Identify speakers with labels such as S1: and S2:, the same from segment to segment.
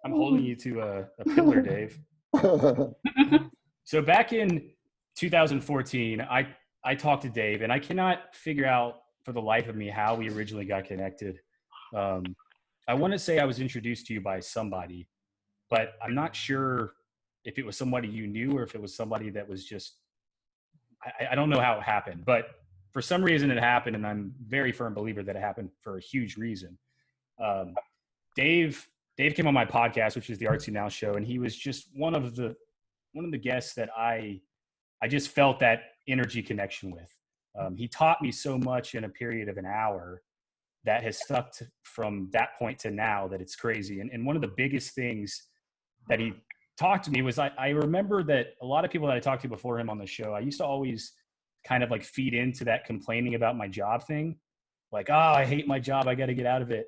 S1: I'm holding you to a pillar, Dave. So back in 2014, I talked to Dave, and I cannot figure out for the life of me how we originally got connected. I want to say I was introduced to you by somebody, but I'm not sure if it was somebody you knew or if it was somebody that was just, I don't know how it happened, but for some reason it happened, and I'm a very firm believer that it happened for a huge reason. Um, Dave came on my podcast, which is the Artsy Now show, and he was just one of the guests that I just felt that energy connection with. He taught me so much in a period of an hour that has stuck from that point to now that it's crazy. And one of the biggest things that he talked to me was, I remember that a lot of people that I talked to before him on the show, I used to always kind of like feed into that complaining about my job thing. Like, oh, I hate my job, I got to get out of it.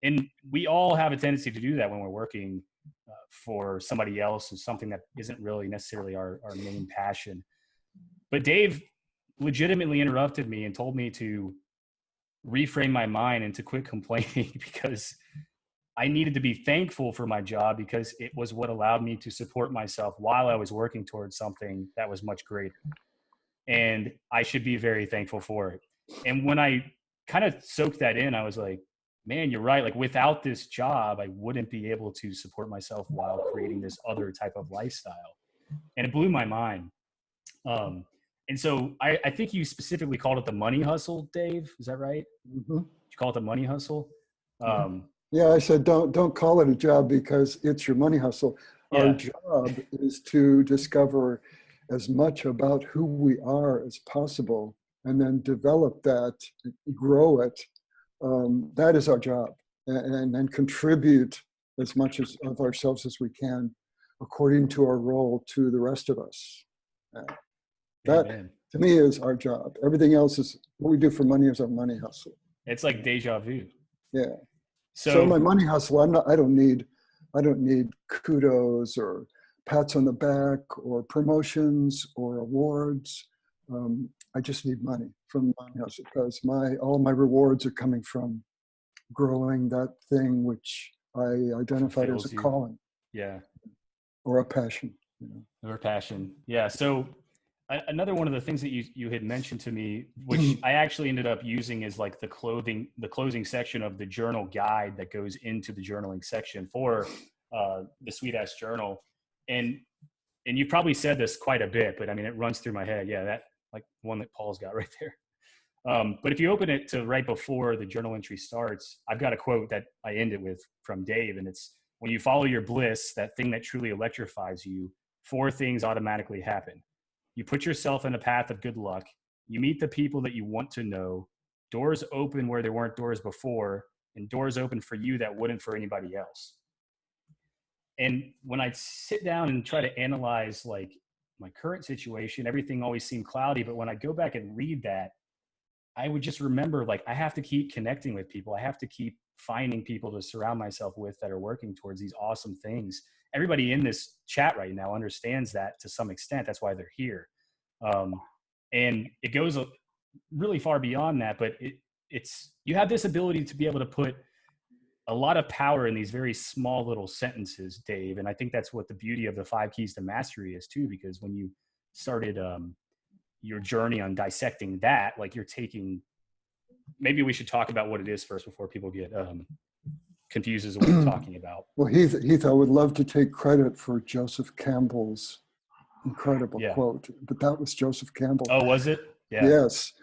S1: And we all have a tendency to do that when we're working for somebody else, and something that isn't really necessarily our main passion. But Dave legitimately interrupted me and told me to reframe my mind and to quit complaining because I needed to be thankful for my job, because it was what allowed me to support myself while I was working towards something that was much greater. And I should be very thankful for it. And when I kind of soaked that in, I was like, man, you're right. Like, without this job, I wouldn't be able to support myself while creating this other type of lifestyle. And it blew my mind. And so I think you specifically called it the money hustle, Dave. Is that right?
S2: Mm-hmm.
S1: You call it the money hustle?
S2: Yeah, I said, don't call it a job because it's your money hustle.
S1: Yeah.
S2: Our job is to discover as much about who we are as possible, and then develop that, grow it. That is our job, and then contribute as much of ourselves as we can according to our role to the rest of us. That, Amen. To me, is our job. Everything else is what we do for money is our money hustle.
S1: It's like deja vu.
S2: Yeah. So my money hustle, I don't need kudos or pats on the back or promotions or awards. I just need money from the money hustle, because all my rewards are coming from growing that thing which I identified as a calling.
S1: Yeah.
S2: Or a passion.
S1: Or a passion. Yeah. So another one of the things that you had mentioned to me, which I actually ended up using, is like the closing section of the journal guide that goes into the journaling section for the Sweet Ass Journal. And you've probably said this quite a bit, but I mean, it runs through my head. Yeah, that like one that Paul's got right there. But if you open it to right before the journal entry starts, I've got a quote that I end it with from Dave, and it's, when you follow your bliss, that thing that truly electrifies you, 4 things automatically happen. You put yourself in a path of good luck. You meet the people that you want to know. Doors open where there weren't doors before, and doors open for you that wouldn't for anybody else. And when I sit down and try to analyze like my current situation, everything always seemed cloudy. But when I go back and read that, I would just remember, like, I have to keep connecting with people. I have to keep finding people to surround myself with that are working towards these awesome things. Everybody in this chat right now understands that to some extent. That's why they're here. And it goes really far beyond that, but it's, you have this ability to be able to put a lot of power in these very small little sentences, Dave. And I think that's what the beauty of the 5 Keys to Mastery is too, because when you started your journey on dissecting that, like, you're taking, maybe we should talk about what it is first before people get confused as to what we're talking about.
S2: Well, Heath, I would love to take credit for Joseph Campbell's incredible quote, but that was Joseph Campbell.
S1: Oh, was it? Yeah.
S2: Yes.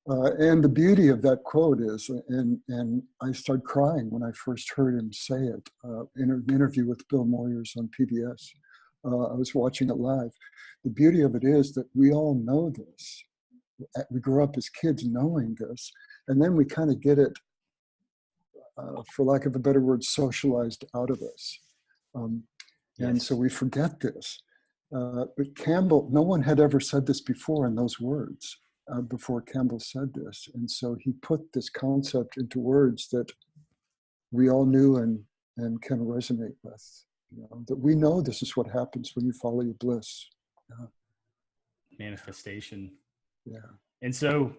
S2: And the beauty of that quote is, and I started crying when I first heard him say it in an interview with Bill Moyers on PBS. I was watching it live. The beauty of it is that we all know this. We grew up as kids knowing this, and then we kind of get it, for lack of a better word, socialized out of us. And so we forget this. But Campbell, no one had ever said this before in those words. Before Campbell said this. And so he put this concept into words that we all knew and can resonate with. That we know this is what happens when you follow your bliss.
S1: Manifestation.
S2: Yeah.
S1: And so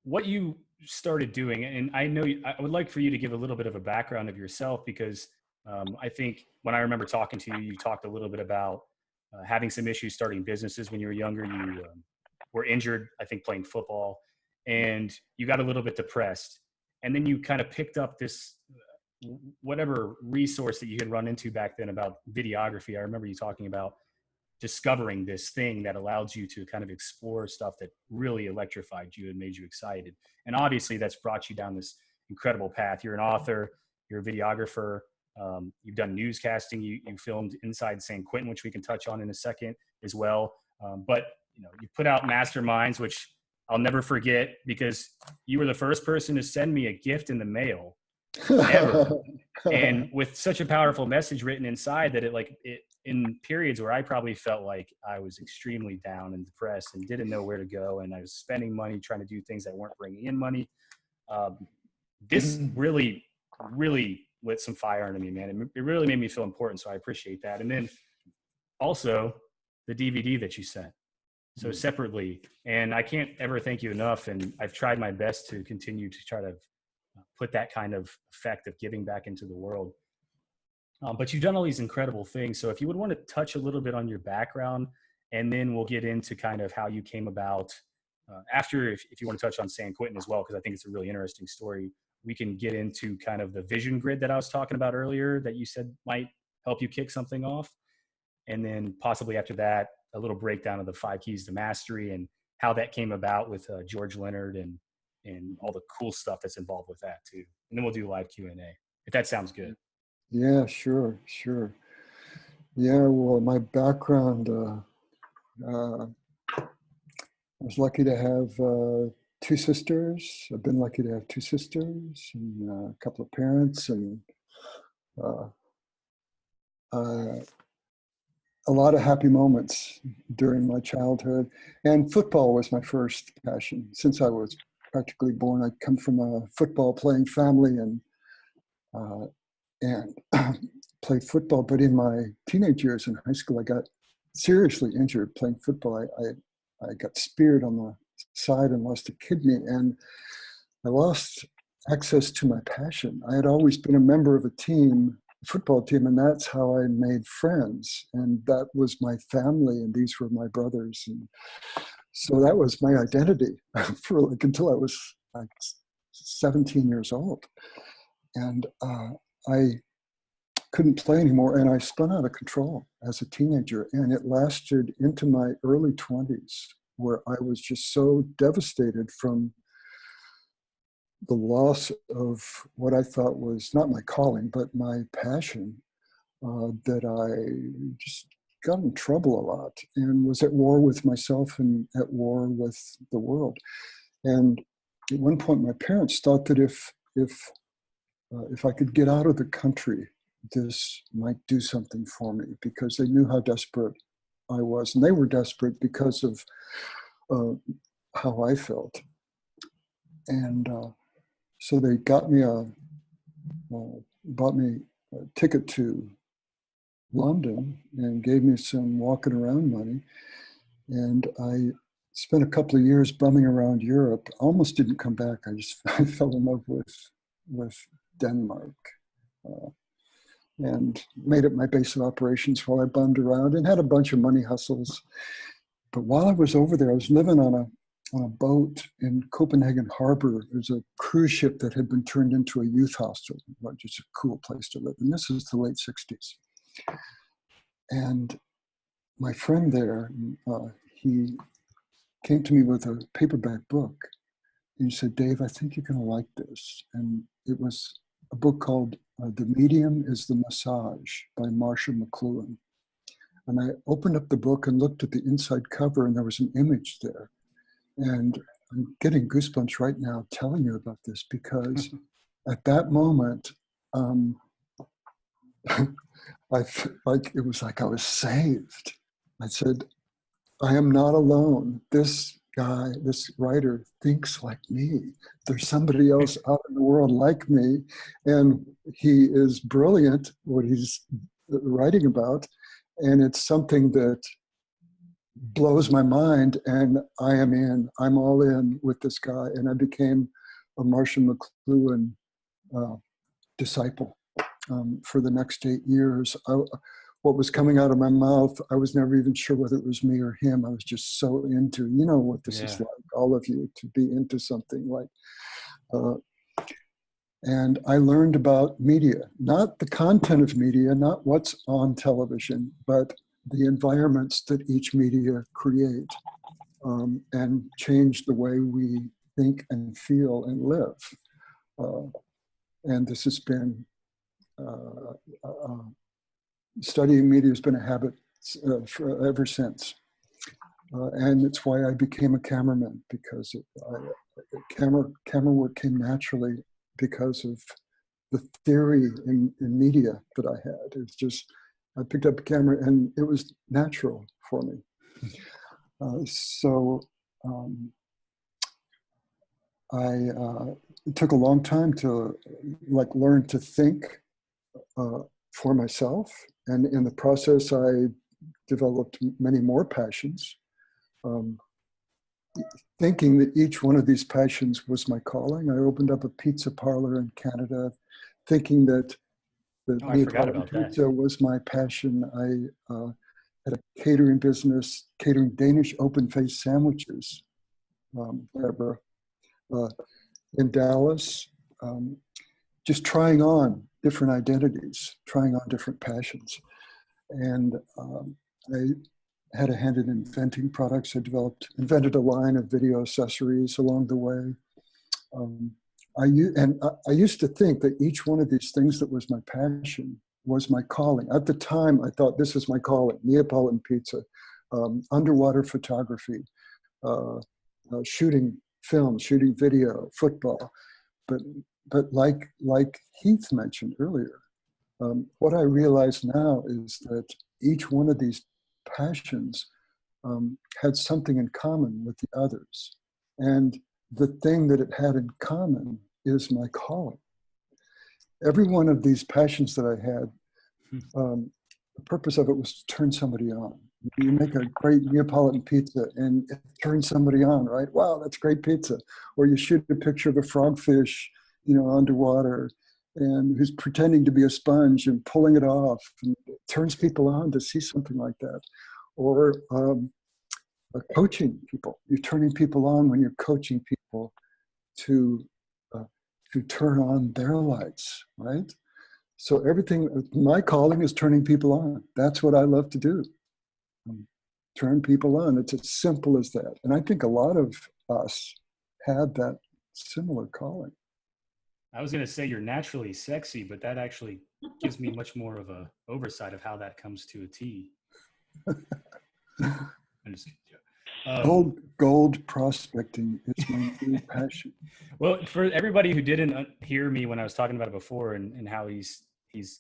S1: what you started doing, and I know I would like for you to give a little bit of a background of yourself, because I think when I remember talking to you, you talked a little bit about having some issues starting businesses when you were younger. You were injured, I think, playing football, and you got a little bit depressed. And then you kind of picked up this whatever resource that you had run into back then about videography. I remember you talking about discovering this thing that allowed you to kind of explore stuff that really electrified you and made you excited. And obviously that's brought you down this incredible path. You're an author, you're a videographer, you've done newscasting, you filmed Inside San Quentin, which we can touch on in a second as well. But you put out Masterminds, which I'll never forget, because you were the first person to send me a gift in the mail ever. And with such a powerful message written inside that it in periods where I probably felt like I was extremely down and depressed and didn't know where to go, and I was spending money trying to do things that weren't bringing in money, this really, really lit some fire under me, man. It really made me feel important, so I appreciate that. And then also the DVD that you sent, so separately, and I can't ever thank you enough, and I've tried my best to continue to try to put that kind of effect of giving back into the world. But you've done all these incredible things. So if you would want to touch a little bit on your background, and then we'll get into kind of how you came about after, if you want to touch on San Quentin as well, because I think it's a really interesting story. We can get into kind of the vision grid that I was talking about earlier that you said might help you kick something off. And then possibly after that, a little breakdown of the 5 keys to mastery and how that came about with George Leonard and all the cool stuff that's involved with that too. And then we'll do live Q&A, if that sounds good.
S2: Yeah, sure. Yeah, well, my background, I was lucky to have 2 sisters. I've been lucky to have 2 sisters and a couple of parents, and a lot of happy moments during my childhood. And football was my first passion. Since I was practically born, I come from a football playing family, and played football. But in my teenage years in high school, I got seriously injured playing football. I got speared on the side and lost a kidney, and I lost access to my passion. I had always been a member of a team, football team, and that's how I made friends, and that was my family, and these were my brothers, and so that was my identity for until I was 17 years old. And I couldn't play anymore, and I spun out of control as a teenager, and it lasted into my early 20s, where I was just so devastated from the loss of what I thought was not my calling, but my passion, that I just got in trouble a lot and was at war with myself and at war with the world. And at one point, my parents thought that if I could get out of the country, this might do something for me, because they knew how desperate I was, and they were desperate because of how I felt. And so they bought me a ticket to London and gave me some walking around money. And I spent a couple of years bumming around Europe. Almost didn't come back. I fell in love with Denmark, and made it my base of operations while I bummed around and had a bunch of money hustles. But while I was over there, I was living on a boat in Copenhagen Harbor. There's a cruise ship that had been turned into a youth hostel, just a cool place to live. And this is the late 60s. And my friend there, he came to me with a paperback book. And he said, "Dave, I think you're going to like this." And it was a book called The Medium is the Massage by Marshall McLuhan. And I opened up the book and looked at the inside cover, and there was an image there. And I'm getting goosebumps right now telling you about this, because at that moment, it was like I was saved. I said, I am not alone. This guy, this writer thinks like me. There's somebody else out in the world like me, and he is brilliant what he's writing about, and it's something that blows my mind, and I'm all in with this guy. And I became a Marshall McLuhan disciple for the next 8 years. What was coming out of my mouth, I was never even sure whether it was me or him. I was just so into, you know what this is like, all of you, to be into something like, and I learned about media, not the content of media, not what's on television, but the environments that each media create, and change the way we think and feel and live. And this has been, studying media has been a habit ever since. And it's why I became a cameraman, because camera work came naturally because of the theory in media that I had. It's just, I picked up a camera and it was natural for me. It took a long time to learn to think for myself. And in the process, I developed many more passions, thinking that each one of these passions was my calling. I opened up a pizza parlor in Canada, thinking that Neapolitan pizza was my passion. I had a catering business, catering Danish open-faced sandwiches, Deborah, in Dallas, just trying on different identities, trying on different passions. And I had a hand in inventing products. I invented a line of video accessories along the way. I used to think that each one of these things that was my passion was my calling. At the time, I thought this is my calling: Neapolitan pizza, underwater photography, shooting film, shooting video, football. But like Heath mentioned earlier, what I realize now is that each one of these passions had something in common with the others. And the thing that it had in common is my calling. Every one of these passions that I had, the purpose of it was to turn somebody on. You make a great Neapolitan pizza and it turns somebody on, right? Wow, that's great pizza. Or you shoot a picture of a frogfish, underwater, and who's pretending to be a sponge and pulling it off, and it turns people on to see something like that. Or coaching people. You're turning people on when you're coaching people to turn on their lights, right? So everything, my calling is turning people on. That's what I love to do. Turn people on. It's as simple as that. And I think a lot of us had that similar calling.
S1: I was going to say you're naturally sexy, but that actually gives me much more of a oversight of how that comes to a T. I'm just kidding.
S2: Gold prospecting is my new passion.
S1: Well, for everybody who didn't hear me when I was talking about it before, and how he's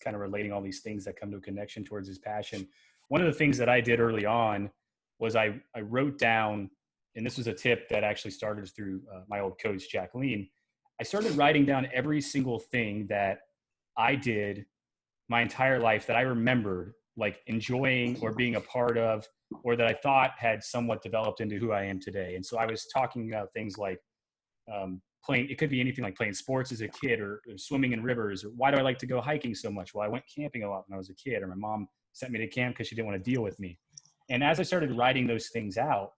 S1: kind of relating all these things that come to a connection towards his passion, one of the things that I did early on was I wrote down, and this was a tip that actually started through my old coach, Jacqueline. I started writing down every single thing that I did my entire life that I remembered like enjoying or being a part of, or that I thought had somewhat developed into who I am today. And so I was talking about things like playing, it could be anything like playing sports as a kid, or swimming in rivers, or why do I like to go hiking so much? Well, I went camping a lot when I was a kid, or my mom sent me to camp because she didn't want to deal with me. And as I started writing those things out,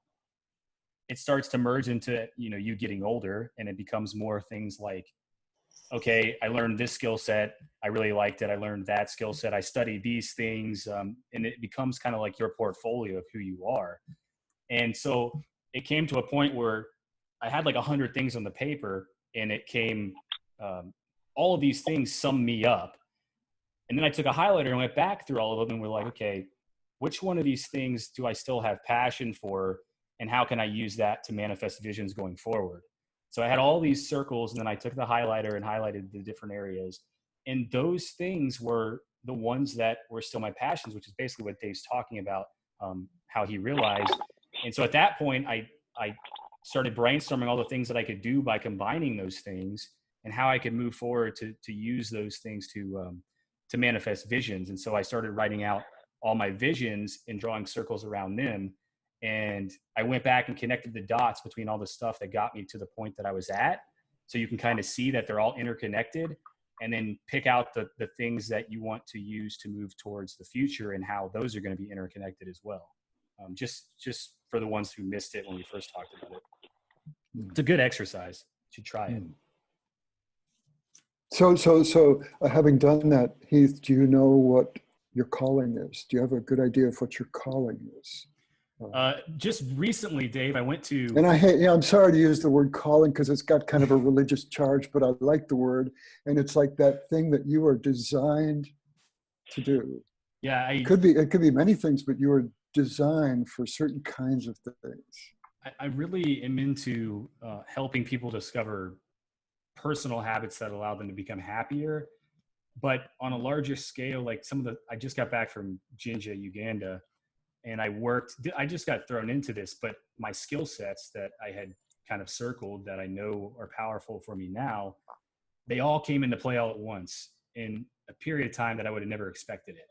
S1: it starts to merge into, you getting older, and it becomes more things like, okay, I learned this skill set. I really liked it. I learned that skill set. I studied these things. And it becomes kind of like your portfolio of who you are. And so it came to a point where I had like 100 things on the paper, and it came, all of these things sum me up. And then I took a highlighter and went back through all of them, and we're like, okay, which one of these things do I still have passion for? And how can I use that to manifest visions going forward? So I had all these circles, and then I took the highlighter and highlighted the different areas. And those things were the ones that were still my passions, which is basically what Dave's talking about, how he realized. And so at that point, I started brainstorming all the things that I could do by combining those things, and how I could move forward to use those things to manifest visions. And so I started writing out all my visions and drawing circles around them. And I went back and connected the dots between all the stuff that got me to the point that I was at. so you can kind of see that they're all interconnected, and then pick out the things that you want to use to move towards the future and how those are going to be interconnected as well. Just for the ones who missed it when we first talked about it. It's a good exercise. You should try it.
S2: So having done that, Heath, do you know what your calling is? Do you have a good idea of what your calling is?
S1: Just recently, Dave, I went to...
S2: And I'm sorry to use the word calling because it's got kind of a religious charge, but I like the word. And it's like that thing that you are designed to do.
S1: Yeah.
S2: It could be many things, but you are designed for certain kinds of things.
S1: I really am into helping people discover personal habits that allow them to become happier, but on a larger scale. Like I just got back from Jinja, Uganda, and I just got thrown into this, but my skill sets that I had kind of circled that I know are powerful for me now, they all came into play all at once in a period of time that I would have never expected it.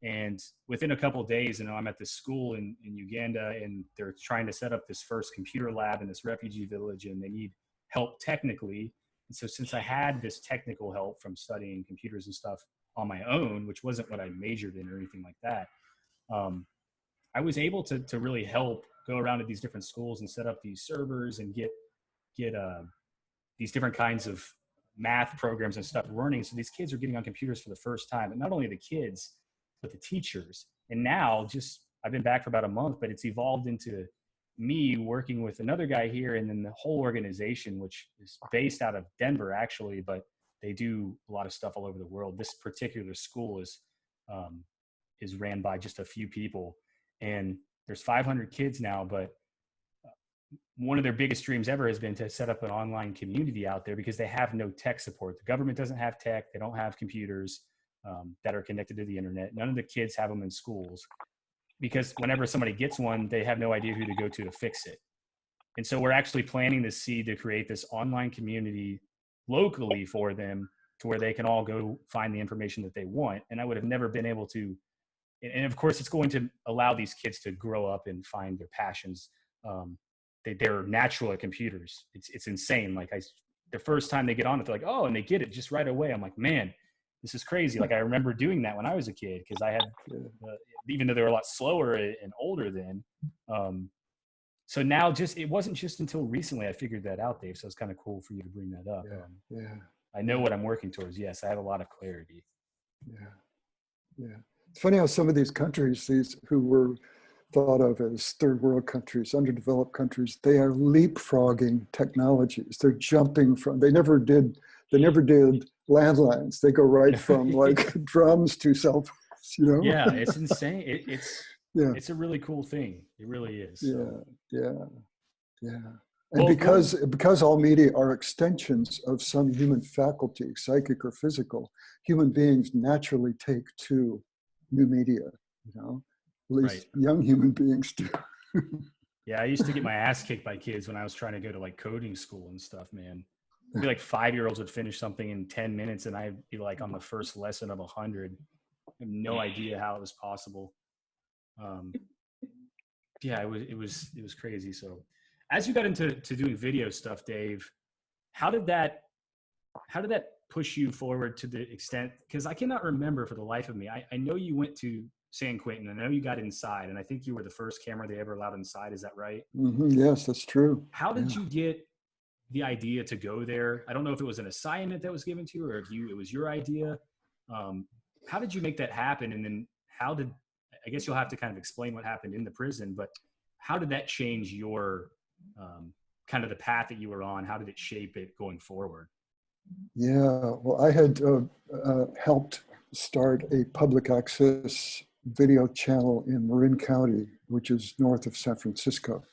S1: And within a couple of days, I'm at this school in Uganda, and they're trying to set up this first computer lab in this refugee village, and they need help technically. And so since I had this technical help from studying computers and stuff on my own, which wasn't what I majored in or anything like that, I was able to really help go around to these different schools and set up these servers and get these different kinds of math programs and stuff running. So these kids are getting on computers for the first time, and not only the kids, but the teachers. And now I've been back for about a month, but it's evolved into me working with another guy here, and then the whole organization, which is based out of Denver actually, but they do a lot of stuff all over the world. This particular school is ran by just a few people, and there's 500 kids now, but one of their biggest dreams ever has been to set up an online community out there because they have no tech support. The government doesn't have tech. They don't have computers that are connected to the internet. None of the kids have them in schools because whenever somebody gets one, they have no idea who to go to fix it. And so we're actually planting the seed to create this online community locally for them to where they can all go find the information that they want. And I would have never been able to. And of course, it's going to allow these kids to grow up and find their passions. They're natural at computers. It's insane. Like the first time they get on it, they're like, oh, and they get it just right away. I'm like, man, this is crazy. Like I remember doing that when I was a kid because I had, even though they were a lot slower and older then. So now it wasn't just until recently I figured that out, Dave. So it's kind of cool for you to bring that up. I know what I'm working towards. Yes, I have a lot of clarity.
S2: Yeah. It's funny how some of these countries, these who were thought of as third world countries, underdeveloped countries, they are leapfrogging technologies. They're jumping from, they never did landlines. They go right from like drums to cell phones,
S1: Yeah, it's insane. It's a really cool thing. It really is.
S2: Yeah. And because all media are extensions of some human faculty, psychic or physical, human beings naturally take to new media, at least young human beings do.
S1: Yeah, I used to get my ass kicked by kids when I was trying to go to like coding school and stuff, man. It'd be like 5-year-olds would finish something in 10 minutes and I'd be like on the first lesson of 100. I have no idea how it was possible. It was crazy. So as you got into doing video stuff, Dave, how did that push you forward to the extent, because I cannot remember for the life of me. I know you went to San Quentin. I know you got inside, and I think you were the first camera they ever allowed inside. Is that right?
S2: Mm-hmm. Yes, that's true.
S1: How did you get the idea to go there? I don't know if it was an assignment that was given to you or if it was your idea. How did you make that happen? And then I guess you'll have to kind of explain what happened in the prison, but how did that change your kind of the path that you were on? How did it shape it going forward?
S2: Yeah, well, I had helped start a public access video channel in Marin County, which is north of San Francisco.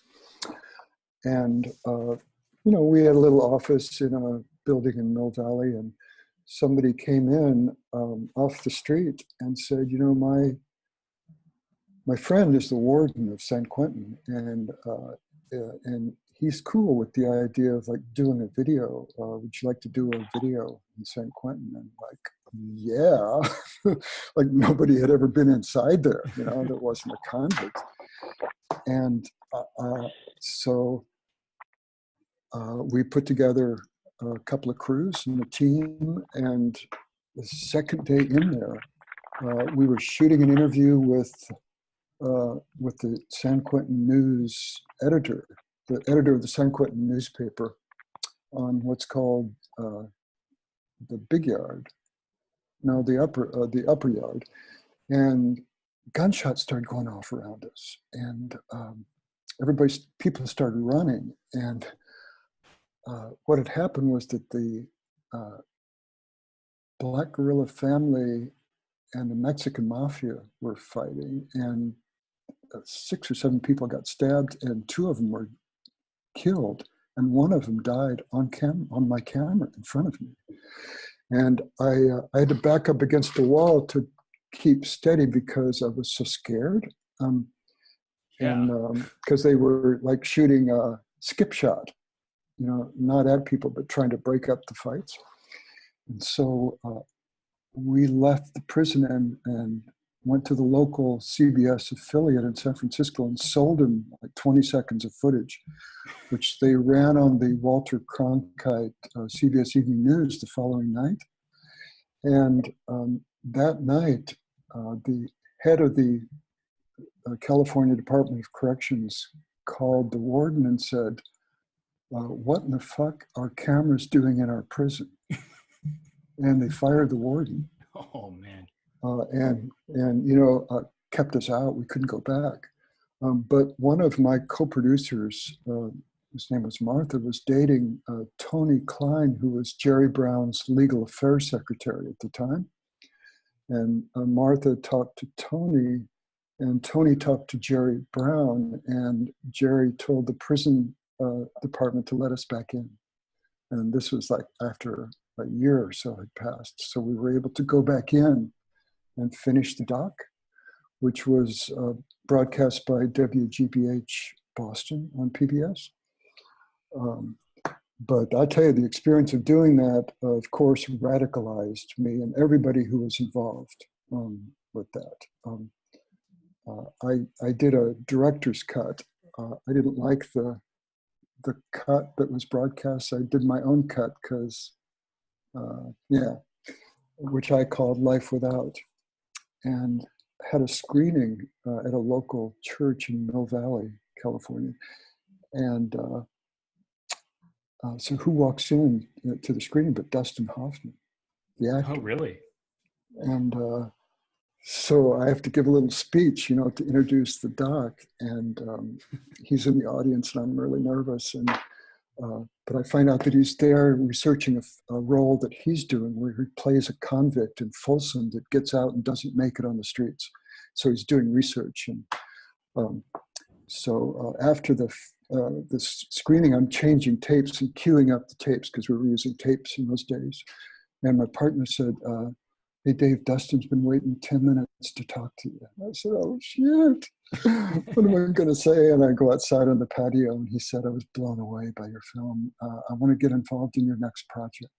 S2: And, we had a little office in a building in Mill Valley, and somebody came in off the street and said, my friend is the warden of San Quentin, and he's cool with the idea of like doing a video. Would you like to do a video in San Quentin? And like, yeah, like nobody had ever been inside there, that wasn't a convict. And so we put together a couple of crews and a team. And the second day in there, we were shooting an interview with the San Quentin News editor, the editor of the San Quentin newspaper, on what's called the big yard. No, the upper yard. And gunshots started going off around us, and people started running. And what had happened was that the Black guerrilla family and the Mexican mafia were fighting, and 6 or 7 people got stabbed, and 2 of them were killed, and one of them died on my camera in front of me. And I had to back up against the wall to keep steady because I was so scared. And because they were like shooting a skip shot, not at people, but trying to break up the fights. And so we left the prison and went to the local CBS affiliate in San Francisco and sold them like 20 seconds of footage, which they ran on the Walter Cronkite CBS Evening News the following night. And that night, the head of the California Department of Corrections called the warden and said, what in the fuck are cameras doing in our prison? And they fired the warden.
S1: Oh, man.
S2: And kept us out. We couldn't go back. But one of my co-producers, his name was Martha, was dating Tony Klein, who was Jerry Brown's legal affairs secretary at the time. And Martha talked to Tony, and Tony talked to Jerry Brown, and Jerry told the prison department to let us back in. And this was like after a year or so had passed. So we were able to go back in and finish the doc, which was broadcast by WGBH Boston on PBS. But I tell you, the experience of doing that, of course, radicalized me and everybody who was involved with that. I did a director's cut. I didn't like the cut that was broadcast. I did my own cut because, which I called Life Without, and had a screening at a local church in Mill Valley, California. And so who walks in to the screening but Dustin Hoffman, the actor?
S1: Oh, really?
S2: And so I have to give a little speech, to introduce the doc. And he's in the audience, and I'm really nervous. And but I find out that he's there researching a role that he's doing, where he plays a convict in Folsom that gets out and doesn't make it on the streets. So he's doing research. And so after the screening, I'm changing tapes and queuing up the tapes because we were using tapes in those days. And my partner said, hey, Dave, Dustin's been waiting 10 minutes to talk to you. I said, oh, shit. What am I going to say? And I go outside on the patio, and he said, I was blown away by your film. I want to get involved in your next project.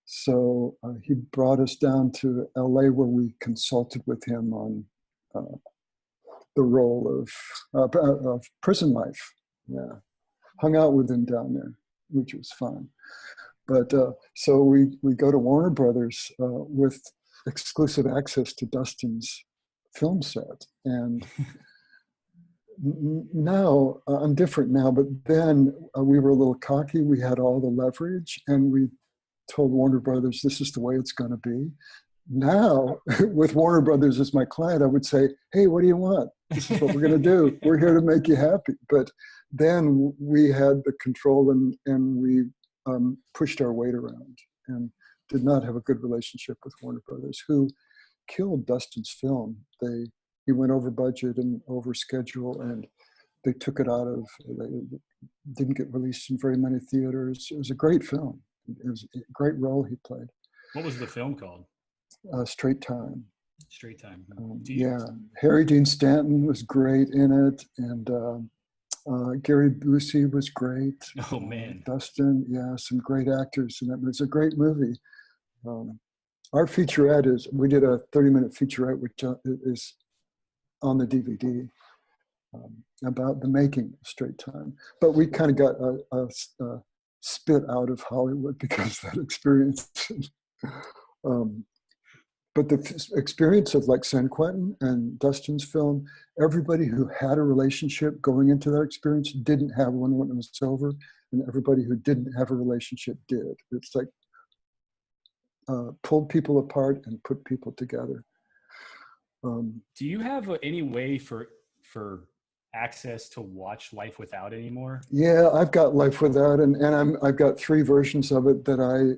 S2: So he brought us down to LA, where we consulted with him on the role of prison life. Yeah, hung out with him down there, which was fun. But so we go to Warner Brothers with exclusive access to Dustin's film set. And now I'm different now, but then we were a little cocky. We had all the leverage, and we told Warner Brothers, this is the way it's going to be. Now, with Warner Brothers as my client, I would say, hey, what do you want? This is what we're going to do. We're here to make you happy. But then we had the control, and we pushed our weight around and did not have a good relationship with Warner Brothers, who killed Dustin's film. He went over budget and over schedule, and they took it out of, they didn't get released in very many theaters. It was a great film. It was a great role he played.
S1: What was the film called?
S2: Straight Time.
S1: Straight Time.
S2: Yeah, Harry Dean Stanton was great in it, and Gary Busey was great.
S1: Oh, man.
S2: Dustin, yeah, some great actors in it. It's a great movie. Our featurette we did a 30-minute featurette, which is on the DVD about the making of Straight Time. But we kind of got spit out of Hollywood because of that experience. But the experience of like San Quentin and Dustin's film, everybody who had a relationship going into that experience didn't have one when it was over, and everybody who didn't have a relationship did. It's like pulled people apart and put people together.
S1: Do you have any way for access to watch Life Without anymore?
S2: Yeah, I've got Life Without, and I've got 3 versions of it that I,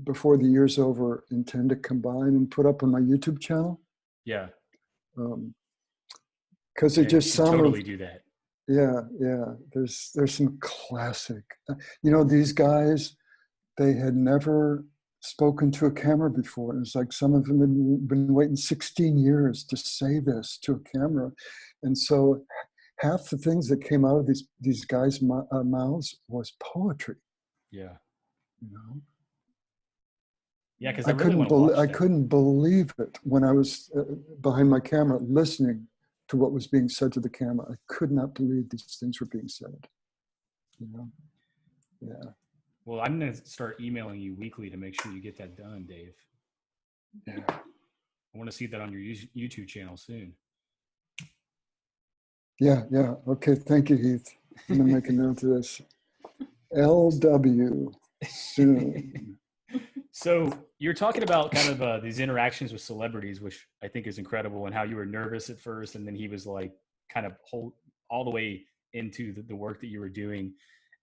S2: before the year's over, intend to combine and put up on my YouTube channel.
S1: Yeah.
S2: Because it just
S1: totally do that.
S2: Yeah, yeah. There's some classic. You know, these guys, they had never spoken to a camera before. It was like some of them had been waiting 16 years to say this to a camera, and so half the things that came out of these guys' mouths was poetry.
S1: Yeah.
S2: You know.
S1: Yeah, because I
S2: couldn't believe it when I was behind my camera listening to what was being said to the camera. I could not believe these things were being said. You know? Yeah.
S1: Well, I'm going to start emailing you weekly to make sure you get that done, Dave.
S2: Yeah.
S1: I want to see that on your YouTube channel soon.
S2: Yeah, yeah. Okay, thank you, Heath. I'm going to make a note of this. LW soon.
S1: So you're talking about kind of these interactions with celebrities, which I think is incredible, and how you were nervous at first, and then he was like kind of all the way into the work that you were doing.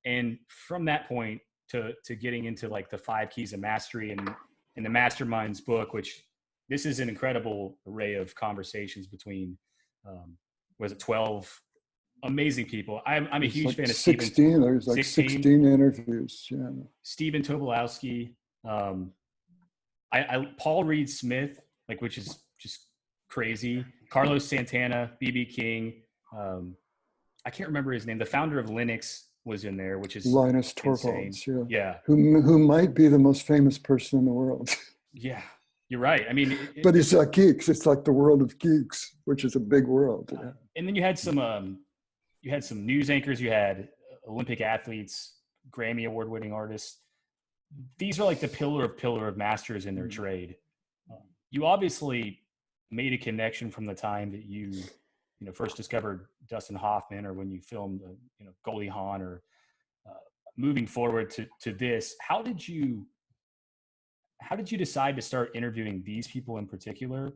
S1: And from that point to getting into like the 5 Keys of Mastery and in the Masterminds book, which this is an incredible array of conversations between, was it 12 amazing people. I'm a huge fan of
S2: 16.
S1: Stephen.
S2: There's like 16 interviews. Yeah.
S1: Stephen Tobolowsky. Paul Reed Smith, like, which is just crazy. Carlos Santana, BB King. I can't remember his name. The founder of Linux was in there, which is
S2: Linus Torvalds. Yeah.
S1: Yeah.
S2: Who might be the most famous person in the world.
S1: Yeah, you're right. I mean,
S2: but it's like geeks. It's like the world of geeks, which is a big world. Yeah.
S1: And then you had some news anchors. You had Olympic athletes, Grammy award-winning artists. These are like the pillar of masters in their trade. You obviously made a connection from the time that you first discovered Dustin Hoffman, or when you filmed Goldie Hawn, or moving forward to this. How did you decide to start interviewing these people in particular,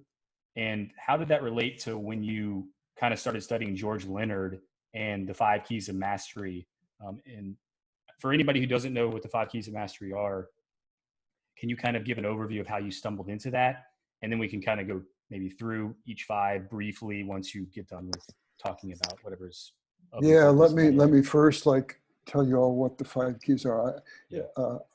S1: and how did that relate to when you kind of started studying George Leonard and the 5 Keys of Mastery? And for anybody who doesn't know what the 5 Keys of Mastery are, can you kind of give an overview of how you stumbled into that? And then we can kind of go maybe through each 5 briefly once you get done with talking about whatever's.
S2: Yeah, let me first tell you all what the 5 keys are.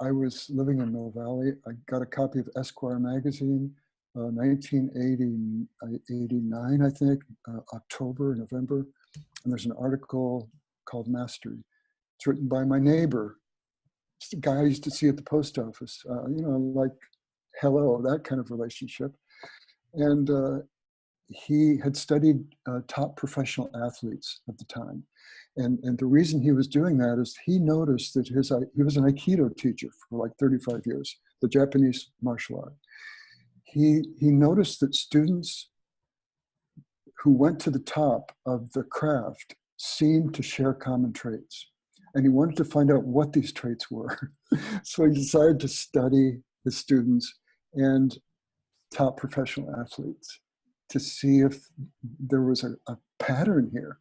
S2: I was living in Mill Valley. I got a copy of Esquire magazine, 1989, I think, October, November. And there's an article called Mastery. It's written by my neighbor. It's the guy I used to see at the post office, like hello, that kind of relationship. And he had studied top professional athletes at the time. And the reason he was doing that is he noticed that he was an Aikido teacher for like 35 years, the Japanese martial art. He noticed that students who went to the top of the craft seemed to share common traits. And he wanted to find out what these traits were. So he decided to study his students and top professional athletes to see if there was a pattern here.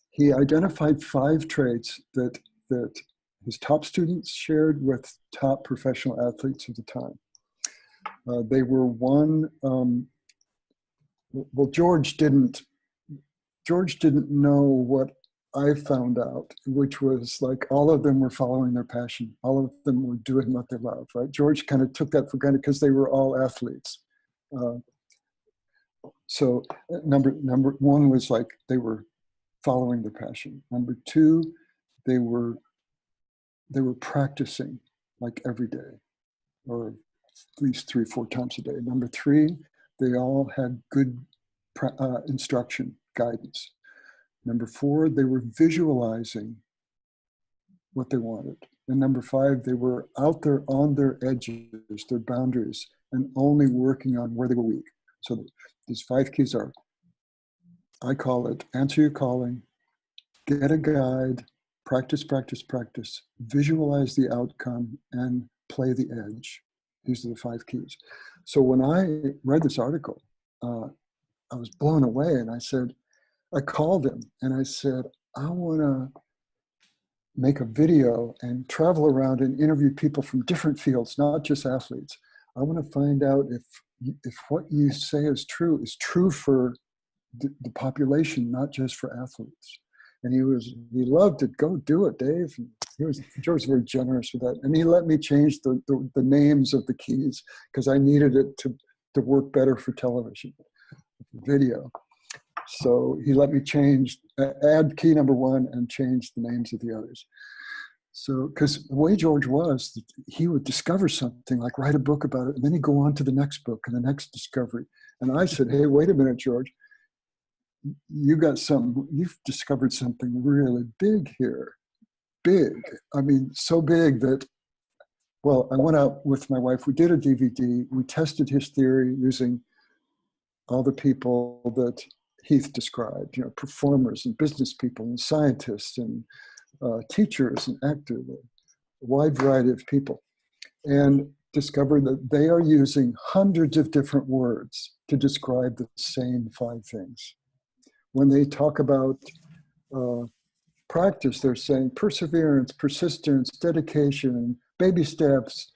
S2: He identified 5 traits that his top students shared with top professional athletes of the time. They were one, well, George didn't know what I found out, which was like all of them were following their passion. All of them were doing what they love, right? George kind of took that for granted because they were all athletes. So number 1 was like they were following their passion. Number 2, they were practicing like every day, or at least 3-4 times a day. Number 3, they all had good instruction, guidance. Number 4, they were visualizing what they wanted. And number 5, they were out there on their edges, their boundaries, and only working on where they were weak. So these 5 keys are, I call it, answer your calling, get a guide, practice, practice, practice, visualize the outcome, and play the edge. These are the 5 keys. So when I read this article, I was blown away, and I called him and I said, I want to make a video and travel around and interview people from different fields, not just athletes. I want to find out if what you say is true for the population, not just for athletes. And he loved it. Go do it, Dave. And George was very generous with that. And he let me change the names of the keys because I needed it to work better for television, video. So he let me add key number 1 and change the names of the others. So, because the way George was, he would discover something, like write a book about it, and then he'd go on to the next book and the next discovery. And I said, hey, wait a minute, George. You've discovered something really big here. Big. I mean, so big that, well, I went out with my wife. We did a DVD. We tested his theory using all the people that Heath described, you know, performers and business people and scientists and teachers and actors, a wide variety of people, and discovered that they are using hundreds of different words to describe the same 5 things. When they talk about practice, they're saying perseverance, persistence, dedication, baby steps,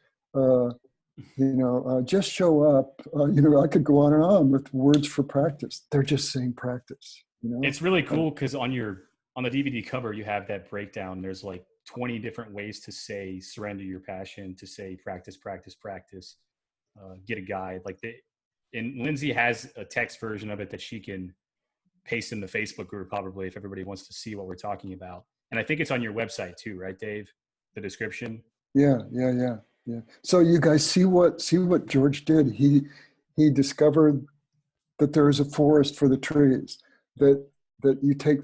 S2: just show up. I could go on and on with words for practice. They're just saying practice.
S1: It's really cool because on the DVD cover, you have that breakdown. There's like 20 different ways to say surrender your passion, to say practice, practice, practice, get a guide. And Lindsay has a text version of it that she can paste in the Facebook group probably if everybody wants to see what we're talking about. And I think it's on your website too, right, Dave? The description.
S2: Yeah. So you guys see what George did. He discovered that there is a forest for the trees, that you take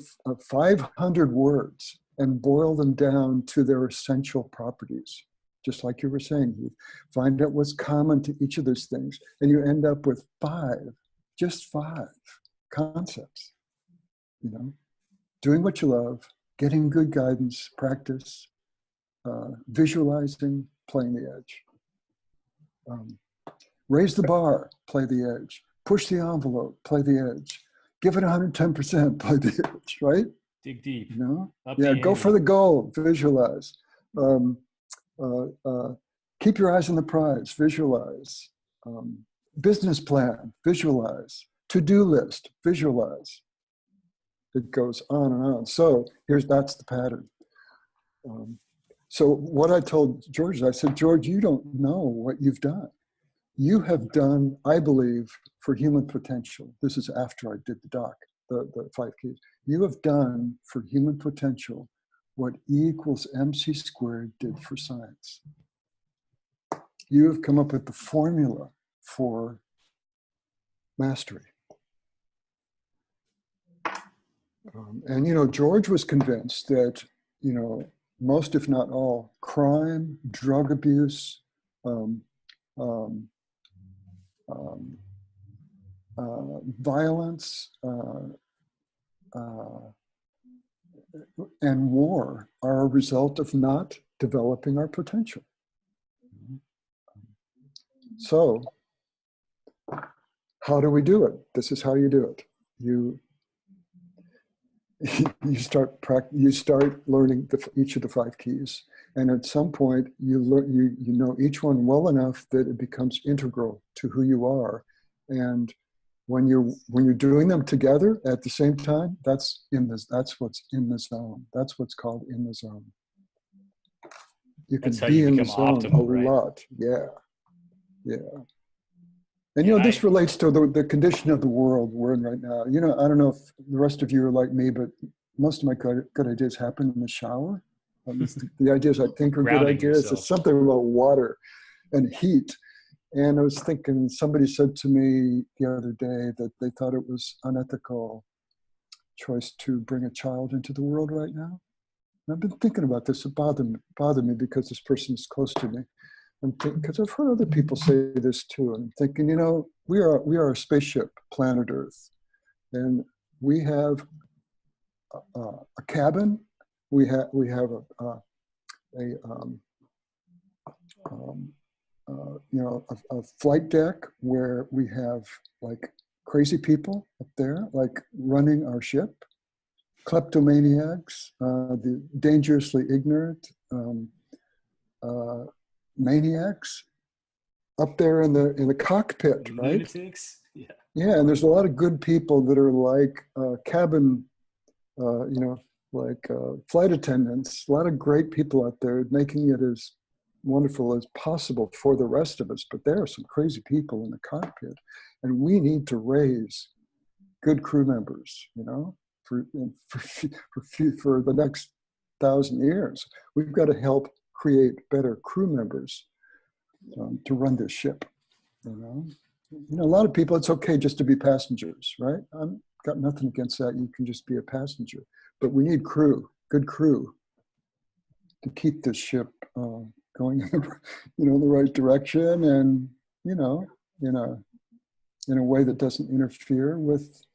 S2: 500 words and boil them down to their essential properties. Just like you were saying, you find out what's common to each of those things, and you end up with 5 concepts. Doing what you love, getting good guidance, practice, visualizing, playing the edge. Raise the bar, play the edge. Push the envelope, play the edge. Give it 110%, play the edge, right?
S1: Dig deep.
S2: Go for the goal, visualize. Keep your eyes on the prize, visualize. Business plan, visualize. To-do list, visualize. It goes on and on. So that's the pattern. So what I told George is, I said, George, you don't know what you've done. You have done, I believe, for human potential. This is after I did the doc, the 5 keys. You have done for human potential what E = MC² did for science. You have come up with the formula for mastery. And George was convinced that, most, if not all, crime, drug abuse, violence, and war are a result of not developing our potential. So, how do we do it? This is how you do it. You start learning each of the 5 keys, and at some point you know each one well enough that it becomes integral to who you are. And when you're doing them together at the same time, that's what's in the zone. That's what's called in the zone. You can be in the zone a lot. Yeah. And this relates to the condition of the world we're in right now. I don't know if the rest of you are like me, but most of my good ideas happen in the shower. The ideas I think are good ideas. It's something about water and heat. And I was thinking, somebody said to me the other day that they thought it was unethical choice to bring a child into the world right now. And I've been thinking about this. It bothered me because this person is close to me. Because I've heard other people say this too. And I'm thinking, we are a spaceship, planet Earth, and we have a cabin. We have a flight deck where we have like crazy people up there, like running our ship, kleptomaniacs, the dangerously ignorant, maniacs up there in the cockpit, right?
S1: Lunatics. Yeah.
S2: Yeah, and there's a lot of good people that are like cabin, flight attendants. A lot of great people out there making it as wonderful as possible for the rest of us. But there are some crazy people in the cockpit, and we need to raise good crew members. For the next 1,000 years, we've got to help create better crew members to run this ship. A lot of people, it's okay just to be passengers, right? I've got nothing against that. You can just be a passenger, but we need good crew, to keep this ship going, in the right direction, and in a way that doesn't interfere with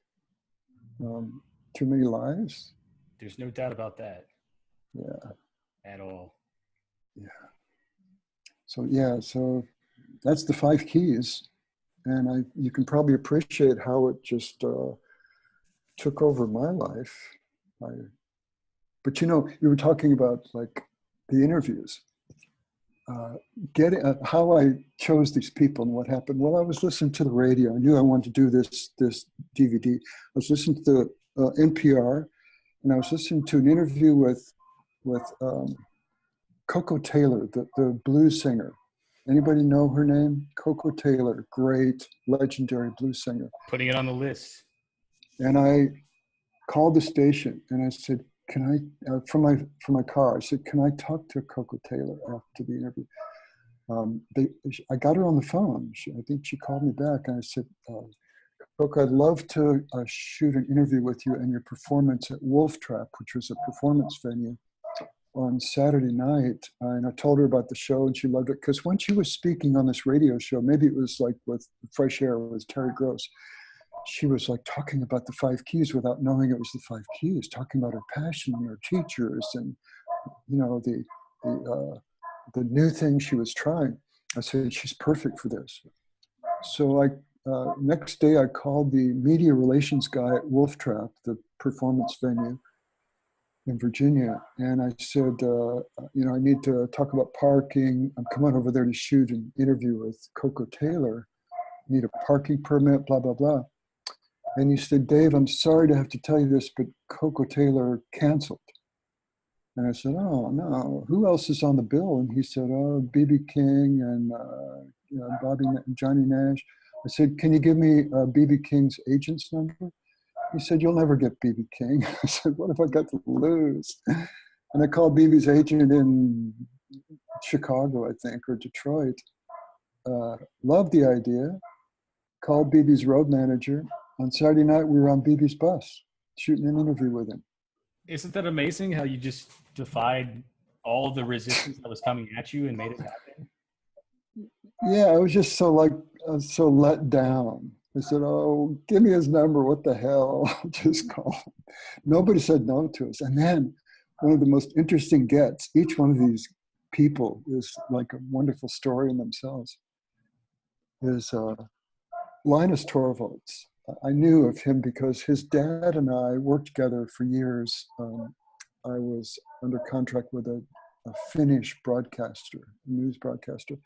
S2: too many lives.
S1: There's no doubt about that.
S2: Yeah.
S1: At all.
S2: Yeah. So that's the 5 keys, and you can probably appreciate how it just took over my life. But you were talking about like the interviews. How I chose these people and what happened. Well, I was listening to the radio. I knew I wanted to do this DVD. I was listening to NPR, and I was listening to an interview with Coco Taylor, the blues singer. Anybody know her name? Coco Taylor, great, legendary blues singer.
S1: Putting it on the list.
S2: And I called the station and I said, "Can I?" From my car, I said, "Can I talk to Coco Taylor after the interview?" I got her on the phone. I think she called me back, and I said, "Coco, I'd love to shoot an interview with you and your performance at Wolf Trap, which was a performance venue, on Saturday night." And I told her about the show, and she loved it. Because when she was speaking on this radio show, maybe it was like with Fresh Air, it was Terry Gross, she was like talking about the 5 keys without knowing it was the 5 keys, talking about her passion and her teachers and, the new thing she was trying. I said, she's perfect for this. So next day I called the media relations guy at Wolf Trap, the performance venue in Virginia. And I said, I need to talk about parking. I'm coming over there to shoot an interview with Coco Taylor. I need a parking permit, blah, blah, blah. And he said, "Dave, I'm sorry to have to tell you this, but Coco Taylor canceled." And I said, "Oh, no, who else is on the bill?" And he said, "Oh, B.B. King and Johnny Nash." I said, "Can you give me B.B. King's agent's number?" He said, "You'll never get B.B. King." I said, "What have I got to lose?" And I called B.B.'s agent in Chicago, I think, or Detroit. Loved the idea. Called B.B.'s road manager. On Saturday night, we were on B.B.'s bus, shooting an interview with him.
S1: Isn't that amazing how you just defied all the resistance that was coming at you and made it happen?
S2: Yeah, I was just so let down. I said, "Oh, give me his number. What the hell?" I'll just call him. Nobody said no to us. And then one of the most interesting gets, each one of these people is like a wonderful story in themselves, is Linus Torvalds. I knew of him because his dad and I worked together for years. I was under contract with a Finnish broadcaster, a news broadcaster.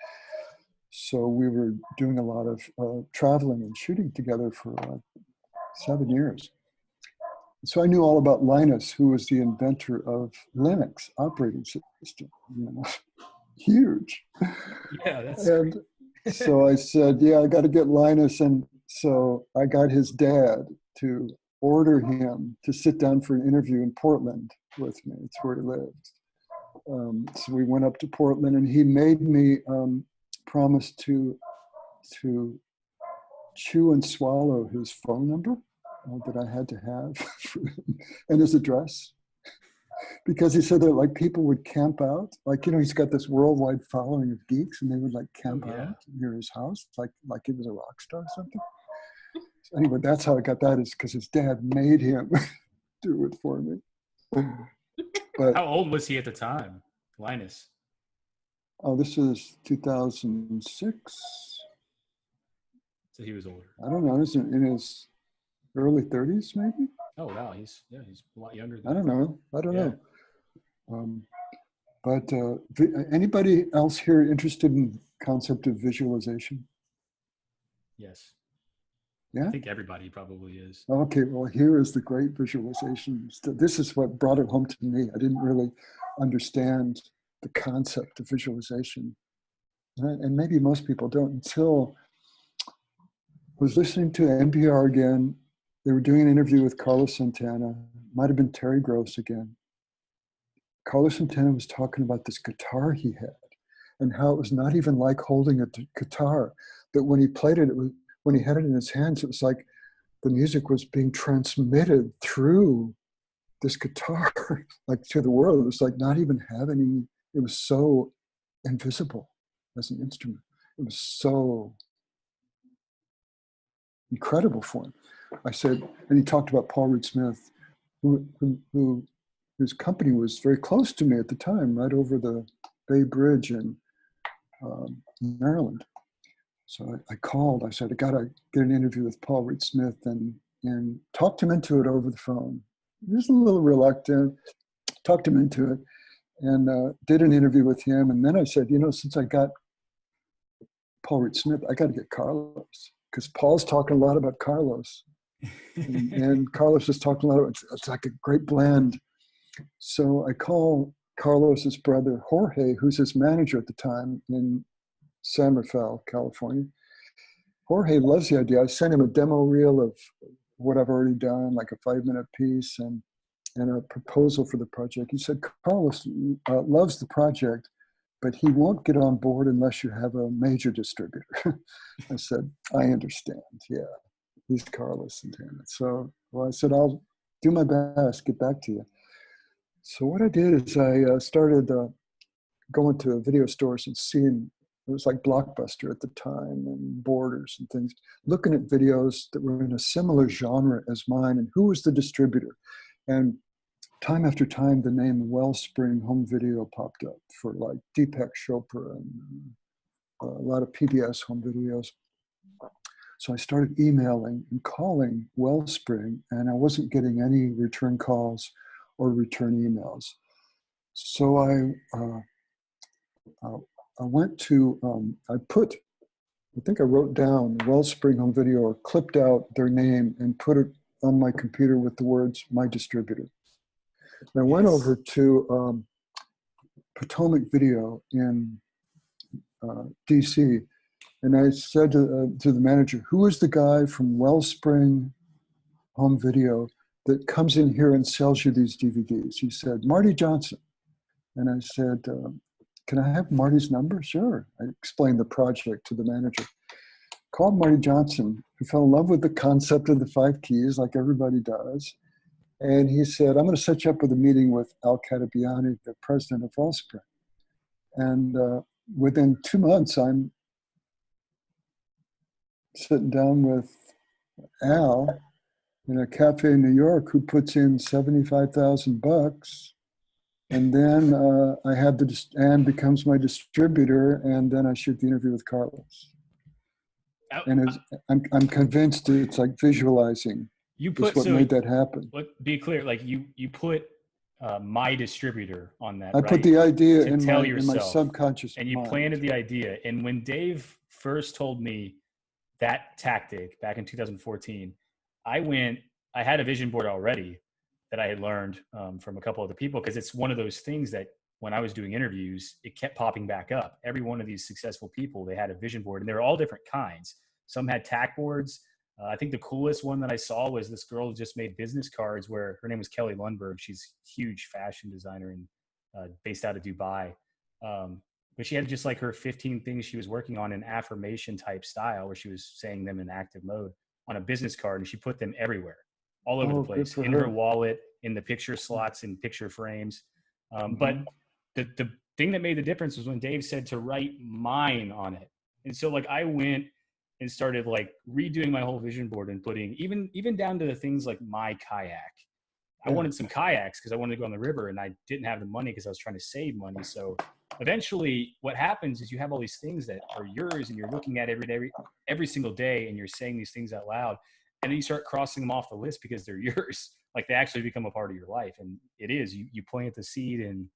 S2: So we were doing a lot of traveling and shooting together for 7 years. So I knew all about Linus, who was the inventor of Linux operating system. Huge.
S1: Yeah, that's
S2: and so I said, "Yeah, I got to get Linus." And so I got his dad to order him to sit down for an interview in Portland with me. It's where he lived. So we went up to Portland, and he made me promise to chew and swallow his phone number that I had to have and his address. because he said that like people would camp out, like, you know, he's got this worldwide following of geeks, and they would like camp out near his house, like he was a rock star or something. So anyway, that's how I got that, is because his dad made him do it for me. But
S1: how old was he at the time, Linus?
S2: oh, this is 2006.
S1: So he was older.
S2: I don't know. He was in his early 30s, maybe.
S1: Oh wow, he's a lot younger than
S2: I don't know. I don't
S1: Yeah.
S2: know. But anybody else here interested in concept of visualization?
S1: Yes.
S2: Yeah.
S1: I think everybody probably is.
S2: Okay. Well, here is the great visualization. This is what brought it home to me. I didn't really understand the concept of visualization, and maybe most people don't, until I was listening to NPR again. They were doing an interview with Carlos Santana. Might have been Terry Gross again. Carlos Santana was talking about this guitar he had, and how it was not even like holding a guitar. That when he played it, when he had it in his hands, it was like the music was being transmitted through this guitar, like to the world. It was like not even having. It was so invisible as an instrument. It was so incredible for him. I said, and he talked about Paul Reed Smith, whose company was very close to me at the time, right over the Bay Bridge in Maryland. So I called. I said, I got to get an interview with Paul Reed Smith, and talked him into it over the phone. He was a little reluctant, talked him into it, and did an interview with him. And then I said, you know, since I got Paul Reed Smith, I got to get Carlos, because Paul's talking a lot about Carlos. and Carlos is talking a lot about, it's like a great blend. So I call Carlos's brother, Jorge, who's his manager at the time in San Rafael, California. Jorge loves the idea. I sent him a demo reel of what I've already done, like a 5-minute piece, and a proposal for the project. He said, Carlos loves the project, but he won't get on board unless you have a major distributor. I said, I understand. Yeah, he's Carlos Santana. So I said, I'll do my best, get back to you. So what I did is I started going to video stores and seeing, it was like Blockbuster at the time and Borders and things, looking at videos that were in a similar genre as mine and who was the distributor. And time after time, the name Wellspring Home Video popped up for like Deepak Chopra and a lot of PBS home videos. So I started emailing and calling Wellspring, and I wasn't getting any return calls or return emails. So I went to, I think I wrote down Wellspring Home Video, or clipped out their name and put it on my computer with the words, my distributor. And I went over to Potomac Video in DC, and I said to the manager, who is the guy from Wellspring Home Video that comes in here and sells you these DVDs? He said, Marty Johnson. And I said, can I have Marty's number? Sure. I explained the project to the manager. Called Marty Johnson, who fell in love with the concept of the 5 keys, like everybody does. And he said, I'm going to set you up with a meeting with Al Catabiani, the president of Wellspring. And within 2 months, I'm sitting down with Al in a cafe in New York, who puts in $75,000. And then I have and becomes my distributor, and then I shoot the interview with Carlos. And I'm convinced it's like visualizing. Is what made that happen.
S1: But be clear, like you put my distributor on that.
S2: I put the idea in my subconscious
S1: and you planted the idea. And when Dave first told me that tactic back in 2014, I had a vision board already that I had learned from a couple other people, because it's one of those things that when I was doing interviews, it kept popping back up. Every one of these successful people, they had a vision board, and they were all different kinds. Some had tack boards. I think the coolest one that I saw was this girl who just made business cards, where her name was Kelly Lundberg. She's a huge fashion designer and based out of Dubai. But she had just like her 15 things she was working on in affirmation type style, where she was saying them in active mode on a business card, and she put them everywhere, all over the
S2: Good
S1: place,
S2: for
S1: in
S2: her.
S1: her wallet, in the picture slots, in picture frames. But
S2: Mhm.
S1: the thing that made the difference was when Dave said to write mine on it. And so like I went and started like redoing my whole vision board and putting even down to the things like my kayak. I
S2: Yeah.
S1: wanted some kayaks because I wanted to go on the river, and I didn't have the money because I was trying to save money. So eventually what happens is you have all these things that are yours and you're looking at every single day, and you're saying these things out loud, and then you start crossing them off the list because they're yours. Like they actually become a part of your life. And it is, you plant the seed and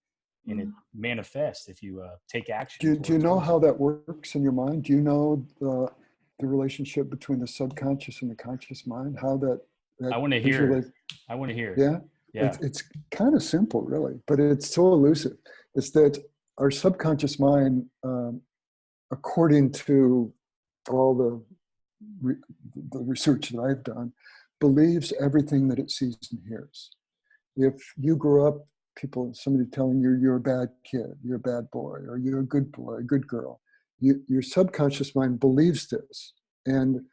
S1: it manifests if you take action
S2: Do you know
S1: towards
S2: how
S1: it.
S2: that works in your mind? Do you know the relationship between the subconscious and the conscious mind? How that
S1: I want to
S2: visualize?
S1: hear. I want to hear.
S2: Yeah,
S1: Yeah.
S2: it's kind of simple, really, but it's so elusive. It's that our subconscious mind, according to all the research that I've done, believes everything that it sees and hears. If you grow up, somebody telling you you're a bad kid, you're a bad boy, or you're a good boy, a good girl, your subconscious mind believes this and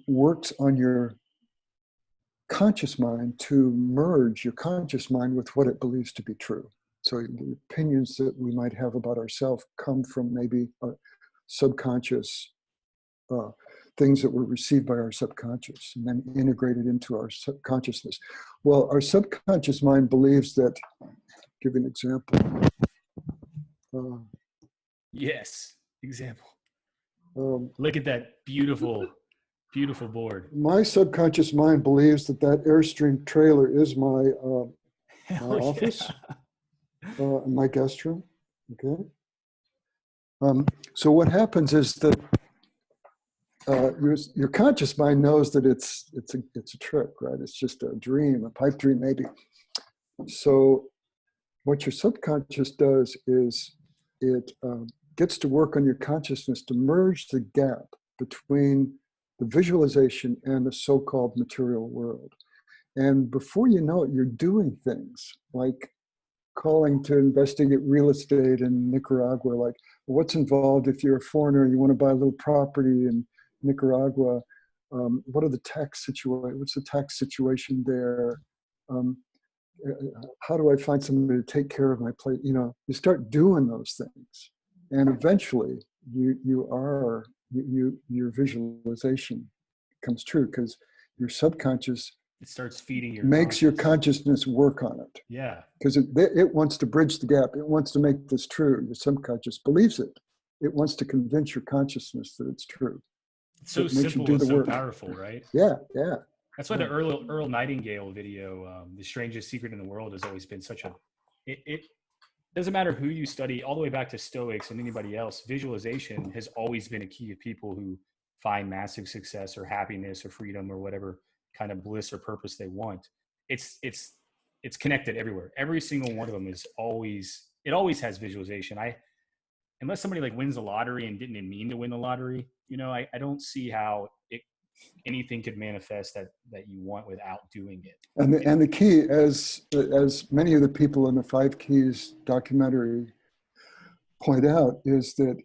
S2: works on your conscious mind to merge your conscious mind with what it believes to be true. So the opinions that we might have about ourselves come from maybe subconscious things that were received by our subconscious and then integrated into our subconsciousness. Well, our subconscious mind believes that, give you an example.
S1: Yes. Example.
S2: Um,
S1: Look at that beautiful, beautiful board.
S2: my subconscious mind believes that Airstream trailer is my
S1: Hell
S2: office,
S1: yeah.
S2: my guest room. Okay. So what happens is that your conscious mind knows that it's a trick, right? It's just a dream, a pipe dream, maybe. So what your subconscious does is it gets to work on your consciousness to merge the gap between the visualization and the so-called material world. And before you know it, you're doing things like calling to investigate real estate in Nicaragua, like what's involved if you're a foreigner and you want to buy a little property in Nicaragua. What are the tax situation? What's the tax situation there? How do I find somebody to take care of my place? You know, you start doing those things, and eventually your visualization comes true because your subconscious
S1: It starts feeding your
S2: makes your
S1: conscious.
S2: consciousness work on it
S1: Yeah.
S2: because it wants to bridge the gap. It wants to make this true. Your subconscious believes it. It wants to convince your consciousness that it's true.
S1: It's
S2: So
S1: so
S2: it makes you
S1: simple
S2: do
S1: and
S2: the
S1: so
S2: work.
S1: powerful, right?
S2: Yeah, yeah.
S1: That's why the Earl Nightingale video, "The Strangest Secret in the World," has always been such a. It doesn't matter who you study, all the way back to Stoics and anybody else. Visualization has always been a key of people who find massive success or happiness or freedom or whatever kind of bliss or purpose they want. It's connected everywhere. Every single one of them is always, it always has visualization. Unless somebody like wins the lottery and didn't mean to win the lottery, I don't see how anything could manifest that you want without doing it.
S2: And the key, as many of the people in the Five Keys documentary point out, is that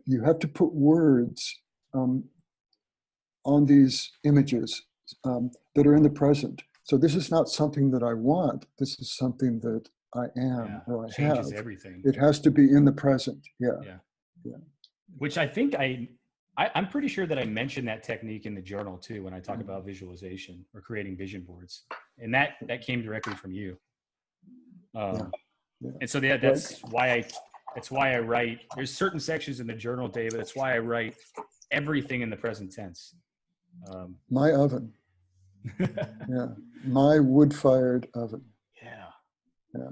S2: you have to put words on these images that are in the present. So this is not something that I want. This is something that I am or I
S1: Changes
S2: have.
S1: everything.
S2: It has to be in the present. Yeah.
S1: Which I think I'm pretty sure that I mentioned that technique in the journal too when I talk about visualization or creating vision boards, and that came directly from you. And so that's why I write. There's certain sections in the journal, David. That's why I write everything in the present tense.
S2: My oven. Yeah. My wood-fired oven. Yeah.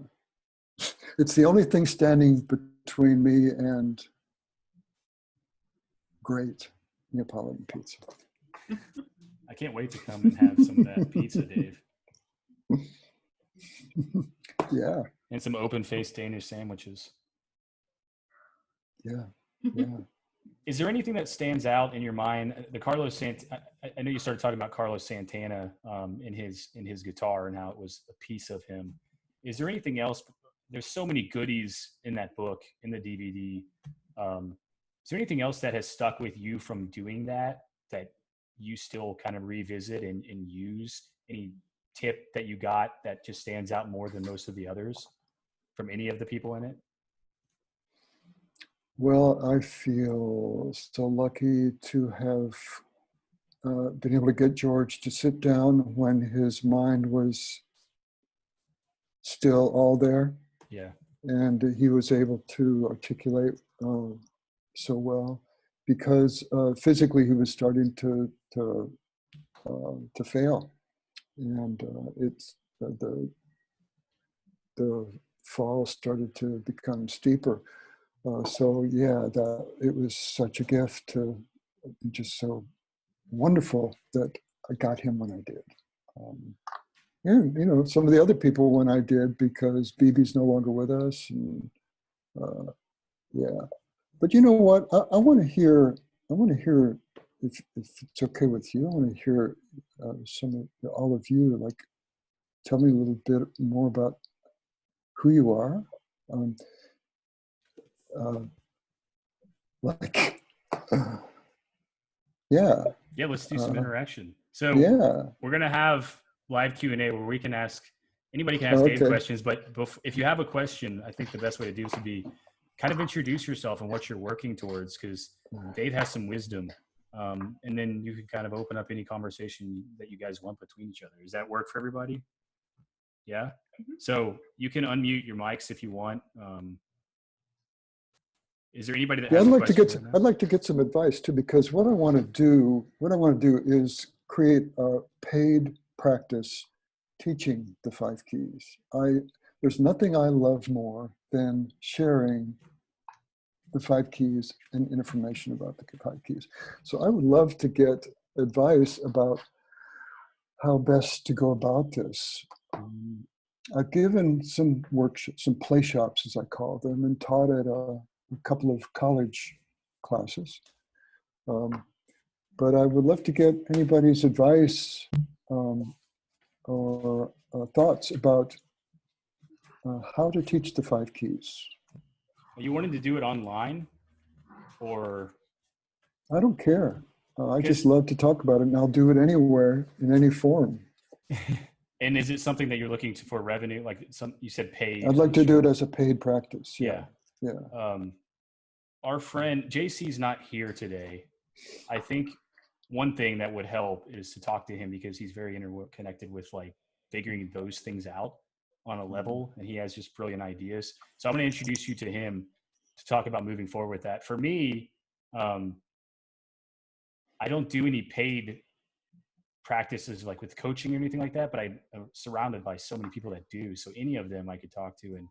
S2: It's the only thing standing between me and great Neapolitan pizza.
S1: I can't wait to come and have some of that pizza, Dave.
S2: Yeah.
S1: And some open-faced Danish sandwiches.
S2: Yeah. Yeah.
S1: Is there anything that stands out in your mind? I know you started talking about Carlos Santana in his guitar and how it was a piece of him. Is there anything else? There's so many goodies in that book, in the DVD. Is there anything else that has stuck with you from doing that you still kind of revisit and use? Any tip that you got that just stands out more than most of the others from any of the people in it?
S2: Well, I feel so lucky to have been able to get George to sit down when his mind was still all there.
S1: Yeah.
S2: And he was able to articulate so well, because physically he was starting to fail, and it's the fall started to become steeper. So yeah, that it was such a gift to, just so wonderful that I got him when I did. And you know, some of the other people when I did, because BB's no longer with us, and yeah. But you know what? I want to hear. If it's okay with you, I want to hear all of you. Like, tell me a little bit more about who you are. Like, yeah.
S1: Yeah, let's do some interaction. So
S2: yeah,
S1: we're gonna have live Q&A where we can ask, anybody can ask Dave questions, but if you have a question, I think the best way to do this would be kind of introduce yourself and what you're working towards, because Dave has some wisdom. And then you can kind of open up any conversation that you guys want between each other. Does that work for everybody? Yeah. So you can unmute your mics if you want. Is there anybody that has a question?
S2: I'd like to get some advice too, because what I want to do is create a paid practice teaching the 5 keys. There's nothing I love more than sharing the 5 keys and information about the 5 keys. So I would love to get advice about how best to go about this. I've given some workshops, some play shops, as I call them, and taught at a couple of college classes. But I would love to get anybody's advice or thoughts about how to teach the 5 keys.
S1: Are you wanting to do it online, or?
S2: I don't care. I just love to talk about it, and I'll do it anywhere, in any form.
S1: And is it something that you're looking for revenue? Like you said paid?
S2: I'd like to do it as a paid practice.
S1: Yeah.
S2: Yeah.
S1: Our friend JC's not here today. I think one thing that would help is to talk to him, because he's very interconnected with like figuring those things out on a level, and he has just brilliant ideas. So I'm going to introduce you to him to talk about moving forward with that. For me, I don't do any paid practices like with coaching or anything like that, but I'm surrounded by so many people that do. So any of them I could talk to and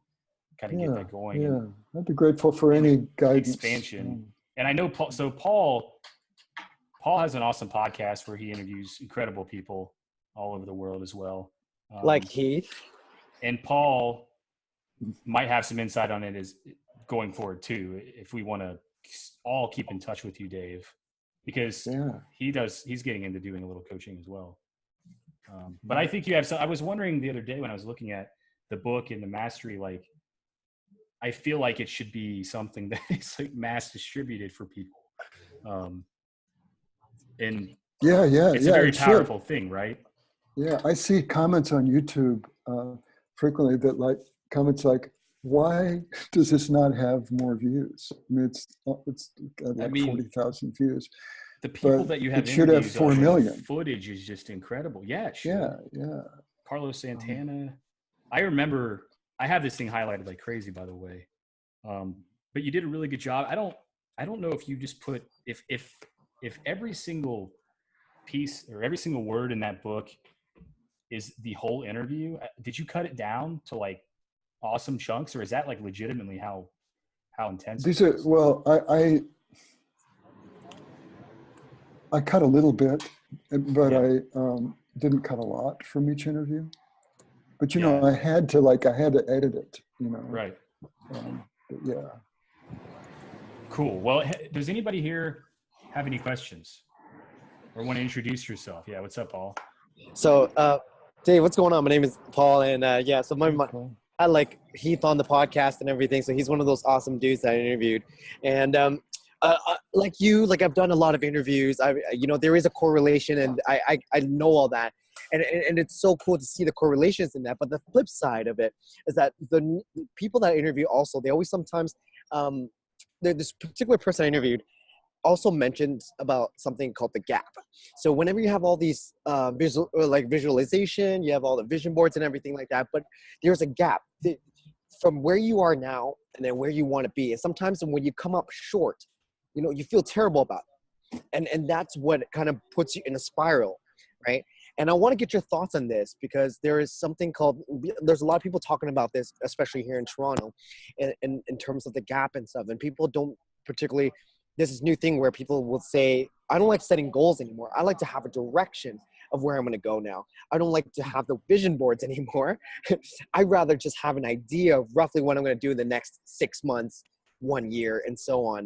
S1: kind of get that going.
S2: Yeah, I'd be grateful for any guidance.
S1: Expansion. And I know Paul, so Paul has an awesome podcast where he interviews incredible people all over the world as well.
S3: Like Heath.
S1: And Paul might have some insight on it as going forward too, if we want to all keep in touch with you, Dave, because he's getting into doing a little coaching as well. But I think you have some. I was wondering the other day when I was looking at the book and the mastery, like I feel like it should be something that is like mass distributed for people. And it's a very powerful thing, right?
S2: Yeah, I see comments on YouTube frequently that like comments like, "Why does this not have more views?" I mean, it's got like 40,000 views.
S1: The people that you have,
S2: it should have 4 million.
S1: Footage is just incredible. Yeah, it should.
S2: Yeah.
S1: Carlos Santana. I remember I have this thing highlighted like crazy, by the way. But you did a really good job. I don't know if you just put if every single piece or every single word in that book is the whole interview. Did you cut it down to like awesome chunks, or is that like legitimately how intense?
S2: These are, well, I cut a little bit, but I didn't cut a lot from each interview. But you know, I had to edit it. You know,
S1: right?
S2: But yeah.
S1: Cool. Well, does anybody here have any questions or want to introduce yourself? Yeah. What's up, Paul?
S3: So, Dave, what's going on? My name is Paul, and so I like Heath on the podcast and everything. So he's one of those awesome dudes that I interviewed, and like you, like I've done a lot of interviews. There is a correlation, and I know all that, and it's so cool to see the correlations in that. But the flip side of it is that the people that I interview also, they always sometimes, this particular person I interviewed also mentioned about something called the gap. So whenever you have all these visualization, you have all the vision boards and everything like that, but there's a gap from where you are now and then where you want to be. And sometimes when you come up short, you feel terrible about it. And that's what kind of puts you in a spiral, right? And I want to get your thoughts on this, because there is something called, there's a lot of people talking about this, especially here in Toronto, in terms of the gap and stuff. And people don't particularly, there's this new thing where people will say, I don't like setting goals anymore. I like to have a direction of where I'm going to go now. I don't like to have the vision boards anymore. I'd rather just have an idea of roughly what I'm going to do in the next 6 months, 1 year, and so on,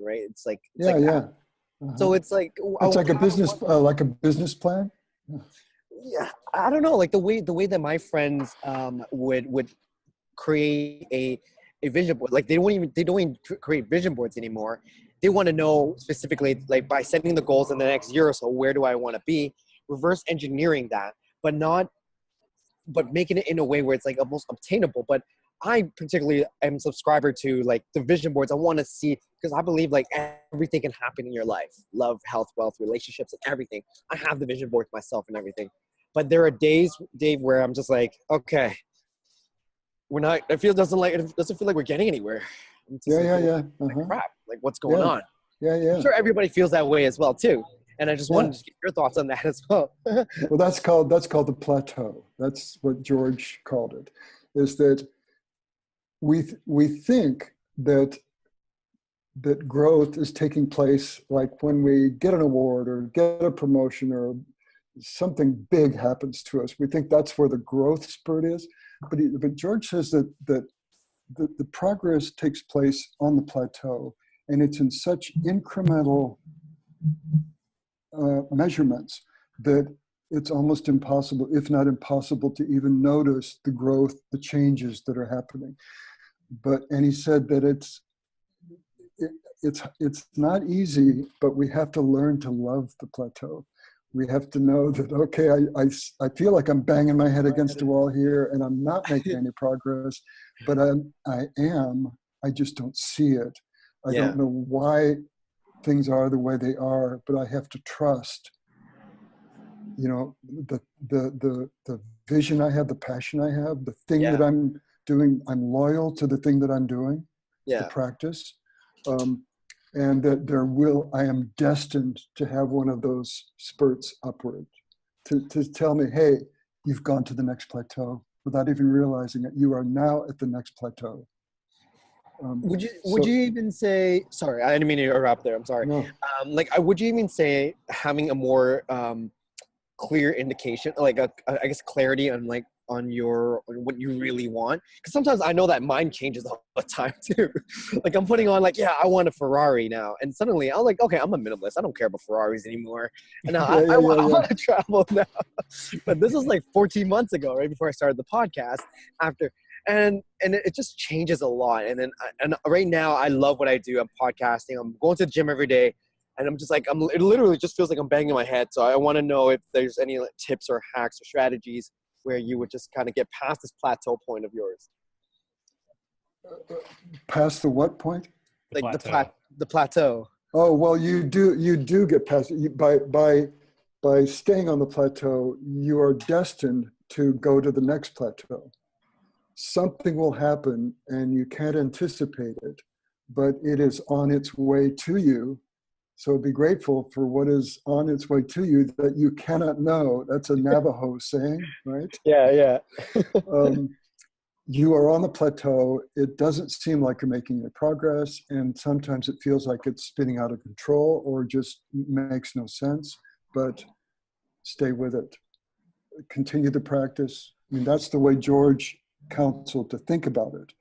S3: right? It's like,
S2: yeah. Uh-huh.
S3: So it's like
S2: a business plan.
S3: Yeah, I don't know, like the way that my friends would create a vision board. Like they don't even create vision boards anymore. They want to know specifically, like by setting the goals in the next year or so, where do I want to be? Reverse engineering that, but making it in a way where it's like almost obtainable. But I particularly am subscriber to like the vision boards. I want to see, because I believe like everything can happen in your life, love, health, wealth, relationships, and everything. I have the vision boards myself and everything. But there are days, Dave, where I'm just like, okay, it doesn't feel like we're getting anywhere.
S2: Yeah.
S3: Like, crap, like what's going on?
S2: Yeah.
S3: I'm sure everybody feels that way as well too. And I just wanted to get your thoughts on that as well.
S2: Well, that's called the plateau. That's what George called it, is that we think that growth is taking place like when we get an award or get a promotion or something big happens to us. We think that's where the growth spurt is. But George says that the progress takes place on the plateau, and it's in such incremental measurements that it's almost impossible, if not impossible, to even notice the growth, the changes that are happening. And he said that it's not easy, but we have to learn to love the plateau. We have to know that, okay, I feel like I'm banging my head against the wall here and I'm not making any progress, but I just don't see it. I don't know why things are the way they are, but I have to trust, the vision I have, the passion I have, the thing that I'm doing. I'm loyal to the thing that I'm doing, the practice. And that I am destined to have one of those spurts upward to tell me, hey, you've gone to the next plateau without even realizing it. You are now at the next plateau.
S3: Would you even say, sorry, I didn't mean to interrupt there. I'm sorry.
S2: No.
S3: Would you even say having a more clear indication, like I guess clarity on what you really want? Because sometimes I know that mine changes all the time too. Like I'm putting on I want a Ferrari now, and suddenly I'm like, okay, I'm a minimalist. I don't care about Ferraris anymore. And now I want to travel now. But this is like 14 months ago, right before I started the podcast. And it just changes a lot. And right now I love what I do. I'm podcasting. I'm going to the gym every day. And I'm just like, it literally just feels like I'm banging my head. So I want to know if there's any tips or hacks or strategies where you would just kind of get past this plateau point of yours.
S2: Past the what point?
S3: The plateau.
S2: Oh, well, you do get past it. By staying on the plateau, you are destined to go to the next plateau. Something will happen and you can't anticipate it, but it is on its way to you. So be grateful for what is on its way to you that you cannot know. That's a Navajo saying, right?
S3: Yeah.
S2: You are on the plateau. It doesn't seem like you're making any progress. And sometimes it feels like it's spinning out of control or just makes no sense, but stay with it. Continue the practice. I mean, that's the way George counseled to think about it.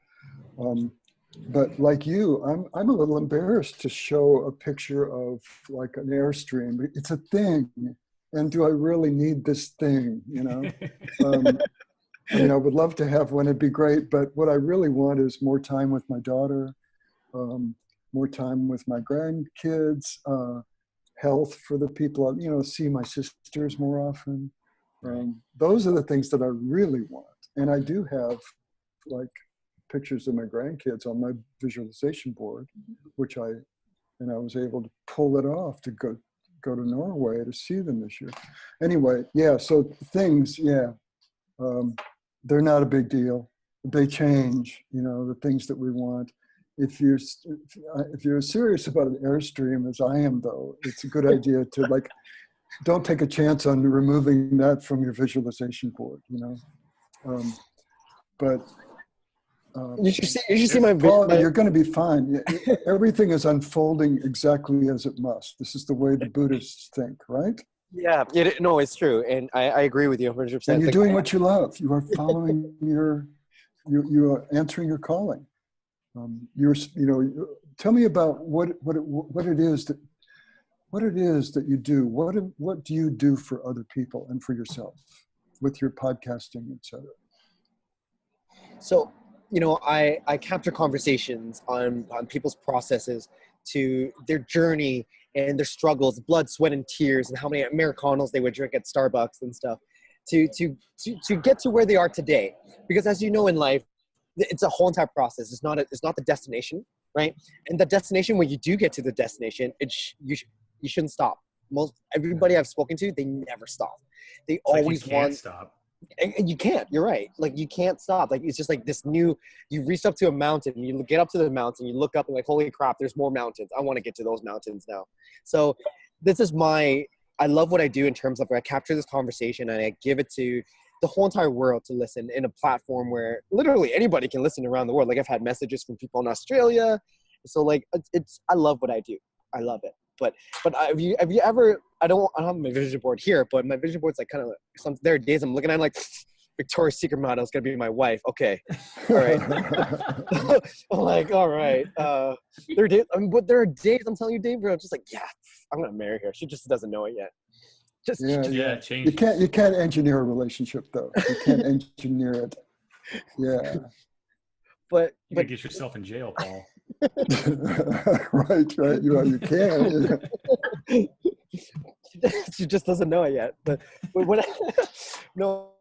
S2: But like you, I'm a little embarrassed to show a picture of like an Airstream. It's a thing, and do I really need this thing? I mean, I would love to have one; it'd be great. But what I really want is more time with my daughter, more time with my grandkids, health for the people, you know, see my sisters more often. Those are the things that I really want. And I do have like pictures of my grandkids on my visualization board, which I was able to pull it off to go to Norway to see them this year. Anyway, yeah, so things, they're not a big deal. They change, you know, the things that we want. If you're serious about an Airstream, as I am, though, it's a good idea to like, don't take a chance on removing that from your visualization board, you know.
S3: You should see my
S2: Paul, you're going to be fine. Everything is unfolding exactly as it must. This is the way the Buddhists think, right?
S3: Yeah, no, it's true, and I agree with you 100%.
S2: And you're doing what you love. You are following you are answering your calling. Tell me about what it is that you do. What do you do for other people and for yourself with your podcasting, etc.?
S3: So, you know, I capture conversations on people's processes to their journey and their struggles, blood, sweat, and tears, and how many Americanos they would drink at Starbucks and stuff to get to where they are today. Because as you know in life, it's a whole entire process. It's not the destination, right? And the destination, when you do get to the destination, you shouldn't stop. Everybody I've spoken to, they never stop. They always want.
S1: Stop.
S3: And you can't, you're right. Like you can't stop. Like it's just like this new, you reach up to a mountain, you get up to the mountain, you look up and like, holy crap, there's more mountains. I want to get to those mountains now. So this is I love what I do in terms of I capture this conversation and I give it to the whole entire world to listen in a platform where literally anybody can listen around the world. Like I've had messages from people in Australia. So like I love what I do. I love it. But have you ever, I don't have my vision board here, but my vision board's like kind of like there are days I'm looking at, I'm like, Victoria's Secret model is going to be my wife. Okay. All right. I'm like, all right. There are days I'm telling you, Dave, where I'm just like, yeah, I'm going to marry her. She just doesn't know it yet.
S1: Change.
S2: You can't engineer a relationship though. You can't engineer it. Yeah.
S3: But
S2: get
S1: yourself in jail, Paul.
S2: right. You can.
S3: She just doesn't know it yet. But when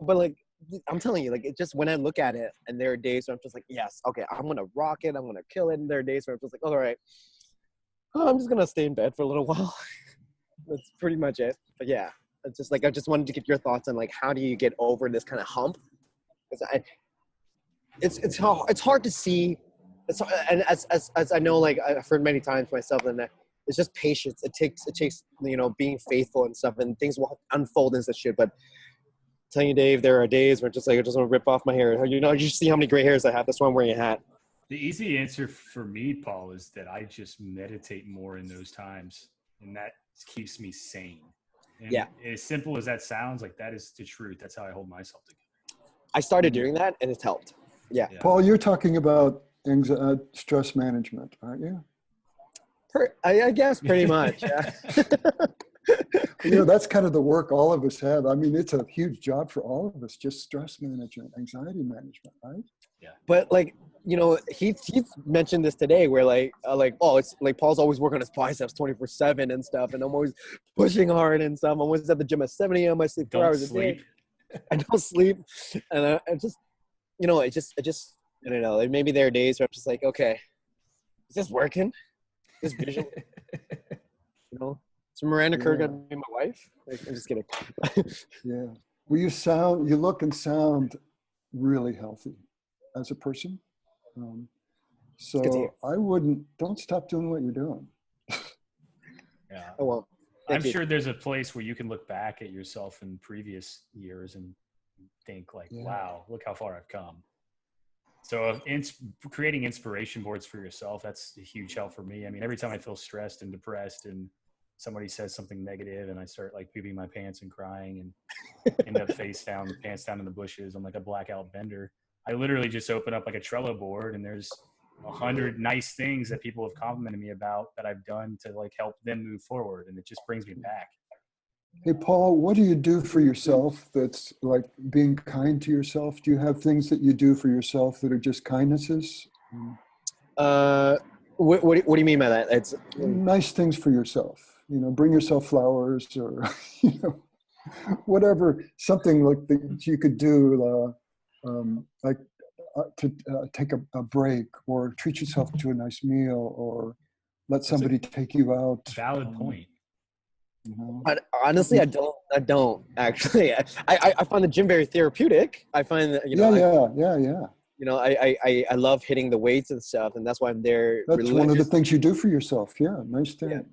S3: but like I'm telling you, like it just when I look at it, and there are days where I'm just like, yes, okay, I'm gonna rock it, I'm gonna kill it. And there are days where I'm just like, all right, I'm just gonna stay in bed for a little while. That's pretty much it. But yeah, it's just like I just wanted to get your thoughts on like how do you get over this kind of hump? Because it's hard to see. And as I know, like I've heard many times myself, and it's just patience. It takes you know being faithful and stuff, and things will unfold as it should. But I'm telling you, Dave, there are days where it's just like I just want to rip off my hair. You know, you see how many gray hairs I have. That's why I'm wearing a hat.
S1: The easy answer for me, Paul, is that I just meditate more in those times, and that keeps me sane. And
S3: yeah,
S1: as simple as that sounds, like that is the truth. That's how I hold myself together.
S3: I started doing that, and it's helped. Yeah.
S2: Paul, you're talking about stress management, aren't you?
S3: I guess pretty much. Yeah.
S2: You know, that's kind of the work all of us have. I mean, it's a huge job for all of us, just stress management, anxiety management, right?
S1: Yeah.
S3: But like, you know, he mentioned this today where oh, it's like Paul's always working on his biceps 24/7 and stuff. And I'm always pushing hard and stuff. I'm always at the gym at 7 a.m. I sleep 4 hours a day. I don't sleep. And I just, you know, I don't know. Like maybe there are days where I'm just like, okay, is this working? This vision, you know? So Miranda Kerr gonna be my wife? Like, I'm just kidding.
S2: Yeah. Well, you look and sound really healthy as a person. So don't stop doing what you're doing.
S1: Yeah.
S3: Oh, well.
S1: I'm sure there's a place where you can look back at yourself in previous years and think like, wow, look how far I've come. So creating inspiration boards for yourself, that's a huge help for me. I mean, every time I feel stressed and depressed and somebody says something negative and I start like pooping my pants and crying and end up pants down in the bushes, I'm like a blackout bender. I literally just open up like a Trello board and there's 100 nice things that people have complimented me about that I've done to like help them move forward. And it just brings me back.
S2: Hey, Paul, what do you do for yourself that's like being kind to yourself? Do you have things that you do for yourself that are just kindnesses?
S3: What do you mean by that? It's
S2: nice things for yourself. Bring yourself flowers, or whatever, something like that you could do, like to take a break, or treat yourself to a nice meal, or let somebody take you out.
S1: Valid point.
S3: Honestly, I don't actually. I find the gym very therapeutic. I find that I love hitting the weights and stuff, and that's why I'm there.
S2: That's one of the things you do for yourself. Yeah, nice things.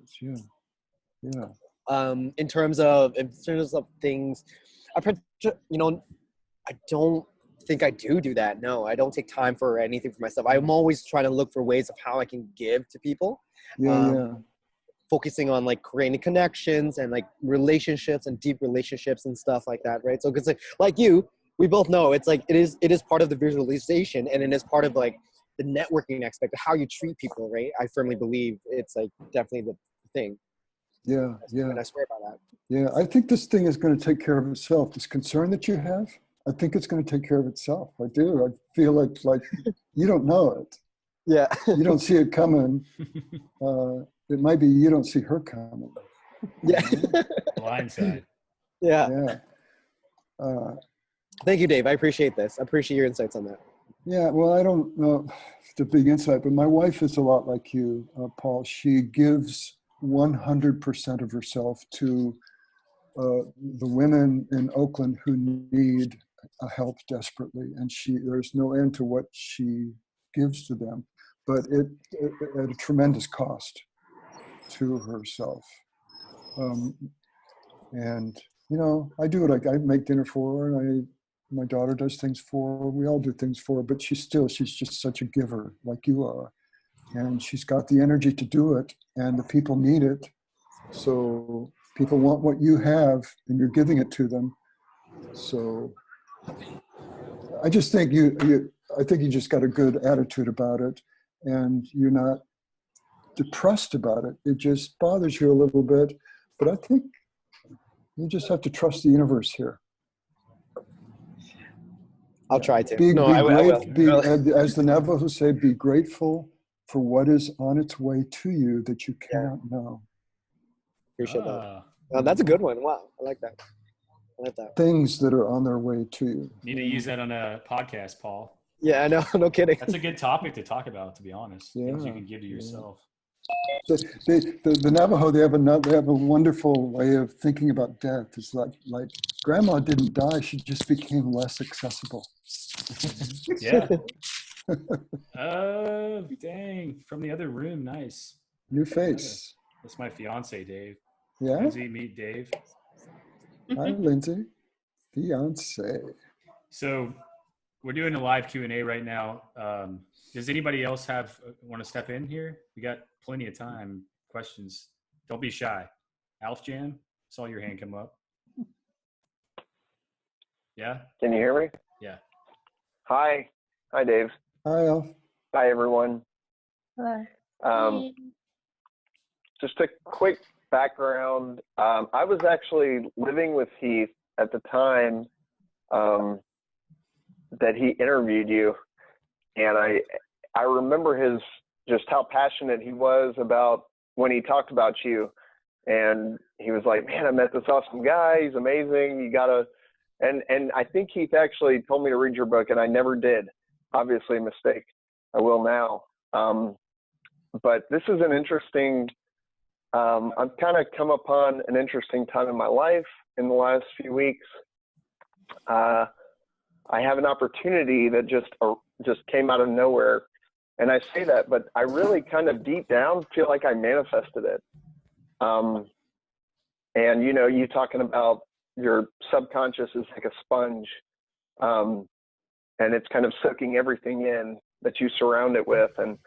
S2: Yeah.
S3: In terms of things, I don't think I do that. No, I don't take time for anything for myself. I'm always trying to look for ways of how I can give to people. Focusing on like creating connections and like relationships and deep relationships and stuff like that, right? So because like you, we both know it's like it is part of the visualization, and it is part of like the networking aspect of how you treat people, right? I firmly believe it's like definitely the thing. And I swear by that.
S2: Yeah, I think this thing is going to take care of itself. This concern that you have, I think it's going to take care of itself. I do. I feel like you don't know it.
S3: Yeah.
S2: You don't see it coming. It might be you don't see her coming.
S3: Yeah.
S1: Blindside.
S3: Yeah. Thank you, Dave. I appreciate this. I appreciate your insights on that.
S2: Yeah, well, I don't know the big insight, but my wife is a lot like you, Paul. She gives 100% of herself to the women in Oakland who need help desperately, and there's no end to what she gives to them, but it at a tremendous cost to herself. And I do it. I make dinner for her. My daughter does things for her. We all do things for her, but she's just such a giver, like you are, and she's got the energy to do it, and the people need it. So people want what you have, and you're giving it to them. So I just think I think you just got a good attitude about it, and you're not depressed about it. It just bothers you a little bit, but I think you just have to trust the universe here.
S3: I'll try to.
S2: I will. As the Navajos say, be grateful for what is on its way to you that you cannot know.
S3: Appreciate that. That's a good one. Wow, I like that.
S2: Things that are on their way to you.
S1: Need to use that on a podcast, Paul.
S3: Yeah, I know. No kidding.
S1: That's a good topic to talk about, to be honest.
S2: Yeah.
S1: Things you can give to yourself.
S2: The Navajo, they have a wonderful way of thinking about death. It's like grandma didn't die; she just became less accessible.
S1: Yeah. Oh, dang! From the other room, nice.
S2: New face.
S1: That's my fiance, Dave.
S2: Yeah.
S1: Lindsay, meet Dave.
S2: Hi, Lindsay. Fiance.
S1: So we're doing a live Q&A right now. Does anybody else want to step in here? We got plenty of time. Questions. Don't be shy. Alf Jan, saw your hand come up. Yeah?
S4: Can you hear me?
S1: Yeah.
S4: Hi, Dave.
S2: Hi, Alf.
S4: Hi, everyone.
S5: Hello.
S4: Just a quick background. I was actually living with Heath at the time that he interviewed you, and I remember just how passionate he was about when he talked about you, and he was like, "Man, I met this awesome guy. He's amazing. You gotta." And I think Heath actually told me to read your book, and I never did. Obviously, a mistake. I will now. But this is an interesting. I've kind of come upon an interesting time in my life in the last few weeks. I have an opportunity that just came out of nowhere, and I say that, but I really kind of deep down feel like I manifested it. And you talking about your subconscious is like a sponge, and it's kind of soaking everything in that you surround it with. And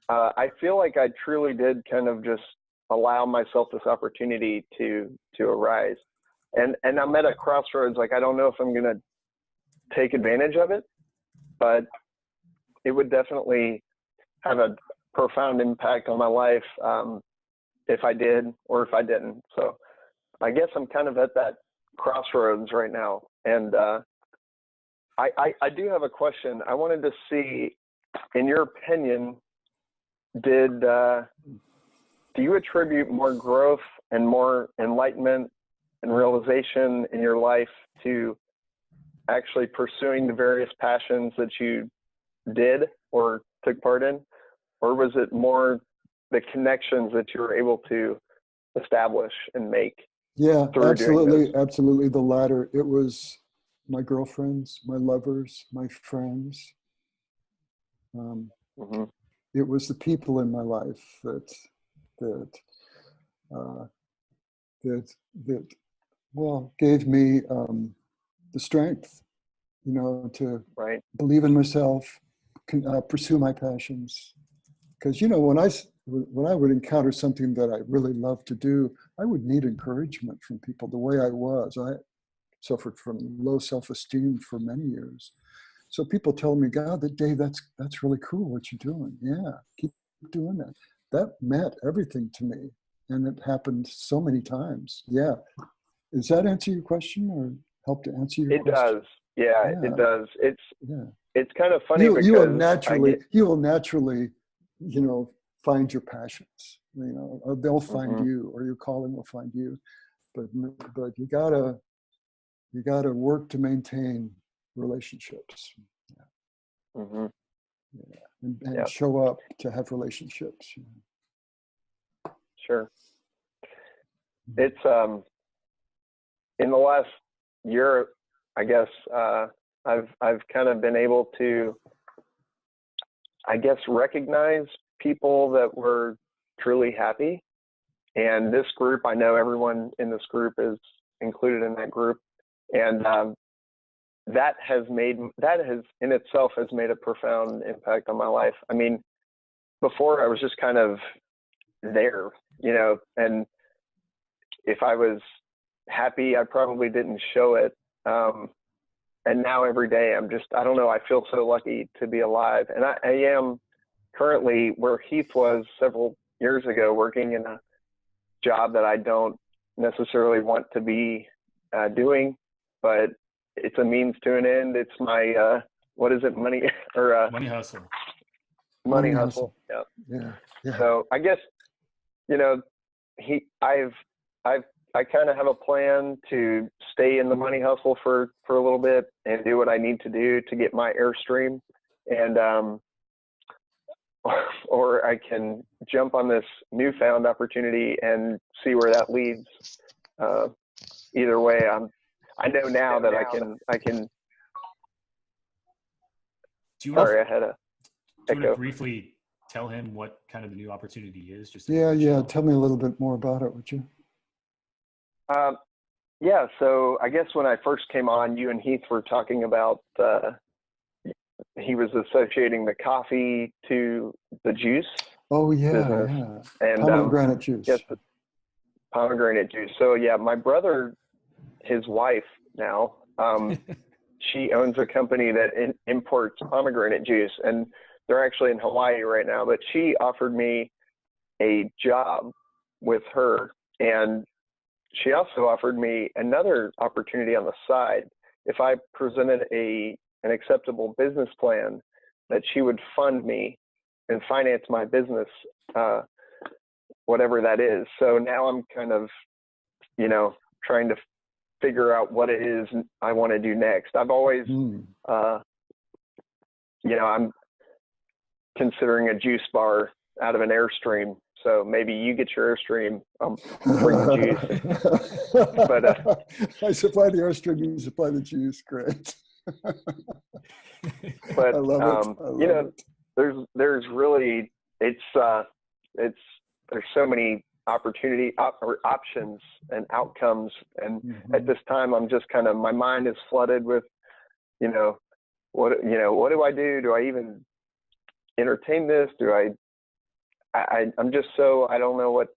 S4: I feel like I truly did kind of just allow myself this opportunity to arise. And I'm at a crossroads. Like, I don't know if I'm going to take advantage of it, but it would definitely have a profound impact on my life if I did or if I didn't. So I guess I'm kind of at that crossroads right now. And I do have a question. I wanted to see, in your opinion, do you attribute more growth and more enlightenment and realization in your life to actually pursuing the various passions that you did or took part in? Or was it more the connections that you were able to establish and make?
S2: Yeah, absolutely the latter. It was my girlfriends, my lovers, my friends. It was the people in my life that gave me the strength, to believe in myself, pursue my passions. Because when I would encounter something that I really loved to do, I would need encouragement from people. The way I was, I suffered from low self-esteem for many years. So people tell me, God, Dave, that's really cool what you're doing. Yeah, keep doing that. That meant everything to me. And it happened so many times. Yeah. Does that answer your question or help to answer your question?
S4: It does. Yeah, it does. It's kind of funny because
S2: you will naturally, find your passions, or they'll find you, or your calling will find you. But you gotta work to maintain relationships. And show up to have relationships.
S4: Sure. It's in the last year, I guess, I've kind of been able to, I guess, recognize people that were truly happy. And this group, I know everyone in this group is included in that group. And that has in itself has made a profound impact on my life. I mean, before I was just kind of there, and if I was happy, I probably didn't show it. And now every day I don't know, I feel so lucky to be alive. And I am currently where Heath was several years ago, working in a job that I don't necessarily want to be doing, but it's a means to an end. It's my, what is it? Money or
S1: money hustle.
S4: Money hustle. Yeah. So I guess, I kind of have a plan to stay in the money hustle for a little bit and do what I need to do to get my Airstream, and or I can jump on this newfound opportunity and see where that leads. Either way, I know now that I can. Sorry, I had a
S1: do you want to briefly tell him what kind of the new opportunity is?
S2: Tell me a little bit more about it, would you?
S4: Yeah, so I guess when I first came on, you and Heath were talking about, he was associating the coffee to the juice.
S2: Oh, yeah,
S4: business. And
S2: pomegranate juice.
S4: Yes, pomegranate juice. So yeah, my brother, his wife now, she owns a company that imports pomegranate juice, and they're actually in Hawaii right now, but she offered me a job with her, and she also offered me another opportunity on the side. If I presented an acceptable business plan, that she would fund me and finance my business, whatever that is. So now I'm kind of, trying to figure out what it is I want to do next. I've always, I'm considering a juice bar out of an Airstream. So maybe you get your Airstream, I'll bring the juice. But
S2: I supply the Airstream, you supply the juice. Great.
S4: But
S2: I love it.
S4: There's really, there's so many options and outcomes. And at this time, I'm just kind of, my mind is flooded with, what do I do? Do I even entertain this? I'm just so, I don't know what,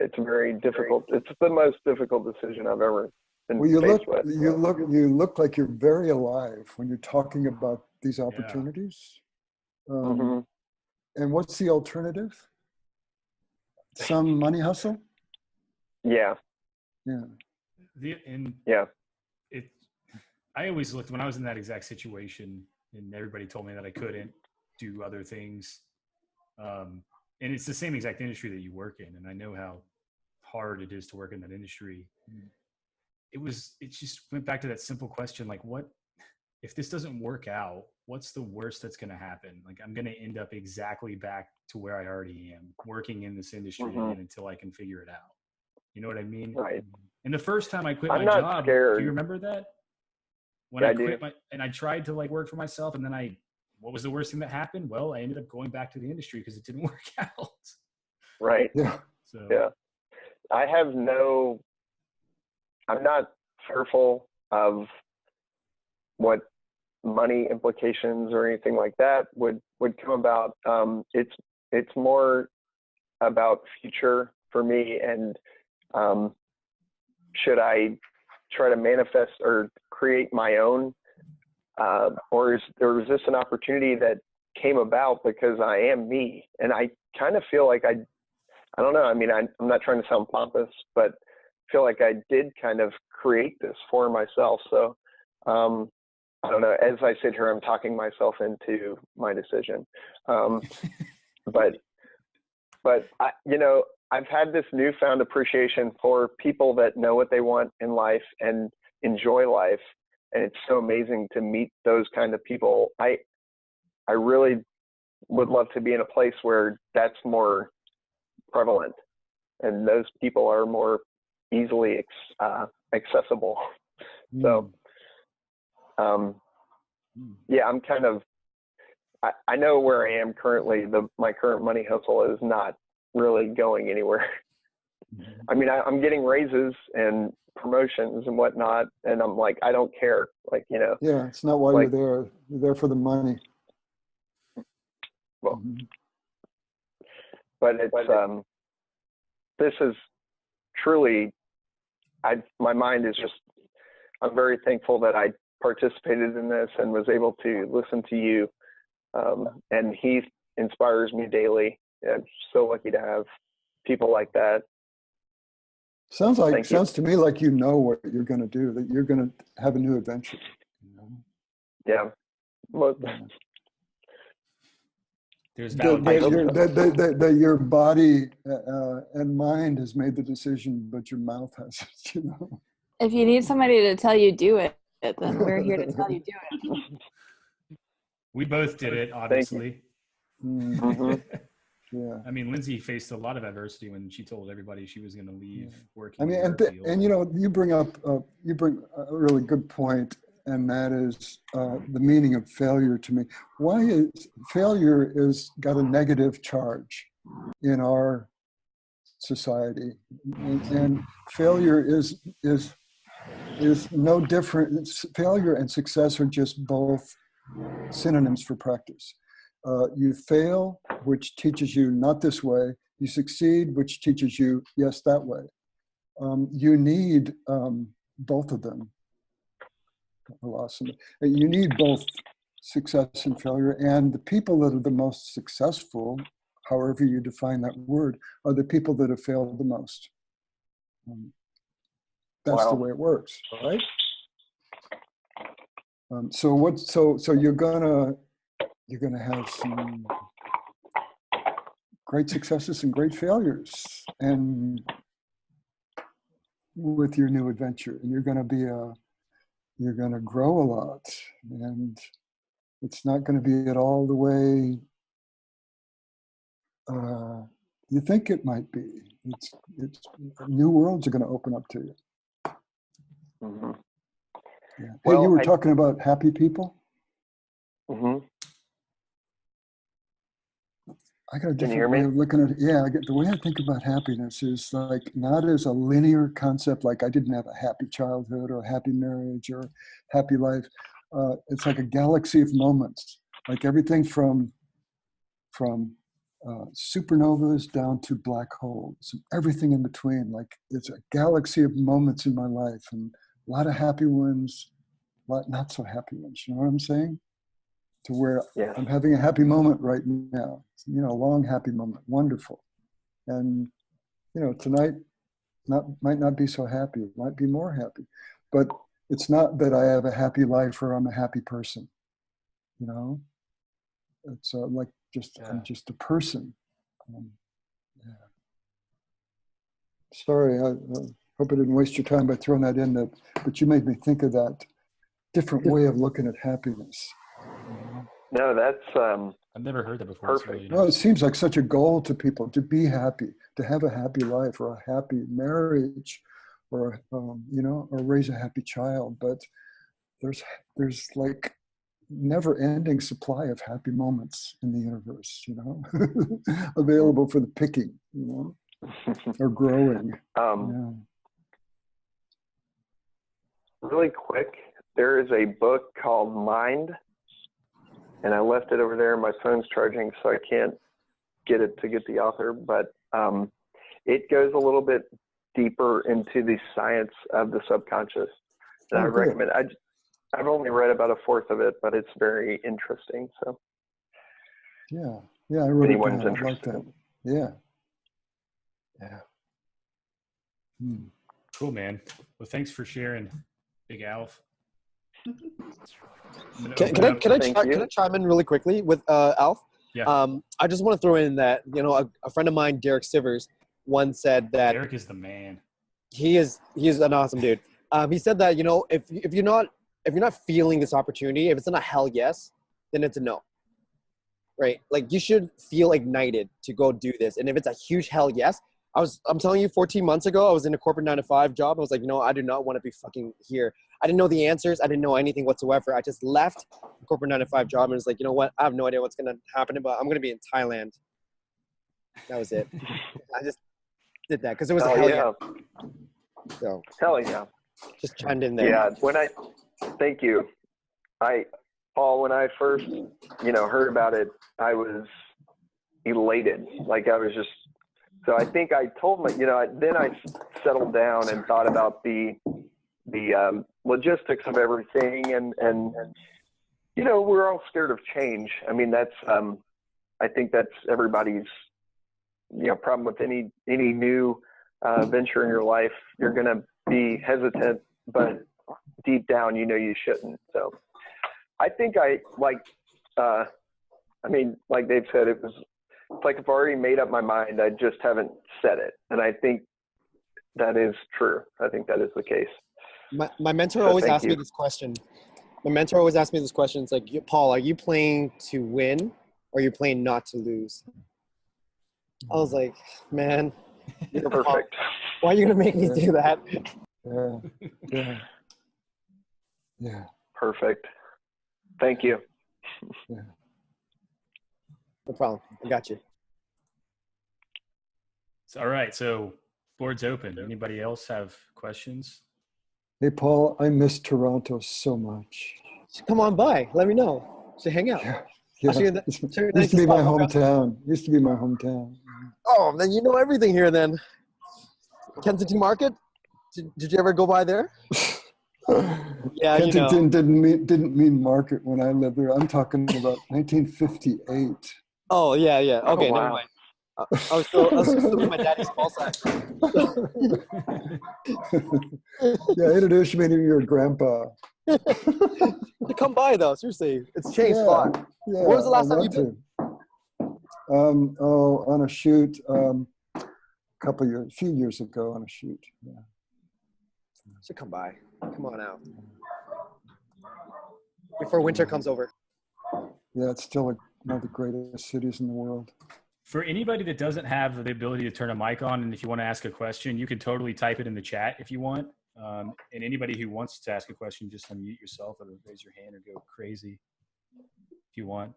S4: it's very difficult. It's the most difficult decision I've ever been faced with.
S2: You look like you're very alive when you're talking about these opportunities. And what's the alternative? Some money hustle?
S4: Yeah.
S1: I always looked, when I was in that exact situation and everybody told me that I couldn't do other things, And it's the same exact industry that you work in. And I know how hard it is to work in that industry. It just went back to that simple question, like, what, if this doesn't work out, what's the worst that's going to happen? Like, I'm going to end up exactly back to where I already am, working in this industry again until I can figure it out. You know what I mean?
S4: Right.
S1: And the first time I quit
S4: I'm
S1: my
S4: not
S1: job,
S4: scared.
S1: do you remember that? When
S4: Yeah,
S1: I quit and I tried to like work for myself, and then what was the worst thing that happened? Well, I ended up going back to the industry because it didn't work out.
S4: Right.
S2: Yeah.
S1: So
S4: Yeah. I'm not fearful of what money implications or anything like that would come about. It's more about future for me, and should I try to manifest or create my own, or is this an opportunity that came about because I am me? And I kind of feel like I don't know. I mean, I'm not trying to sound pompous, but I feel like I did kind of create this for myself. So I don't know. As I sit here, I'm talking myself into my decision. But I, I've had this newfound appreciation for people that know what they want in life and enjoy life. And it's so amazing to meet those kind of people. I really would love to be in a place where that's more prevalent and those people are more easily accessible. So, yeah, I'm kind of, I know where I am currently. My current money hustle is not really going anywhere. I mean, I'm getting raises and promotions and whatnot, and I'm like, I don't care. Like,
S2: Yeah, it's not why you're there. You're there for the money.
S4: Well, but it's this is truly, my mind is just, I'm very thankful that I participated in this and was able to listen to you. And he inspires me daily. I'm so lucky to have people like that.
S2: Sounds to me like you know what you're going to do, that you're going to have a new adventure.
S4: Yeah. Well,
S1: there's valid
S2: that your body and mind has made the decision, but your mouth hasn't.
S5: If you need somebody to tell you do it, then we're here to tell you do it.
S1: We both did it, obviously.
S2: Yeah.
S1: I mean, Lindsay faced a lot of adversity when she told everybody she was going to leave working.
S2: I mean, and you bring a really good point, and that is the meaning of failure to me. Why is failure got a negative charge in our society, and failure is no different. Failure and success are just both synonyms for practice. You fail, which teaches you not this way. You succeed, which teaches you, yes, that way. You need both of them. You need both success and failure. And the people that are the most successful, however you define that word, are the people that have failed the most. That's the way it works, right? So you're gonna have some great successes and great failures, and with your new adventure, and you're gonna grow a lot, and it's not going to be at all the way you think it might be. It's new worlds are going to open up to you.
S4: Mm-hmm.
S2: Yeah. Hey, you were talking about happy people.
S4: Mm-hmm.
S2: I got a different way of looking at it. Yeah, the way I think about happiness is like not as a linear concept, like I didn't have a happy childhood or a happy marriage or happy life. It's like a galaxy of moments, like everything from supernovas down to black holes, everything in between. Like it's a galaxy of moments in my life, and a lot of happy ones, a lot not so happy ones. You know what I'm saying? To where I'm having a happy moment right now, a long happy moment, wonderful. And, tonight might not be so happy, it might be more happy, but it's not that I have a happy life or I'm a happy person, It's like I'm just a person. Yeah. Sorry, I hope I didn't waste your time by throwing that in there, but you made me think of that different way of looking at happiness.
S4: No, that's
S1: I've never heard that before.
S4: perfect.
S1: Really
S2: Well, it seems like such a goal to people to be happy, to have a happy life or a happy marriage, or you know, or raise a happy child. But there's like never-ending supply of happy moments in the universe, you know, available for the picking, you know, or growing. Yeah.
S4: Really quick, there is a book called Mind, and I left it over there. My phone's charging, so I can't get it to get the author, but it goes a little bit deeper into the science of the subconscious. And I recommend it. I've only read about a fourth of it, but it's very interesting. So
S2: yeah, I wrote it down. I like that. Yeah.
S1: cool, man. Well, thanks for sharing, Big Alf.
S3: Can I chime in really quickly with Alf?
S1: Yeah.
S3: I just want to throw in that, you know, a friend of mine, Derek Sivers, once said that
S1: Derek is the man.
S3: he is an awesome dude. He said that, you know, if you're not feeling this opportunity, if it's not a hell yes, then it's a no. Right? Like, you should feel ignited to go do this. And if it's a huge hell yes, I'm telling you, 14 months ago, I was in a corporate 9-to-5 job. I was like, you know, I do not want to be fucking here. I didn't know the answers. I didn't know anything whatsoever. I just left the corporate 9-to-5 job and was like, you know what? I have no idea what's going to happen, but I'm going to be in Thailand. That was it. I just did that because it was a hell yeah. So,
S4: hell yeah.
S3: Just chimed in there.
S4: Yeah. Thank you. Paul, when I first, you know, heard about it, I was elated. Like, I was just, so I think I told my, you know, then I settled down and thought about the logistics of everything. And, you know, we're all scared of change. I mean, that's, I think that's everybody's, you know, problem with any new venture in your life. You're going to be hesitant, but deep down, you know, you shouldn't. So I think like Dave said, it's like I've already made up my mind. I just haven't said it. And I think that is true. I think that is the case.
S3: My mentor always asked me this question. It's like, Paul, are you playing to win or are you playing not to lose? I was like, man,
S4: perfect.
S3: Why are you going to make me do that?
S2: Yeah.
S4: Perfect. Thank you.
S2: Yeah.
S3: No problem. I got you.
S1: All right. So board's open. Anybody else have questions?
S2: Hey, Paul, I miss Toronto so much.
S3: Come on by. Let me know. So hang out.
S2: Yeah.
S3: Used
S2: to be my hometown.
S3: Oh, then you know everything here then. Kensington Market? Did you ever go by there? Yeah,
S2: Kensington,
S3: you know.
S2: didn't mean market when I lived there. I'm talking about 1958.
S3: Oh, yeah. Okay,
S4: wow.
S3: never mind. I was still in my daddy's call sign.
S2: Yeah, introduce me to your grandpa.
S3: Come by though, seriously. It's changed a lot.
S2: Yeah,
S3: when was the last time you've been?
S2: On a shoot, a few years ago on a shoot. Yeah.
S3: Should come by. Come on out. Before winter comes over.
S2: Yeah, it's still one of the greatest cities in the world.
S1: For anybody that doesn't have the ability to turn a mic on, and if you want to ask a question, you can totally type it in the chat if you want. And anybody who wants to ask a question, just unmute yourself or raise your hand or go crazy if you want.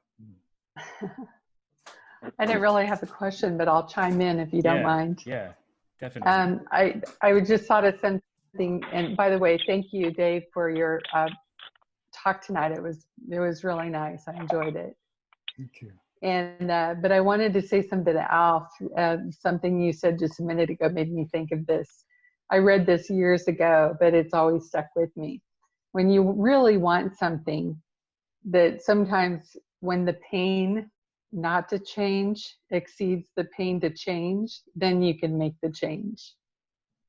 S6: I didn't really have a question, but I'll chime in if you don't mind.
S1: Yeah, definitely.
S6: I would just thought of something, and by the way, thank you, Dave, for your talk tonight. It was really nice. I enjoyed it.
S2: Thank you.
S6: And but I wanted to say something to Alf. Something you said just a minute ago made me think of this. I read this years ago, but it's always stuck with me. When you really want something, that sometimes when the pain not to change exceeds the pain to change, then you can make the change.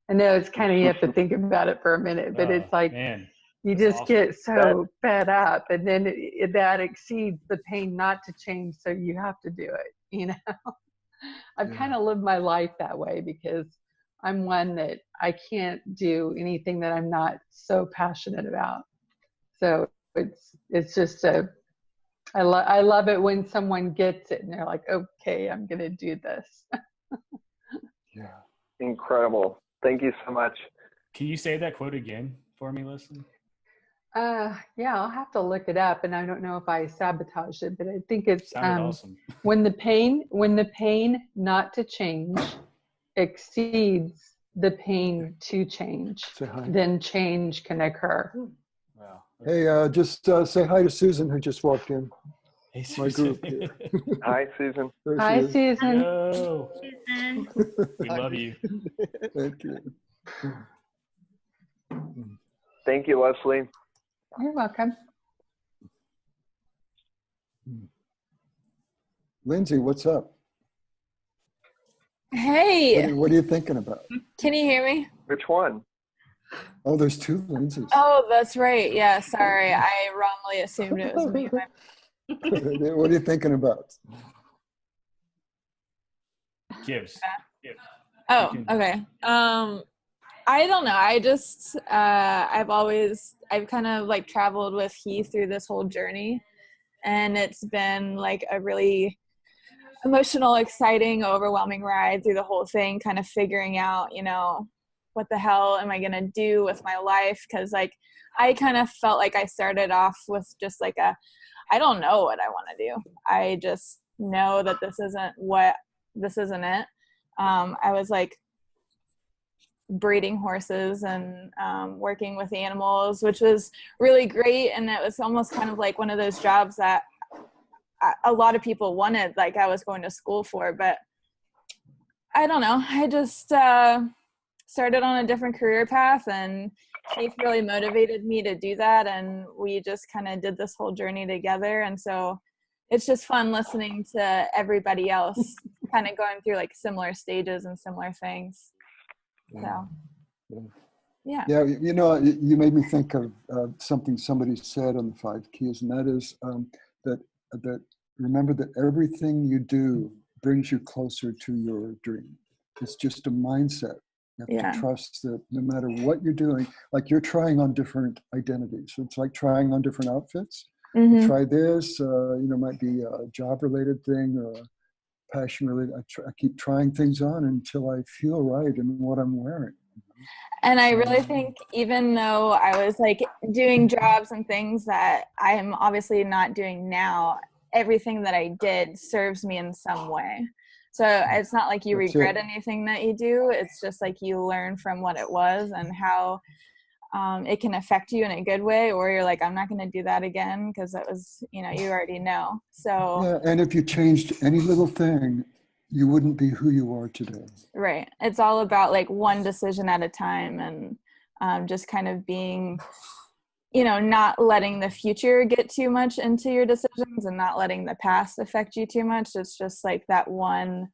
S6: I know it's kind of, you have to think about it for a minute, but it's like,
S1: man.
S6: You
S1: That's
S6: just
S1: awesome.
S6: get so fed up, and then that exceeds the pain not to change, so you have to do it, you know. I've kind of lived my life that way because I'm one that I can't do anything that I'm not so passionate about. So it's just I love it when someone gets it and they're like, okay, I'm gonna do this.
S2: Yeah.
S4: Incredible. Thank you so much.
S1: Can you say that quote again for me, Leslie?
S6: Yeah, I'll have to look it up, and I don't know if I sabotaged it, but I think it's
S1: Sounded awesome.
S6: when the pain not to change exceeds the pain to change,
S2: Say hi.
S6: then change can occur.
S1: Wow.
S2: Hey, just say hi to Susan, who just walked in.
S1: Hey,
S2: My
S1: Susan.
S2: group here.
S4: Hi, Susan.
S2: There
S6: Hi,
S2: she is.
S6: Susan.
S1: Yo,
S7: Susan.
S1: we love you.
S2: Thank you.
S4: Thank you, Leslie.
S6: You're welcome.
S2: Lindsay, what's up?
S5: Hey,
S2: What are you thinking about?
S5: can you hear me?
S4: Which one?
S2: Oh, there's two Lindsays.
S5: Oh, that's right. Yeah, sorry. I wrongly assumed it was me.
S2: What are you thinking about?
S1: Gibbs.
S5: Oh,
S1: You can-
S5: okay. I don't know. I just I've kind of like traveled with Heath through this whole journey, and it's been like a really emotional, exciting, overwhelming ride through the whole thing, kind of figuring out, you know, what the hell am I going to do with my life? Because like I kind of felt like I started off with just like I don't know what I want to do. I just know that this isn't it. I was like breeding horses and working with animals, which was really great. And it was almost kind of like one of those jobs that a lot of people wanted, like I was going to school for, but I don't know. I just started on a different career path, and Keith really motivated me to do that. And we just kind of did this whole journey together. And so it's just fun listening to everybody else kind of going through like similar stages and similar things. So, yeah.
S2: Yeah, you know, you made me think of something somebody said on the 5 Keys, and that is that remember that everything you do brings you closer to your dream. It's just a mindset. You have to trust that no matter what you're doing, like you're trying on different identities. It's like trying on different outfits.
S5: Mm-hmm.
S2: Try this, might be a job-related thing or a passion-related. I keep trying things on until I feel right in what I'm wearing.
S5: And I really think even though I was like doing jobs and things that I am obviously not doing now, everything that I did serves me in some way. So it's not like you regret anything that you do. It's just like you learn from what it was and how it can affect you in a good way, or you're like, I'm not going to do that again because that was, you already know. So
S2: yeah, and if you changed any little thing, you wouldn't be who you are today.
S5: Right. It's all about like one decision at a time, and just kind of being, not letting the future get too much into your decisions and not letting the past affect you too much. It's just like that one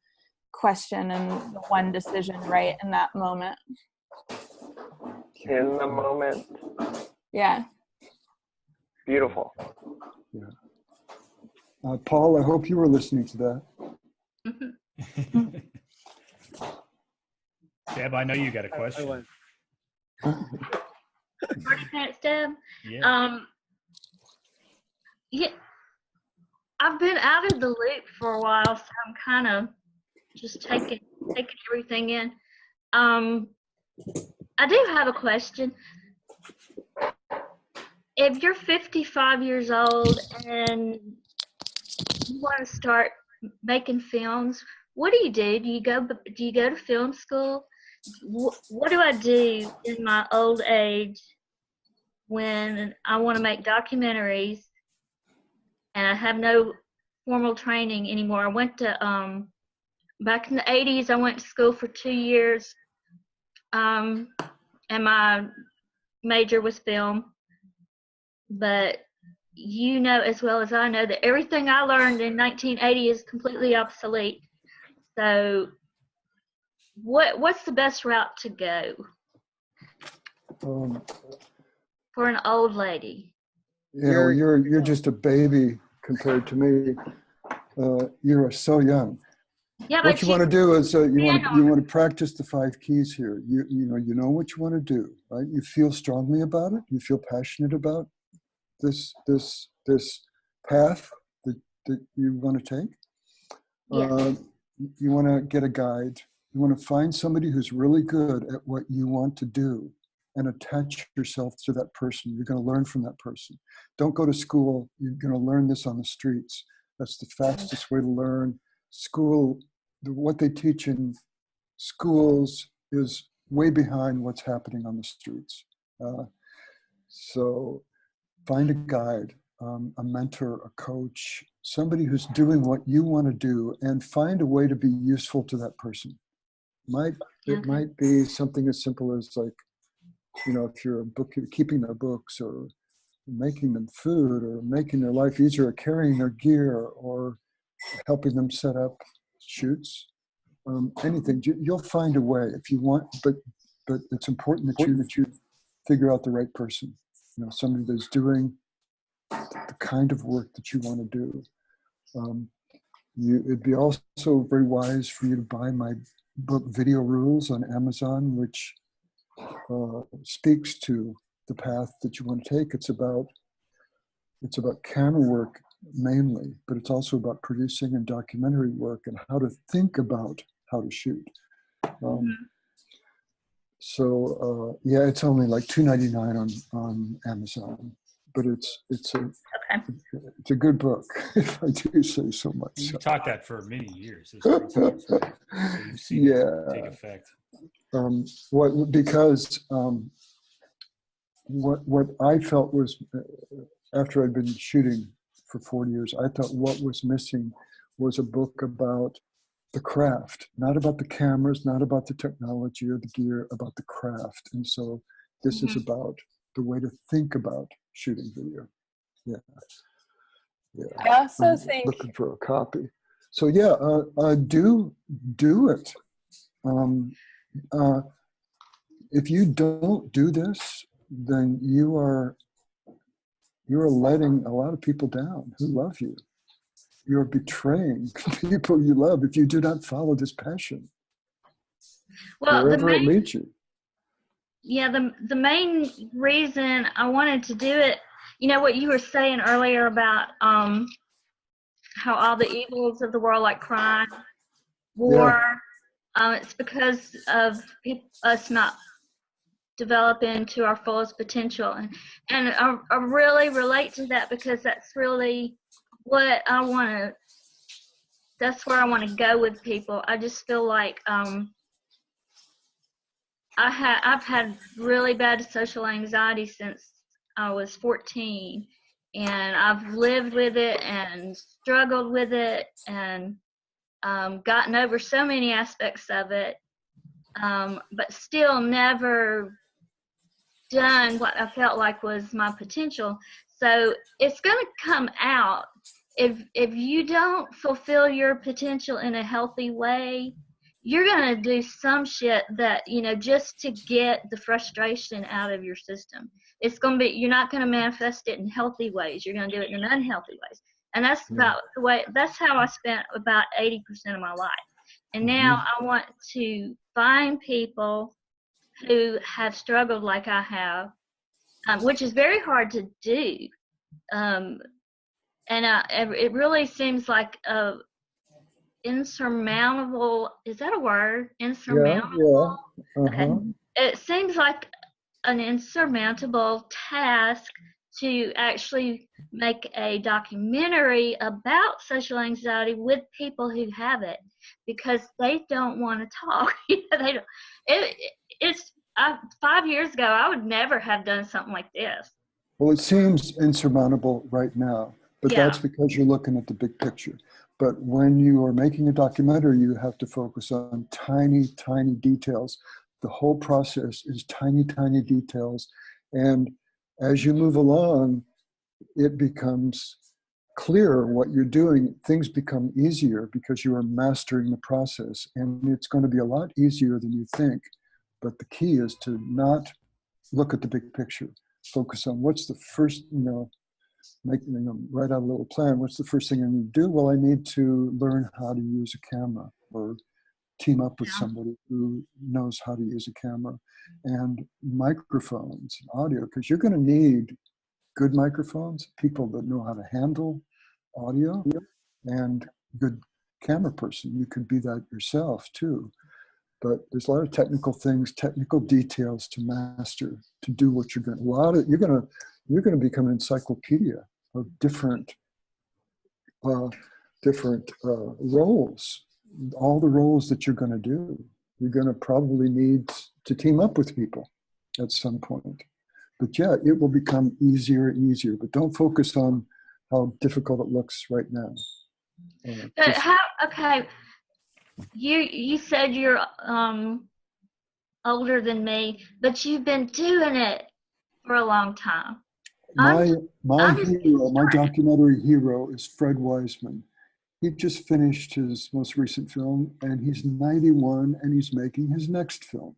S5: question and the one decision right in that moment.
S4: In the moment.
S5: Yeah.
S4: Beautiful.
S2: Yeah. Paul, I hope you were listening to that.
S1: Deb, I know you got a question.
S7: Party Pants Deb.
S1: Yeah.
S7: Yeah, I've been out of the loop for a while, so I'm kind of just taking everything in. I do have a question. If you're 55 years old and you want to start making films, what do you do? Do you go to film school? What do I do in my old age when I want to make documentaries and I have no formal training anymore? I went to back in the 80s, I went to school for 2 years, and my major was film. But you know as well as I know that everything I learned in 1980 is completely obsolete. So what's the best route to go? for an old lady?
S2: You know, you're just a baby compared to me. You are so young.
S7: Yeah,
S2: What
S7: but
S2: you want to do is you want
S7: on
S2: to practice the 5 keys here. You know what you want to do, right? You feel strongly about it. You feel passionate about this path that you want to take.
S7: Yes.
S2: You want to get a guide. You want to find somebody who's really good at what you want to do and attach yourself to that person. You're going to learn from that person. Don't go to school. You're going to learn this on the streets. That's the fastest way to learn. School, what they teach in schools is way behind what's happening on the streets. So find a guide, a mentor, a coach, somebody who's doing what you want to do, and find a way to be useful to that person. It might be something as simple as, like, you know, if you're keeping their books, or making them food, or making their life easier, or carrying their gear, or helping them set up shoots, anything. You'll find a way if you want, but it's important that you figure out the right person. You know, somebody that's doing the kind of work that you want to do. It'd be also very wise for you to buy my book, Video Rules, on Amazon, which speaks to the path that you want to take. It's about camera work mainly, but it's also about producing and documentary work and how to think about how to shoot. So yeah, it's only like $2.99 on Amazon, but it's a good book, if I do say so myself.
S1: You taught that for many years. So you've seen it take effect.
S2: What I felt was, after I'd been shooting for 40 years, I thought what was missing was a book about the craft, not about the cameras, not about the technology or the gear, about the craft. And so this is about the way to think about shooting video. Yeah.
S5: I also
S2: I'm
S5: think
S2: looking for a copy. So yeah, do it. If you don't do this, then you're letting a lot of people down who love you. You're betraying people you love if you do not follow this passion, wherever it leads you.
S7: Yeah, the main reason I wanted to do it, you know, what you were saying earlier about how all the evils of the world, like crime, war, it's because of us not developing to our fullest potential. And I really relate to that, because that's really what I want to, that's where I want to go with people. I just feel like I've had really bad social anxiety since I was 14, and I've lived with it and struggled with it, and gotten over so many aspects of it, but still never done what I felt like was my potential. So it's going to come out. If you don't fulfill your potential in a healthy way, you're going to do some shit that, you know, just to get the frustration out of your system. It's going to be, you're not going to manifest it in healthy ways. You're going to do it in unhealthy ways. And that's about the way, that's how I spent about 80% of my life. And now I want to find people who have struggled like I have, which is very hard to do. And it really seems like a insurmountable, is that a word? Insurmountable?
S2: Yeah.
S7: Okay. It seems like an insurmountable task to actually make a documentary about social anxiety with people who have it, because they don't want to talk. They don't. It's 5 years ago, I would never have done something like this.
S2: Well, it seems insurmountable right now, but that's because you're looking at the big picture. But when you are making a documentary, you have to focus on tiny, tiny details. The whole process is tiny, tiny details. And as you move along, it becomes clear what you're doing. Things become easier because you are mastering the process. And it's going to be a lot easier than you think. But the key is to not look at the big picture. focus on what's the first, write out a little plan. What's the first thing I need to do? Well, I need to learn how to use a camera, or team up with somebody who knows how to use a camera, and microphones, audio, because you're going to need good microphones, people that know how to handle audio, and good camera person. You could be that yourself too. But there's a lot of technical things, technical details to master, to do what you're going to. You're going to become an encyclopedia of different roles. All the roles that you're going to do. You're going to probably need to team up with people at some point. But yeah, it will become easier and easier. But don't focus on how difficult it looks right now.
S7: But okay, you said you're older than me, but you've been doing it for a long time.
S2: My documentary hero is Fred Wiseman. He just finished his most recent film, and he's 91, and he's making his next film.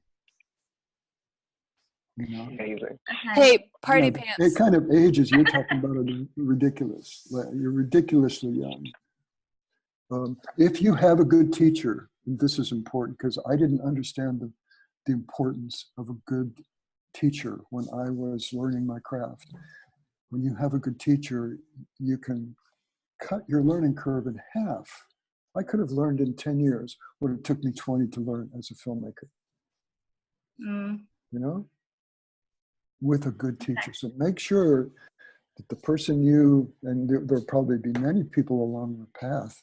S4: Amazing.
S5: Hey, party pants.
S2: It kind of ages. You're talking about it ridiculous. You're ridiculously young. If you have a good teacher, and this is important because I didn't understand the importance of a good teacher when I was learning my craft. When you have a good teacher, you can cut your learning curve in half. I could have learned in 10 years what it took me 20 to learn as a filmmaker. With a good teacher. So make sure that the person and there'll probably be many people along the path,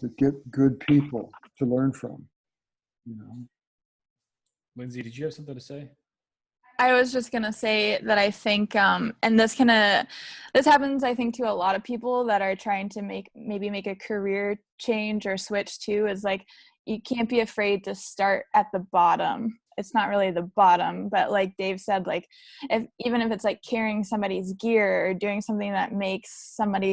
S2: to get good people to learn from.
S1: Lindsay, did you have something to say?
S5: I was just going to say that I think, and this happens, I think, to a lot of people that are trying to maybe make a career change or switch too, is like, you can't be afraid to start at the bottom. It's not really the bottom, but like Dave said, like even if it's like carrying somebody's gear or doing something that makes someone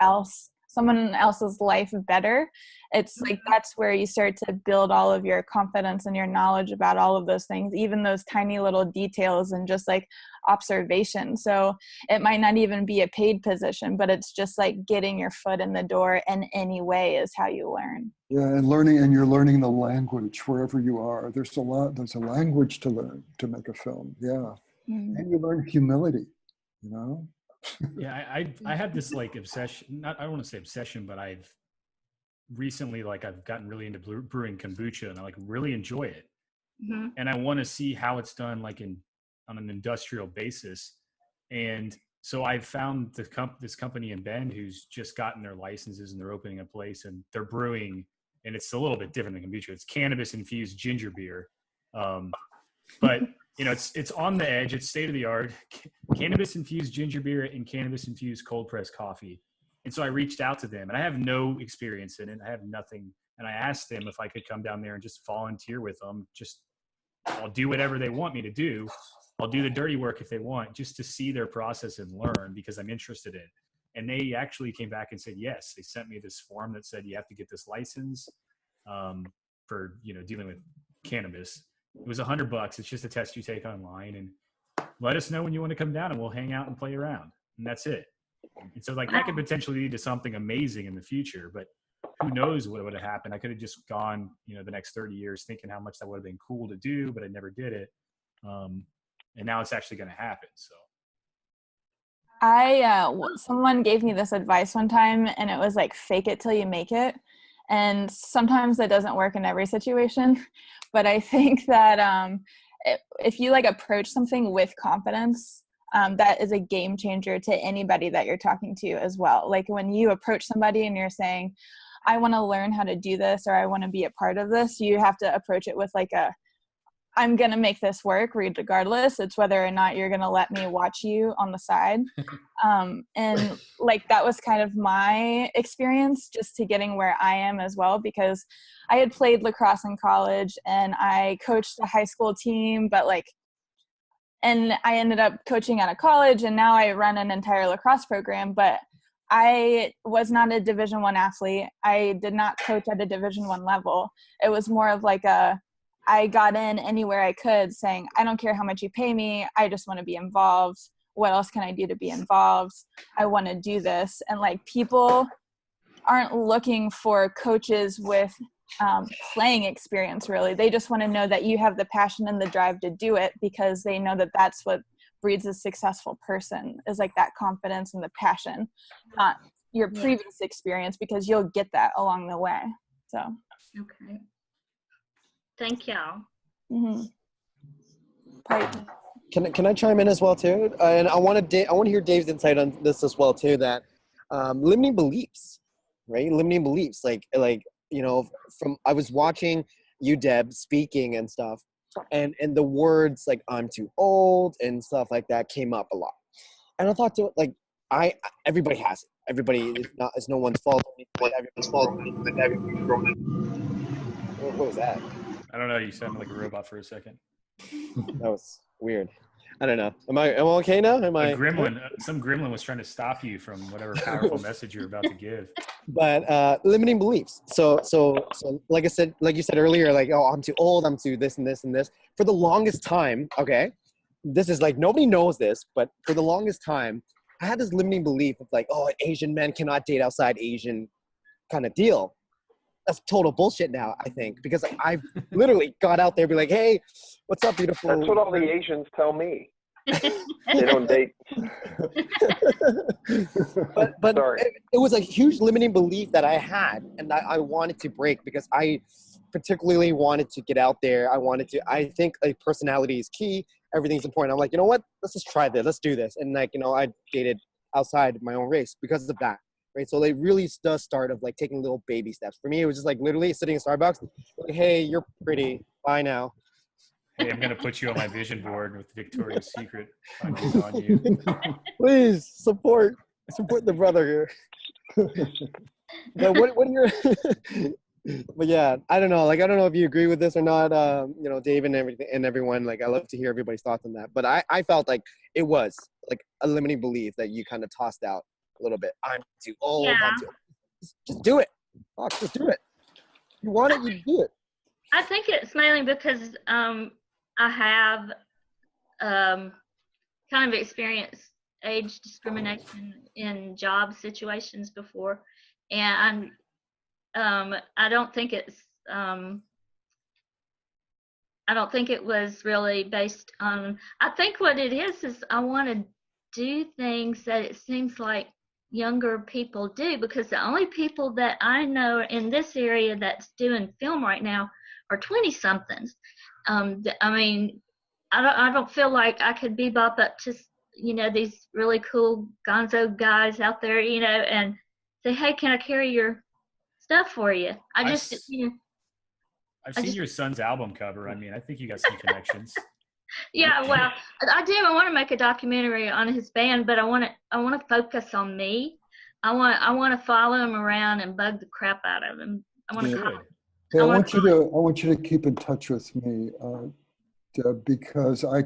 S5: else's life better, it's like that's where you start to build all of your confidence and your knowledge about all of those things, even those tiny little details and just like observation. So it might not even be a paid position, but it's just like getting your foot in the door in any way is how you learn.
S2: Yeah, and you're learning the language wherever you are. There's a language to learn to make a film. Yeah. And you learn humility,
S1: Yeah, I have this like obsession, I don't want to say obsession, but I've recently, I've gotten really into brewing kombucha, and I really enjoy it. And I want to see how it's done on an industrial basis. And so I've found this company in Bend who's just gotten their licenses, and they're opening a place, and they're brewing, and it's a little bit different than kombucha. It's cannabis infused ginger beer. But it's on the edge. It's state of the art. Cannabis infused ginger beer and cannabis infused cold pressed coffee. And so I reached out to them, and I have no experience in it. I have nothing. And I asked them if I could come down there and just volunteer with them. I'll do whatever they want me to do. I'll do the dirty work if they want, just to see their process and learn, because I'm interested in it. And they actually came back and said, yes. They sent me this form that said, you have to get this license for, dealing with cannabis. It was $100. It's just a test you take online, and let us know when you want to come down, and we'll hang out and play around. And that's it. And so that could potentially lead to something amazing in the future, but who knows what would have happened. I could have just gone, the next 30 years thinking how much that would have been cool to do, but I never did it. And now it's actually going to happen. So
S5: someone gave me this advice one time, and it was like, fake it till you make it. And sometimes that doesn't work in every situation, but I think that if you approach something with confidence, that is a game changer to anybody that you're talking to as well. Like when you approach somebody and you're saying, I want to learn how to do this, or I want to be a part of this, you have to approach it with I'm going to make this work regardless. It's whether or not you're going to let me watch you on the side. And that was kind of my experience just to getting where I am as well, because I had played lacrosse in college and I coached a high school team, but and I ended up coaching at a college, and now I run an entire lacrosse program, but I was not a Division I athlete. I did not coach at a Division I level. It was more of I got in anywhere I could, saying, I don't care how much you pay me. I just want to be involved. what else can I do to be involved? I want to do this. And like, people aren't looking for coaches with playing experience, really. They just want to know that you have the passion and the drive to do it, because they know that that's what breeds a successful person, is like that confidence and the passion, not your previous experience, because you'll get that along the way. So
S7: Okay, thank y'all.
S5: mm-hmm.
S3: Can I chime in as well too? And I want to hear Dave's insight on this as well too. That limiting beliefs, right? Limiting beliefs, like you know, from I was watching you, Deb, speaking and stuff, and the words like "I'm too old" and stuff like that came up a lot, and I thought to like everybody has it. Everybody, it's no one's fault. Everyone's fault. What was that?
S1: I don't know. You sounded like a robot for a second.
S3: That was weird. I don't know. Am I okay now? Am I?
S1: Some gremlin was trying to stop you from whatever powerful message you're about to give.
S3: But limiting beliefs. So like you said earlier, like, oh, I'm too old. I'm too this and this and this. For the longest time, okay, this is like, nobody knows this, but for the longest time, I had this limiting belief of like, oh, Asian men cannot date outside Asian kind of deal. That's total bullshit now, I think, because I've literally got out there and be like, hey, what's up, beautiful?
S4: That's what all the Asians tell me. They don't date.
S3: but it was a huge limiting belief that I had, and I wanted to break, because I particularly wanted to get out there. I think like personality is key. Everything's important. I'm like, you know what? Let's just try this. Let's do this. And like, you know, I dated outside my own race because of that. Right, so it really does start of like taking little baby steps. For me, it was just like literally sitting in Starbucks, like, hey, you're pretty, bye now.
S1: Hey, I'm gonna put you on my vision board with Victoria's Secret on you.
S3: Please support the brother here. But what are your? But yeah, I don't know. Like, I don't know if you agree with this or not. You know, Dave and everyone. Like, I love to hear everybody's thoughts on that. But I felt like it was like a limiting belief that you kind of tossed out a little bit. I'm too old.
S7: Yeah.
S3: I'm too old. Just do it. Fuck, just do it. You want it, you do it.
S7: I think it's mainly because I have kind of experienced age discrimination in job situations before, and I don't think it was really based on. I think what it is I want to do things that it seems like younger people do, because the only people that I know in this area that's doing film right now are 20-somethings. I mean, I don't feel like I could bebop up to, you know, these really cool gonzo guys out there, you know, and say, hey, can I carry your stuff for you?
S1: I've seen your son's album cover. I mean, I think you got some connections.
S7: Yeah, well, I do. I want to make a documentary on his band, but I want to focus on me. I want to follow him around and bug the crap out of him. I want to.
S2: Hey, I want you to keep in touch with me, Deb, because we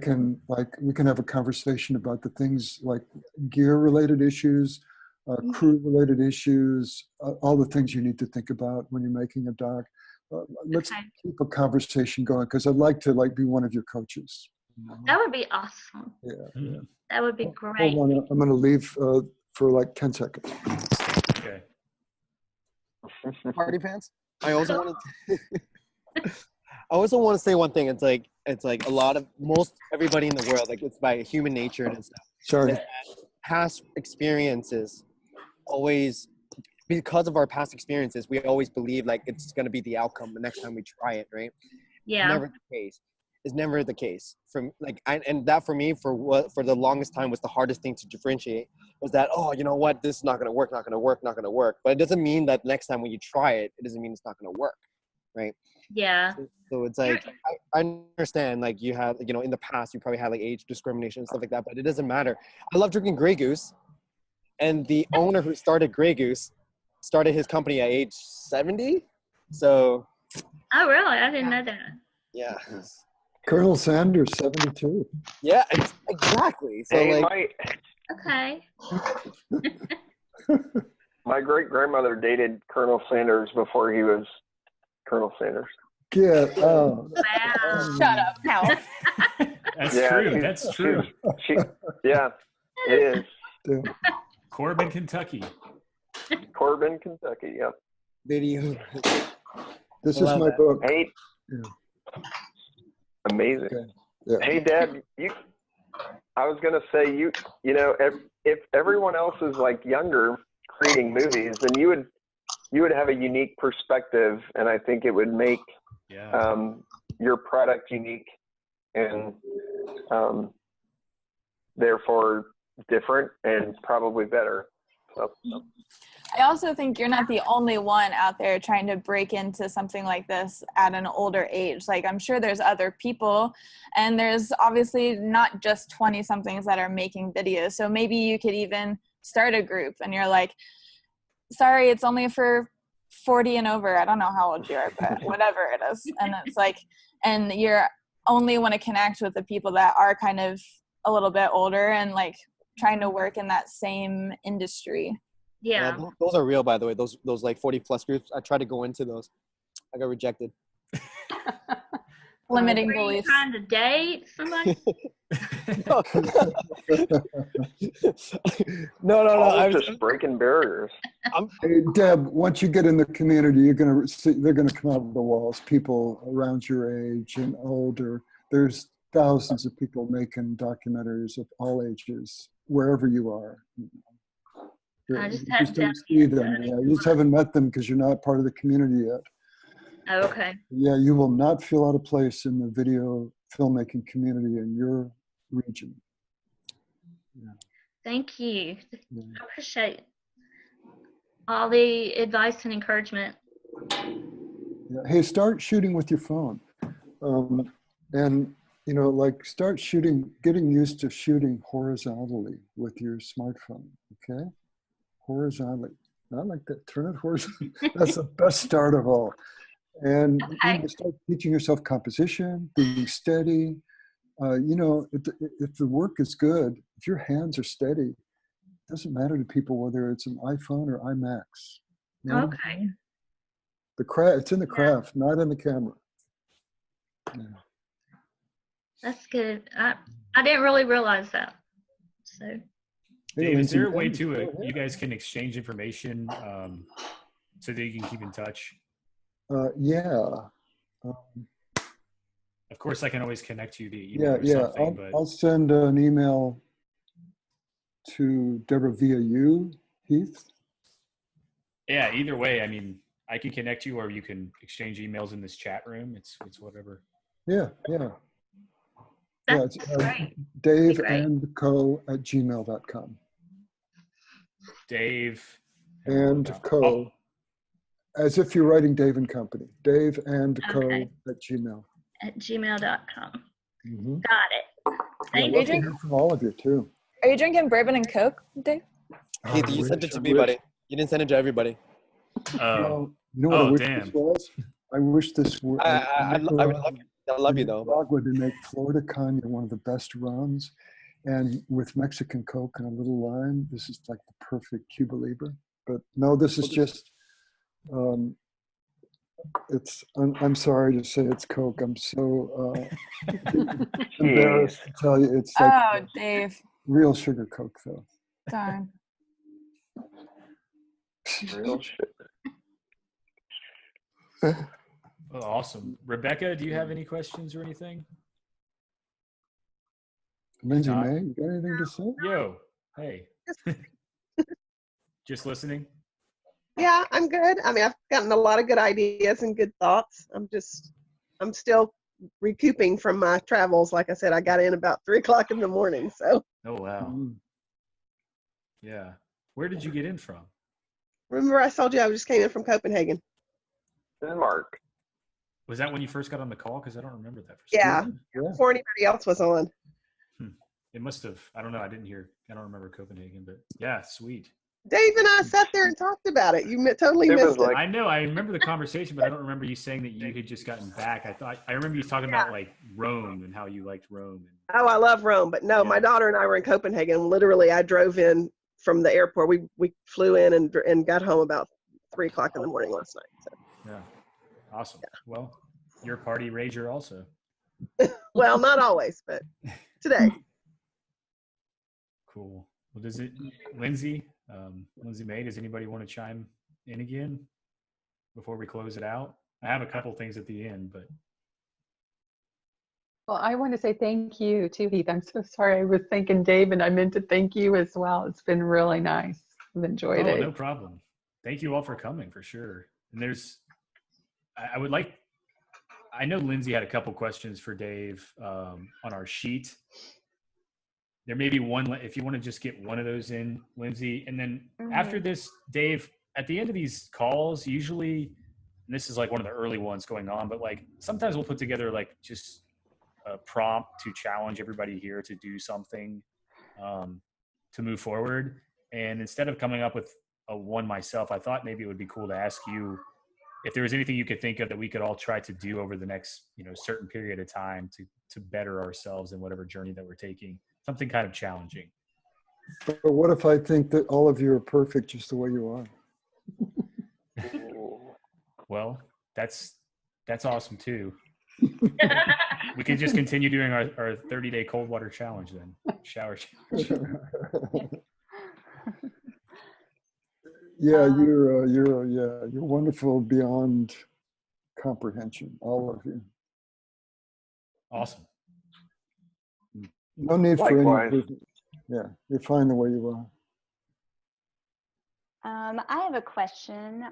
S2: can have a conversation about the things like gear-related issues, crew-related issues, all the things you need to think about when you're making a doc. Let's keep a conversation going, because I'd like to be one of your coaches.
S7: That would be awesome.
S2: Yeah.
S7: That would be great.
S2: Hold on, I'm going to leave for like 10 seconds.
S1: Okay.
S3: Party pants. I also want to say one thing. It's like most everybody in the world, like, it's by human nature and stuff.
S2: Sorry.
S3: Past experiences always, because of our past experiences, we always believe like it's going to be the outcome the next time we try it, right?
S7: Yeah.
S3: It's never the case. From like, and that for me, for the longest time was the hardest thing to differentiate, was that, oh, you know what, this is not going to work. But it doesn't mean that next time when you try it, it doesn't mean it's not going to work, right?
S7: Yeah.
S3: So it's like, I understand, like, you have, you know, in the past you probably had like age discrimination and stuff like that, but it doesn't matter. I love drinking Grey Goose, and the owner who started Grey Goose started his company at age 70. So.
S7: Oh, really? I didn't know that.
S3: Yeah.
S2: Colonel Sanders, 72.
S3: Yeah, exactly. So
S4: hey,
S3: like.
S7: Okay.
S4: My great-grandmother dated Colonel Sanders before he was Colonel Sanders.
S2: Get out.
S7: Wow.
S5: Shut up, Hal.
S1: That's true. That's true.
S4: Yeah. It is.
S2: Yeah.
S1: Corbin, Kentucky.
S4: Corbin, Kentucky. Yep.
S3: Video.
S2: This is
S3: Love
S2: my
S3: that.
S2: book.
S4: Hey,
S2: Yeah.
S4: amazing.
S2: Okay. Yeah.
S4: Hey, Dad, I was gonna say you know if everyone else is like younger creating movies, then you would have a unique perspective, and I think it would make your product unique and therefore different and probably better. So.
S5: I also think you're not the only one out there trying to break into something like this at an older age. Like, I'm sure there's other people, and there's obviously not just 20-somethings that are making videos. So maybe you could even start a group, and you're like, sorry, it's only for 40 and over. I don't know how old you are, but whatever it is. And it's like, and you're only want to connect with the people that are kind of a little bit older and like trying to work in that same industry.
S7: Yeah.
S3: Those are real, by the way. Those like 40 plus groups. I tried to go into those. I got rejected.
S5: Limiting
S7: Were you
S5: beliefs.
S7: trying to date somebody?
S3: No.
S4: All
S3: I was
S4: just breaking barriers.
S2: Hey, Deb, once you get in the community, you're gonna see they're gonna come out of the walls. People around your age and older. There's thousands of people making documentaries of all ages, wherever you are.
S7: I just
S2: You
S7: hadn't
S2: don't
S7: done
S2: see
S7: it yet.
S2: them. Yeah, you just haven't met them because you're not part of the community yet.
S7: Oh, okay.
S2: Yeah, you will not feel out of place in the video filmmaking community in your region. Yeah.
S7: Thank you.
S2: Yeah.
S7: I appreciate all the advice and encouragement.
S2: Yeah. Hey, start shooting with your phone. And, you know, like start shooting, getting used to shooting horizontally with your smartphone, okay? Horizontally. Not like that, turn it horizontally. That's the best start of all. And
S7: Okay.
S2: you start teaching yourself composition, being steady. You know, if the work is good, if your hands are steady, it doesn't matter to people whether it's an iPhone or IMAX. You know?
S7: Okay.
S2: It's in the craft, not in the camera. Yeah.
S7: That's good. I didn't really realize that. So
S2: Hey,
S1: Dave, is
S2: Lindsay,
S1: there a way
S2: yeah,
S1: to
S2: yeah.
S1: you guys can exchange information so that you can keep in touch?
S2: Yeah.
S1: Of course, I can always connect to you via
S2: Yeah,
S1: email or
S2: yeah.
S1: something, but
S2: I'll send an email to Deborah via you, Heath.
S1: yeah, either way, I mean, I can connect you or you can exchange emails in this chat room. It's whatever.
S2: Yeah, yeah.
S7: that's
S2: It's
S7: great.
S2: daveandco@gmail.com.
S1: Dave
S2: And
S1: oh,
S2: co, as if you're writing Dave and Company. daveandco
S7: Okay.
S2: @gmail.
S7: At gmail.com.
S2: Mm-hmm.
S7: Got it.
S2: Yeah,
S7: Thank
S2: love
S7: you.
S2: to hear from all of you too.
S5: Are you drinking bourbon and Coke, Dave?
S3: Heath,
S2: I
S3: you sent it
S2: wish,
S3: to
S2: I
S3: me,
S2: wish.
S3: buddy. You didn't send it to everybody.
S1: oh,
S2: You know what I
S1: Oh,
S2: wish
S1: damn.
S2: this was? I wish this were.
S3: I would love you. I love you though.
S2: Nicaragua to make Florida Caña one of the best runs, and with Mexican Coke and a little lime, this is like the perfect Cuba Libre. But no, this is just. I'm sorry to say it's Coke. I'm so embarrassed to tell you it's like
S5: Oh, Dave.
S2: real sugar Coke though.
S5: Darn.
S4: Real shit.
S1: well, awesome. Rebecca, do you have any questions or anything?
S2: Lindsay
S1: Not-
S2: May, you got anything to say?
S1: Yo, hey. Just listening?
S8: Yeah, I'm good. I mean, I've gotten a lot of good ideas and good thoughts. I'm still recouping from my travels. Like I said, I got in about 3 o'clock in the morning. So
S1: Oh, wow.
S2: Mm.
S1: Yeah. Where did you get in from?
S8: remember I told you I just came in from Copenhagen.
S4: Denmark.
S1: Was that when you first got on the call? Because I don't remember that.
S8: Yeah,
S2: Yeah.
S8: before anybody else was on.
S1: It must have. I don't know. I didn't hear. I don't remember Copenhagen, but yeah, sweet.
S8: Dave and I sat there and talked about it. You totally
S4: It was
S8: missed it.
S4: like-
S1: I know. I remember the conversation, but I don't remember you saying that you had just gotten back. I remember you talking about like Rome and how you liked Rome.
S8: Oh, I love Rome, but no, my
S1: Yeah.
S8: daughter and I were in Copenhagen. Literally, I drove in from the airport. We flew in and got home about 3 o'clock in the morning last night. So.
S1: Yeah. Awesome. Well, you're a party rager also.
S8: Well, not always, but today.
S1: Cool. Well, Lindsay May, does anybody want to chime in again before we close it out? I have a couple things at the end, but.
S6: Well, I want to say thank you too, Heath. I'm so sorry. I was thanking Dave and I meant to thank you as well. It's been really nice. I've enjoyed it.
S1: No problem. Thank you all for coming, for sure. And I know Lindsay had a couple questions for Dave on our sheet. There may be one, if you want to just get one of those in, Lindsay. And then after this, Dave, at the end of these calls, usually, and this is like one of the early ones going on, but like sometimes we'll put together like just a prompt to challenge everybody here to do something to move forward. And instead of coming up with a one myself, I thought maybe it would be cool to ask you if there was anything you could think of that we could all try to do over the next, certain period of time to better ourselves in whatever journey that we're taking, something kind of challenging.
S2: But what if I think that all of you are perfect just the way you are?
S1: Well, that's awesome too. We could just continue doing our 30-day cold water challenge then. Shower challenge.
S2: Yeah, you're wonderful beyond comprehension, all of you.
S1: Awesome.
S2: No need for
S4: Likewise.
S2: any improvement. Yeah, you're fine the way you are.
S9: I have a question.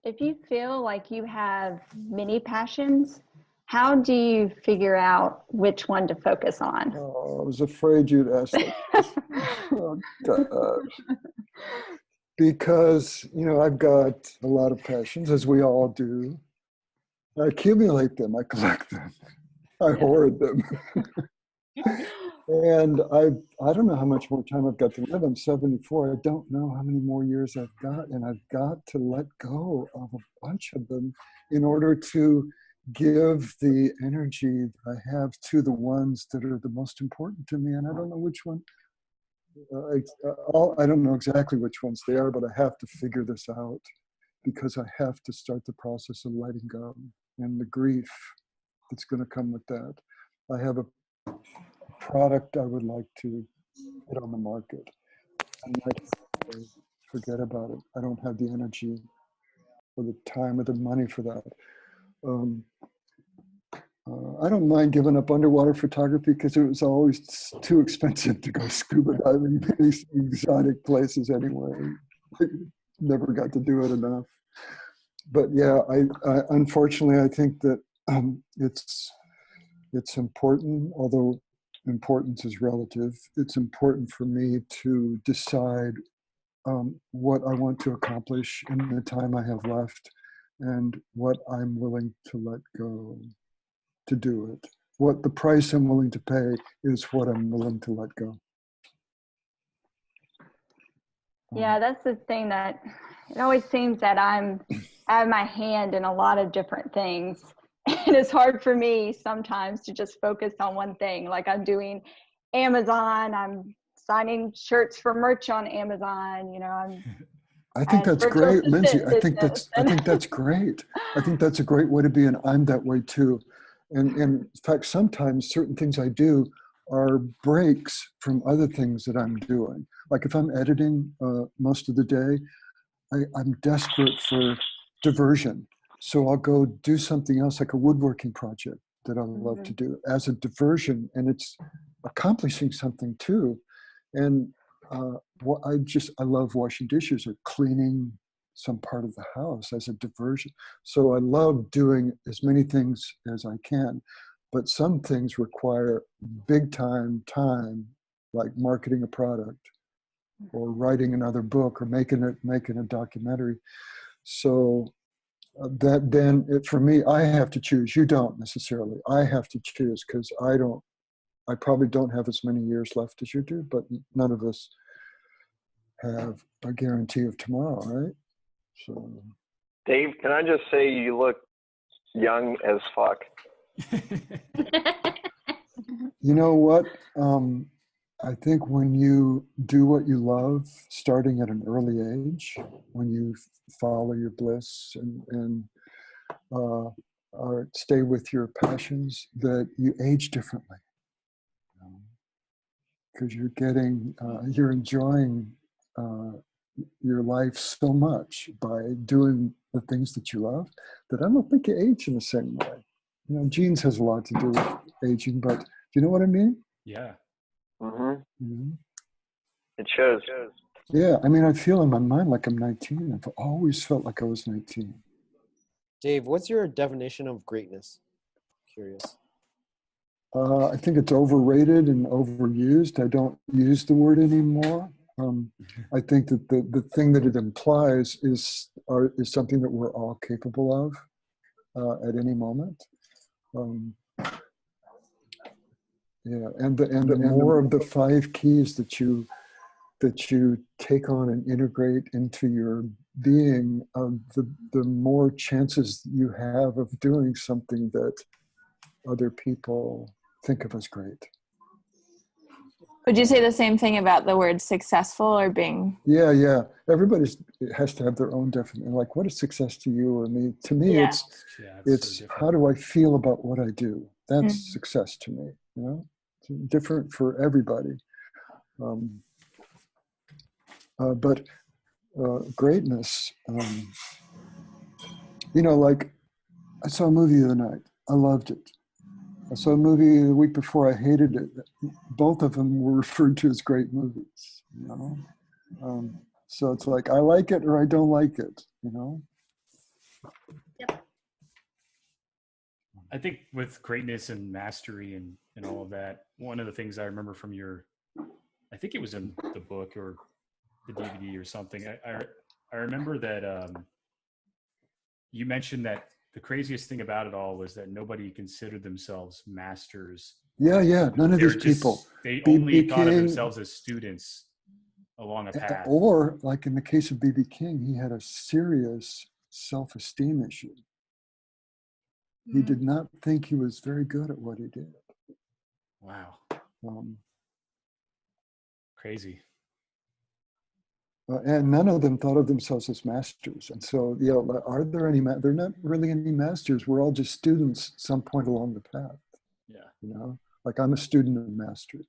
S9: If you feel like you have many passions, how do you figure out which one to focus on?
S2: Oh, I was afraid you'd ask that. Oh, gosh. Because, I've got a lot of passions, as we all do. I accumulate them. I collect them. I hoard them. And I don't know how much more time I've got to live. I'm 74. I don't know how many more years I've got. And I've got to let go of a bunch of them in order to give the energy that I have to the ones that are the most important to me. And I don't know which one. I don't know exactly which ones they are, but I have to figure this out because I have to start the process of letting go and the grief that's going to come with that. I have a product I would like to put on the market, and I forget about it. I don't have the energy or the time or the money for that. I don't mind giving up underwater photography because it was always too expensive to go scuba diving in these exotic places anyway. I never got to do it enough. But yeah, I unfortunately, I think that it's important, although importance is relative. It's important for me to decide what I want to accomplish in the time I have left and what I'm willing to let go to do it. What the price I'm willing to pay is what I'm willing to let go.
S9: Yeah, that's the thing that it always seems that I have my hand in a lot of different things. And it's hard for me sometimes to just focus on one thing. Like I'm doing Amazon, I'm signing shirts for merch on Amazon,
S2: I think that's great, Lindsay. I think that's great. I think that's a great way to be, and I'm that way too. And in fact, sometimes certain things I do are breaks from other things that I'm doing. Like if I'm editing most of the day, I'm desperate for diversion. So I'll go do something else, like a woodworking project that I love to do as a diversion, and it's accomplishing something too. And I love washing dishes or cleaning some part of the house as a diversion. So I love doing as many things as I can, but some things require big time, like marketing a product or writing another book or making a documentary. So for me, I have to choose. You don't necessarily. I have to choose because I probably don't have as many years left as you do, but none of us have a guarantee of tomorrow, right? So,
S4: Dave, can I just say you look young as fuck?
S2: You know what? I think when you do what you love, starting at an early age, when you follow your bliss and stay with your passions, that you age differently. because you're enjoying your life so much by doing the things that you love that I don't think you age in the same way. You know, genes has a lot to do with aging, but do you know what I mean?
S1: Yeah.
S2: Mm-hmm.
S4: It shows.
S2: Yeah, I mean, I feel in my mind like I'm 19. I've always felt like I was 19.
S3: Dave, what's your definition of greatness? Curious.
S2: I think it's overrated and overused. I don't use the word anymore. I think that the thing that it implies is something that we're all capable of at any moment. Yeah, and the more of the 5 keys that you take on and integrate into your being, the more chances you have of doing something that other people think of as great.
S5: Would you say the same thing about the word successful or being?
S2: Yeah. Everybody has to have their own definition. Like, what is success to you or me? To me,
S5: Yeah.
S2: it's
S1: so
S2: how do I feel about what I do? That's success to me. You know, it's different for everybody. But greatness, you know, like I saw a movie the other night. I loved it. I saw a movie the week before. I hated it. Both of them were referred to as great movies, you know? So it's like, I like it or I don't like it, you know?
S1: I think with greatness and mastery and all of that, one of the things I remember from I think it was in the book or the DVD or something. I remember that you mentioned that the craziest thing about it all was that nobody considered themselves masters.
S2: Yeah. None of these people.
S1: They
S2: B.B.
S1: only thought of
S2: King,
S1: themselves as students along a path.
S2: Or, like in the case of B.B. King, he had a serious self-esteem issue. He did not think he was very good at what he did.
S1: Wow. Crazy.
S2: And none of them thought of themselves as masters. And so, you know, are there any, they're not really any masters. We're all just students some point along the path.
S1: Yeah.
S2: You know, like I'm a student of mastery.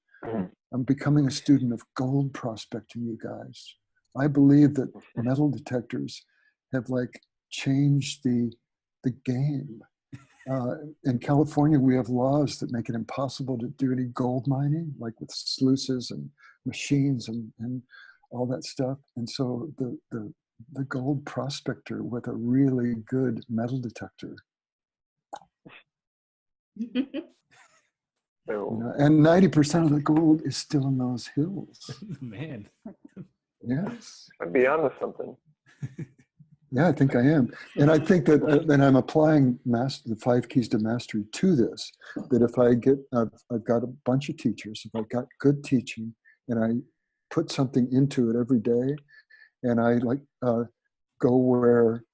S2: I'm becoming a student of gold prospecting, you guys. I believe that metal detectors have like changed the game. In California, we have laws that make it impossible to do any gold mining, like with sluices and machines and all that stuff. And so the gold prospector with a really good metal detector, you know, and 90% of the gold is still in those hills.
S1: Man.
S2: Yes.
S4: I'd be onto something.
S2: Yeah, I think I am. And I think that, and I'm applying the 5 keys to mastery to this, that if I get, I've got a bunch of teachers, if I've got good teaching and I put something into it every day, and I like go where,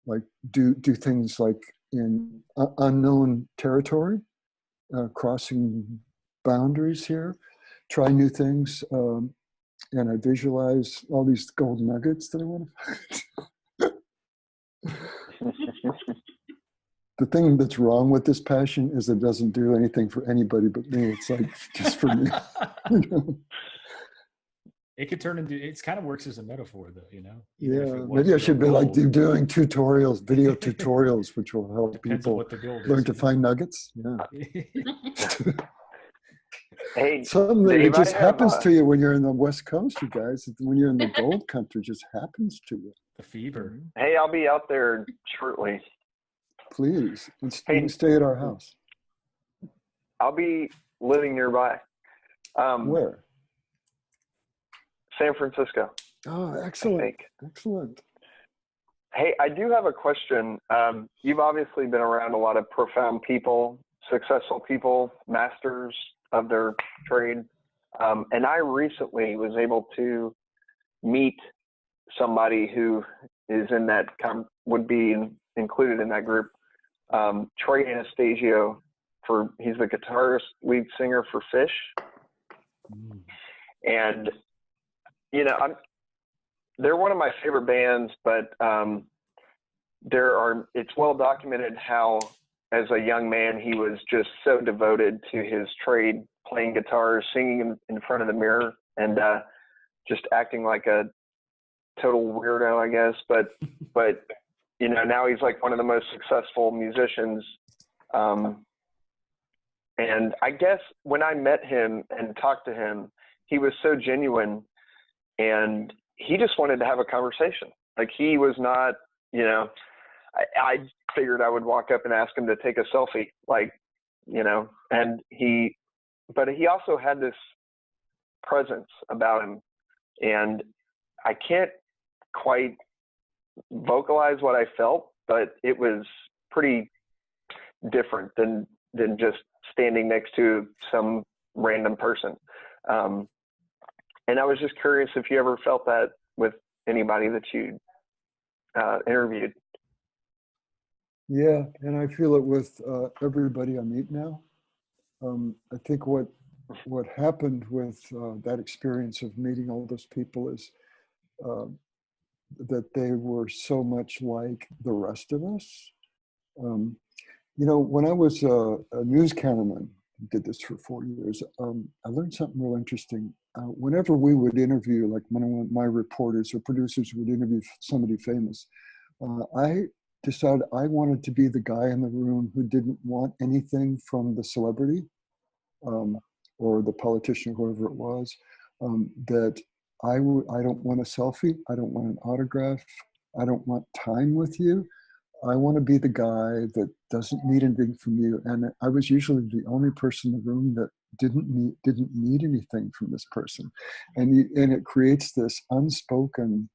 S2: like do things like in unknown territory, crossing boundaries here, try new things, and I visualize all these gold nuggets that I want to find. The thing that's wrong with this passion is it doesn't do anything for anybody but me. It's like just for me. You know?
S1: It could turn into, it kind of works as a metaphor though, you know?
S2: Yeah, maybe I should be like doing tutorials, video tutorials, which will help people learn to find nuggets. Yeah.
S4: Hey,
S2: something that
S4: Dave,
S2: it just happens to you when you're in the West Coast, you guys. When you're in the gold country, it just happens to you.
S1: The fever.
S4: Hey, I'll be out there shortly.
S2: Please, you can stay at our house.
S4: I'll be living nearby.
S2: Where?
S4: San Francisco.
S2: Oh, excellent. Excellent.
S4: Hey, I do have a question. You've obviously been around a lot of profound people, successful people, masters of their trade. And I recently was able to meet somebody who is in that, would be included in that group. Troy Anastasio, he's the guitarist, lead singer for Fish. And, you know, they're one of my favorite bands, but it's well documented how as a young man, he was just so devoted to his trade, playing guitar, singing in front of the mirror, and just acting like a total weirdo, I guess. But you know, now he's like one of the most successful musicians. And I guess when I met him and talked to him, he was so genuine, and he just wanted to have a conversation. Like, he was not, you know, I figured I would walk up and ask him to take a selfie, like, you know, but he also had this presence about him, and I can't quite vocalize what I felt, but it was pretty different than just standing next to some random person. And I was just curious if you ever felt that with anybody that you interviewed.
S2: Yeah, and I feel it with everybody I meet now. I think what happened with that experience of meeting all those people is that they were so much like the rest of us. You know, when I was a news cameraman, did this for 4 years, I learned something real interesting. Whenever we would interview, like one of my reporters or producers would interview somebody famous, I decided I wanted to be the guy in the room who didn't want anything from the celebrity or the politician, whoever it was, that I don't want a selfie, I don't want an autograph, I don't want time with you. I want to be the guy that doesn't need anything from you. And I was usually the only person in the room that didn't need anything from this person. And it creates this unspoken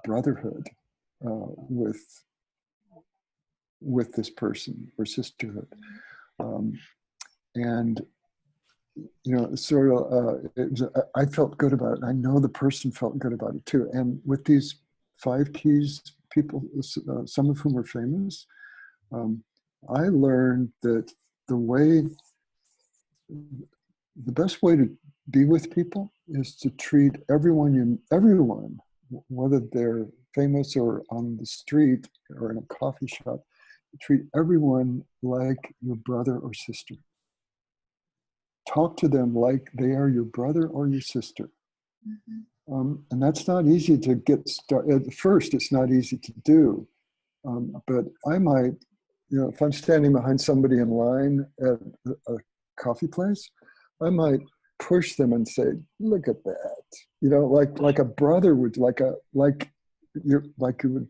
S2: brotherhood with this person, or sisterhood. And, you know, sort of, I felt good about it. I know the person felt good about it too. And with these 5 keys people, some of whom are famous, I learned that the best way to be with people is to treat everyone, whether they're famous or on the street or in a coffee shop, treat everyone like your brother or sister. Talk to them like they are your brother or your sister. And that's not easy to get started. At first, it's not easy to do. But I might, you know, if I'm standing behind somebody in line at a coffee place, I might push them and say, "Look at that," you know, like a brother would, like your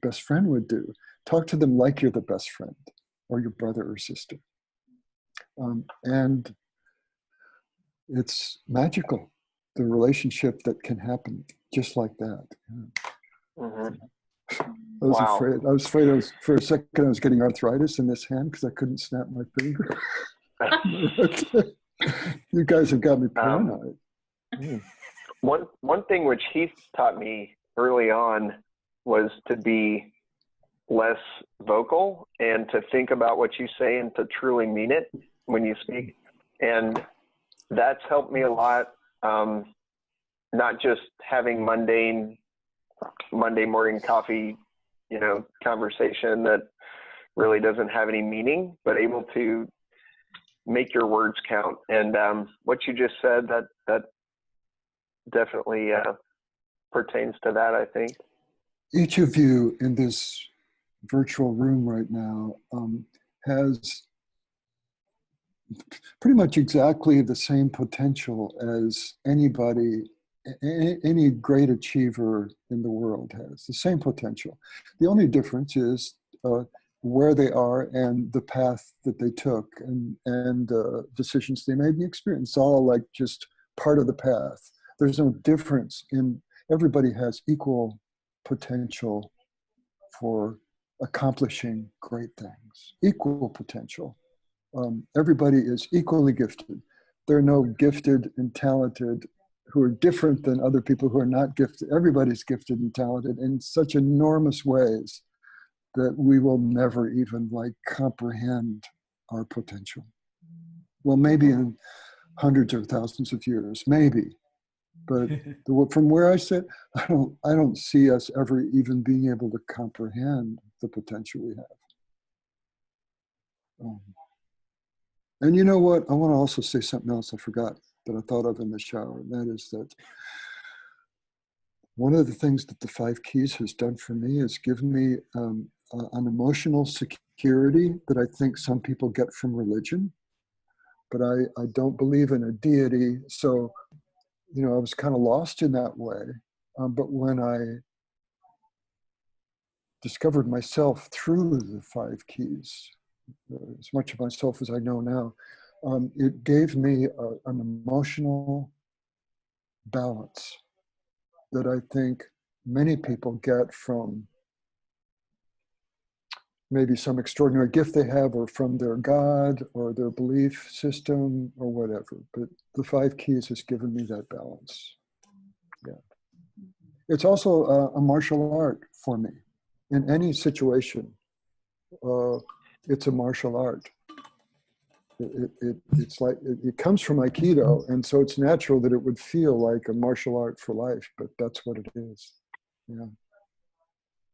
S2: best friend would do. Talk to them like you're the best friend or your brother or sister, and it's magical, the relationship that can happen just like that.
S4: Mm-hmm.
S2: I was afraid for a second I was getting arthritis in this hand because I couldn't snap my finger. You guys have got me paranoid.
S4: One thing which Heath taught me early on was to be less vocal and to think about what you say and to truly mean it when you speak. And that's helped me a lot. Not just having mundane Monday morning coffee, you know, conversation that really doesn't have any meaning, but able to make your words count. And what you just said, that definitely pertains to that, I think.
S2: Each of you in this virtual room right now has pretty much exactly the same potential as anybody, any great achiever in the world has, the same potential. The only difference is where they are and the path that they took and decisions they made in the experience. It's all like just part of the path. There's no difference everybody has equal potential for accomplishing great things, equal potential. Everybody is equally gifted. There are no gifted and talented who are different than other people who are not gifted. Everybody's gifted and talented in such enormous ways that we will never even comprehend our potential. Well, maybe in hundreds or thousands of years, maybe. But from where I sit, I don't see us ever even being able to comprehend the potential we have. And you know what? I want to also say something else I forgot that I thought of in the shower. And that is that one of the things that the 5 Keys has done for me is given me an emotional security that I think some people get from religion. But I don't believe in a deity. So, you know, I was kind of lost in that way. But when I discovered myself through the 5 Keys, as much of myself as I know now, it gave me an emotional balance that I think many people get from maybe some extraordinary gift they have, or from their God or their belief system or whatever. But the 5 Keys has given me that balance. Yeah. It's also a martial art for me. In any situation, it's a martial art. It's like, it comes from Aikido, and so it's natural that it would feel like a martial art for life, but that's what it is. Yeah.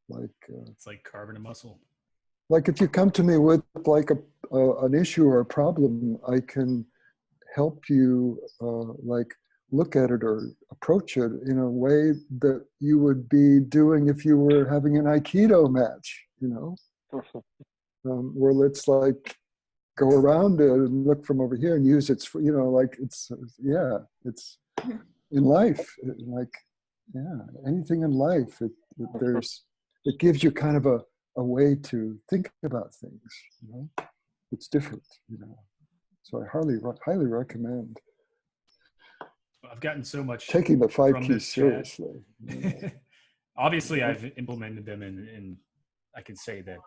S2: Like
S1: it's like carving a muscle.
S2: Like if you come to me with like an issue or a problem, I can help you like look at it or approach it in a way that you would be doing if you were having an Aikido match, you know, where let's like go around it and look from over here and use its, you know, like it's, yeah, it's in life, like, yeah, anything in life, it gives you kind of a way to think about things, you know, it's different, you know, so I highly recommend.
S1: I've gotten so much
S2: taking the 5
S1: from
S2: Keys
S1: this chat.
S2: seriously.
S1: Obviously, I've implemented them, and I can say that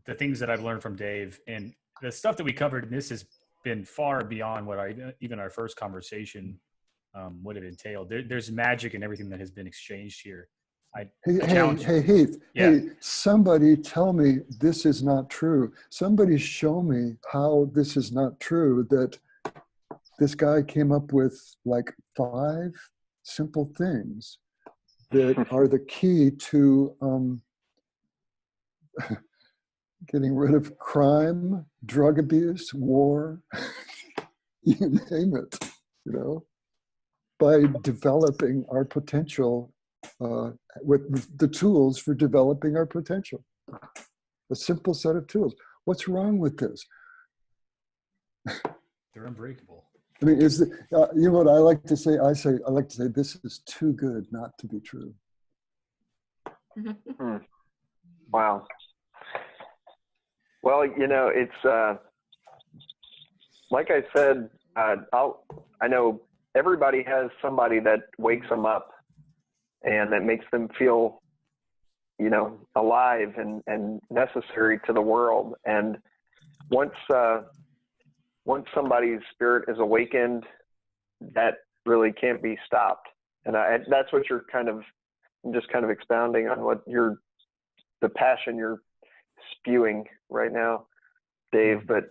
S1: the things that I've learned from Dave and the stuff that we covered in this has been far beyond what even our first conversation would have entailed. There's magic in everything that has been exchanged here.
S2: Hey, Heath,
S1: yeah.
S2: Hey, somebody tell me this is not true. Somebody show me how this is not true, that this guy came up with like 5 simple things that are the key to getting rid of crime, drug abuse, war, you name it, you know, by developing our potential with the tools for developing our potential. A simple set of tools. What's wrong with this?
S1: They're unbreakable.
S2: I mean, you know what I like to say? I like to say this is too good not to be true.
S4: Wow. Well, you know, it's like I said, I know everybody has somebody that wakes them up and that makes them feel, you know, alive and necessary to the world. And once somebody's spirit is awakened, that really can't be stopped. And that's what I'm just kind of expounding on what the passion you're spewing right now, Dave. But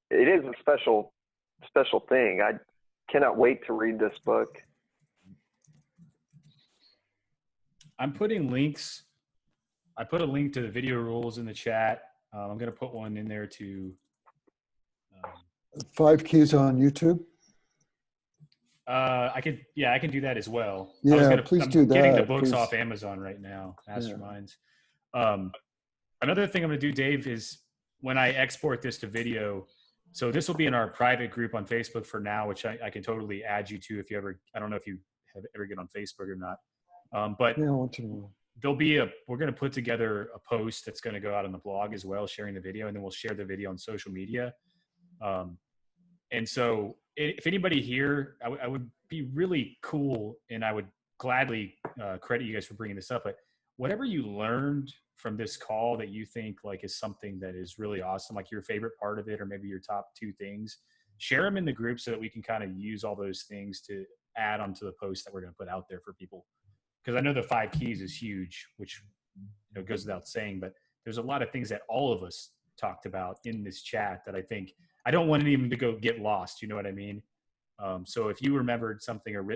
S4: it is a special thing. I cannot wait to read this book.
S1: I'm putting links. I put a link to the video rules in the chat. I'm going to put one in there to
S2: 5 Keys on YouTube.
S1: I can do that as well.
S2: Yeah, please do that.
S1: I'm getting the books off Amazon right now. Masterminds. Yeah. Another thing I'm going to do, Dave, is when I export this to video. So this will be in our private group on Facebook for now, which I can totally add you to if you ever. I don't know if you ever get on Facebook or not. But
S2: yeah, I want to.
S1: We're going to put together a post that's going to go out on the blog as well, sharing the video, and then we'll share the video on social media. And so if anybody here, I would be really cool, and I would gladly credit you guys for bringing this up, but whatever you learned from this call that you think like is something that is really awesome, like your favorite part of it, or maybe your top 2 things, share them in the group so that we can kind of use all those things to add onto the post that we're going to put out there for people. Because I know the 5 Keys is huge, which goes without saying, but there's a lot of things that all of us talked about in this chat that I think I don't want anyone to go get lost. You know what I mean? So if you remembered something or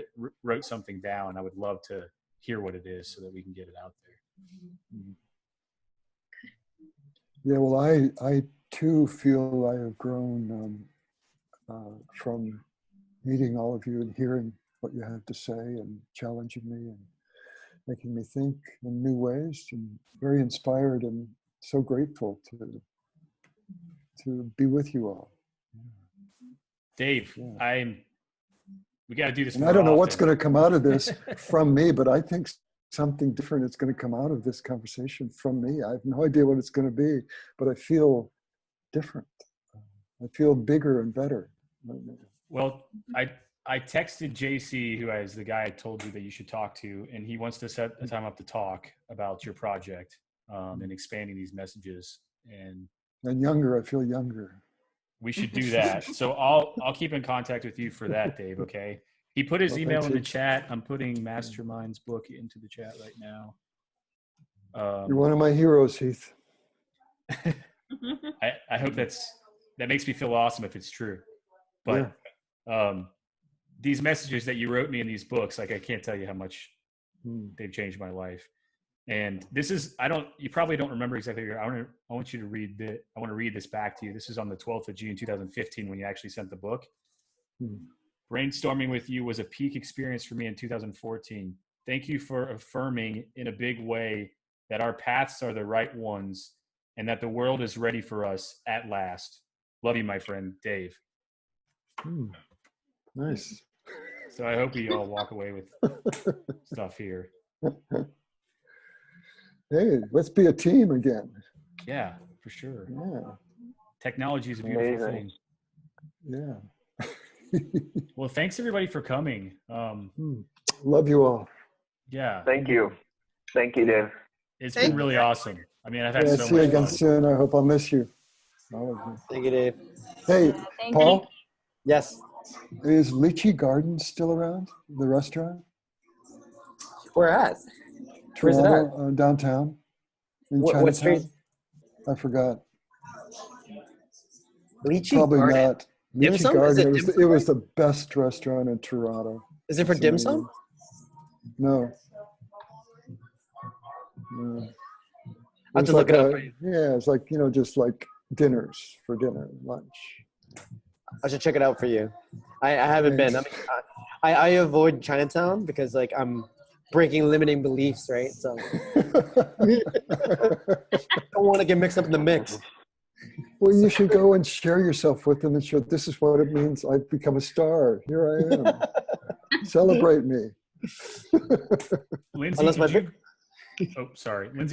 S1: wrote something down, I would love to hear what it is so that we can get it out there.
S2: Yeah, well, I too feel I have grown from meeting all of you and hearing what you have to say and challenging me and making me think in new ways, and very inspired and so grateful to be with you all.
S1: Dave,
S2: Yeah.
S1: we got to do this
S2: And
S1: more
S2: I don't know what's
S1: often.
S2: going to come out of this from me, but I think something different is going to come out of this conversation from me. I have no idea what it's going to be, but I feel different. I feel bigger and better.
S1: Well, I texted JC, who is the guy I told you that you should talk to, and he wants to set a time up to talk about your project and expanding these messages. And
S2: younger, I feel younger.
S1: We should do that. So I'll keep in contact with you for that, Dave. Okay. He put his email in the chat. I'm putting Mastermind's book into the chat right now.
S2: You're one of my heroes, Heath.
S1: I hope that makes me feel awesome if it's true. But these messages that you wrote me in these books, like, I can't tell you how much they've changed my life. And this is, you probably don't remember exactly. I want you to read I want to read this back to you. This is on the 12th of June, 2015, when you actually sent the book. Brainstorming with you was a peak experience for me in 2014. Thank you for affirming in a big way that our paths are the right ones and that the world is ready for us at last. Love you, my friend, Dave.
S2: Nice.
S1: So I hope we all walk away with stuff here.
S2: Hey, let's be a team again.
S1: Yeah, for sure.
S2: Yeah.
S1: Technology is a beautiful thing.
S2: Yeah.
S1: Well, thanks everybody for coming.
S2: Love you all.
S1: Yeah.
S4: Thank you. Thank you, Dave.
S1: It's been really awesome. I mean, I've had so much
S2: see you again
S1: fun.
S2: soon. I hope I'll miss you. All of you.
S3: Thank you, Dave.
S2: Hey,
S9: Thank
S2: Paul,
S3: Yes.
S2: is Lychee Gardens still around? The restaurant?
S3: Where at? Where's it at?
S2: Toronto, downtown. In
S3: What street?
S2: Chinatown? I forgot.
S3: Lychee
S2: Probably
S3: Garden.
S2: not.
S3: Dim
S2: Lychee
S3: sum?
S2: Garden.
S3: Is it
S2: It was the best restaurant in Toronto.
S3: Is it for dim sum?
S2: No. No.
S3: I have to look it up.
S2: Yeah, it's like, just like dinners for dinner, lunch.
S3: I should check it out for you. I haven't been. I mean, I avoid Chinatown because, like, I'm breaking limiting beliefs, right? So I don't want to get mixed up in the mix.
S2: Well, you should go and share yourself with them and show, this is what it means. I've become a star. Here I am. Celebrate me.
S1: Lindsay, Lindsay,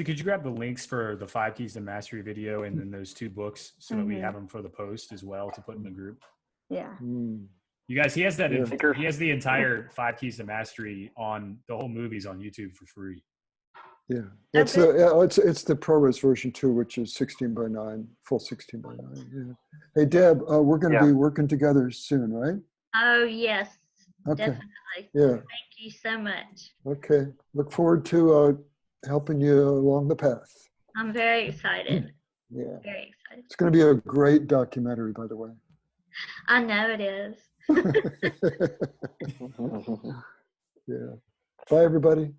S1: could you grab the links for the 5 Keys to Mastery video and then those 2 books so that we have them for the post as well to put in the group?
S9: Yeah.
S1: You guys, he has that. He has the entire 5 Keys to Mastery on the whole movies on YouTube for free.
S2: Yeah, it's the ProRes version too, which is 16:9, full 16:9. Yeah. Hey Deb, we're going to be working together soon, right?
S7: Oh yes,
S2: Okay.
S7: definitely.
S2: Yeah.
S7: Thank you so much.
S2: Okay. Look forward to helping you along the path.
S7: I'm very excited.
S2: Yeah.
S7: Very excited.
S2: It's going to be a great documentary, by the way.
S7: I know it is.
S2: Yeah. Bye, everybody.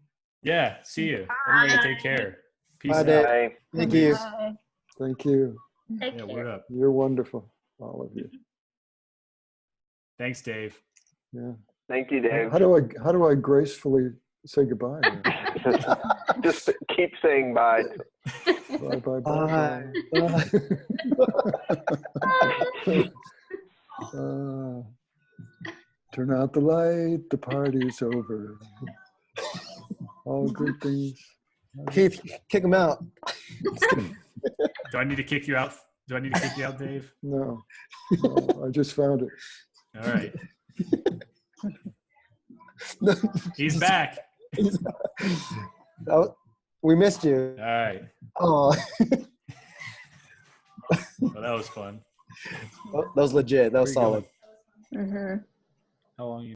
S1: Yeah. See you. Everybody take care. Peace
S3: Bye,
S1: out.
S3: Dave. Thank you.
S9: Bye.
S2: Thank you.
S7: Take
S1: Yeah,
S7: care.
S1: word up.
S2: You're wonderful, all of you.
S1: Thanks, Dave.
S2: Yeah.
S4: Thank you, Dave.
S2: How do I gracefully say goodbye?
S4: Just keep saying bye.
S2: Bye, bye, bye, bye. Turn out the light, the party's over. All good things.
S3: Keith, kick him out.
S1: Do I need to kick you out? Do I need to kick you out, Dave?
S2: No, I just found it.
S1: All right. He's back.
S3: We missed you.
S1: All right.
S3: Oh,
S1: Well, that was fun.
S3: that was legit. That was
S1: Where you
S3: solid.
S1: going? How long you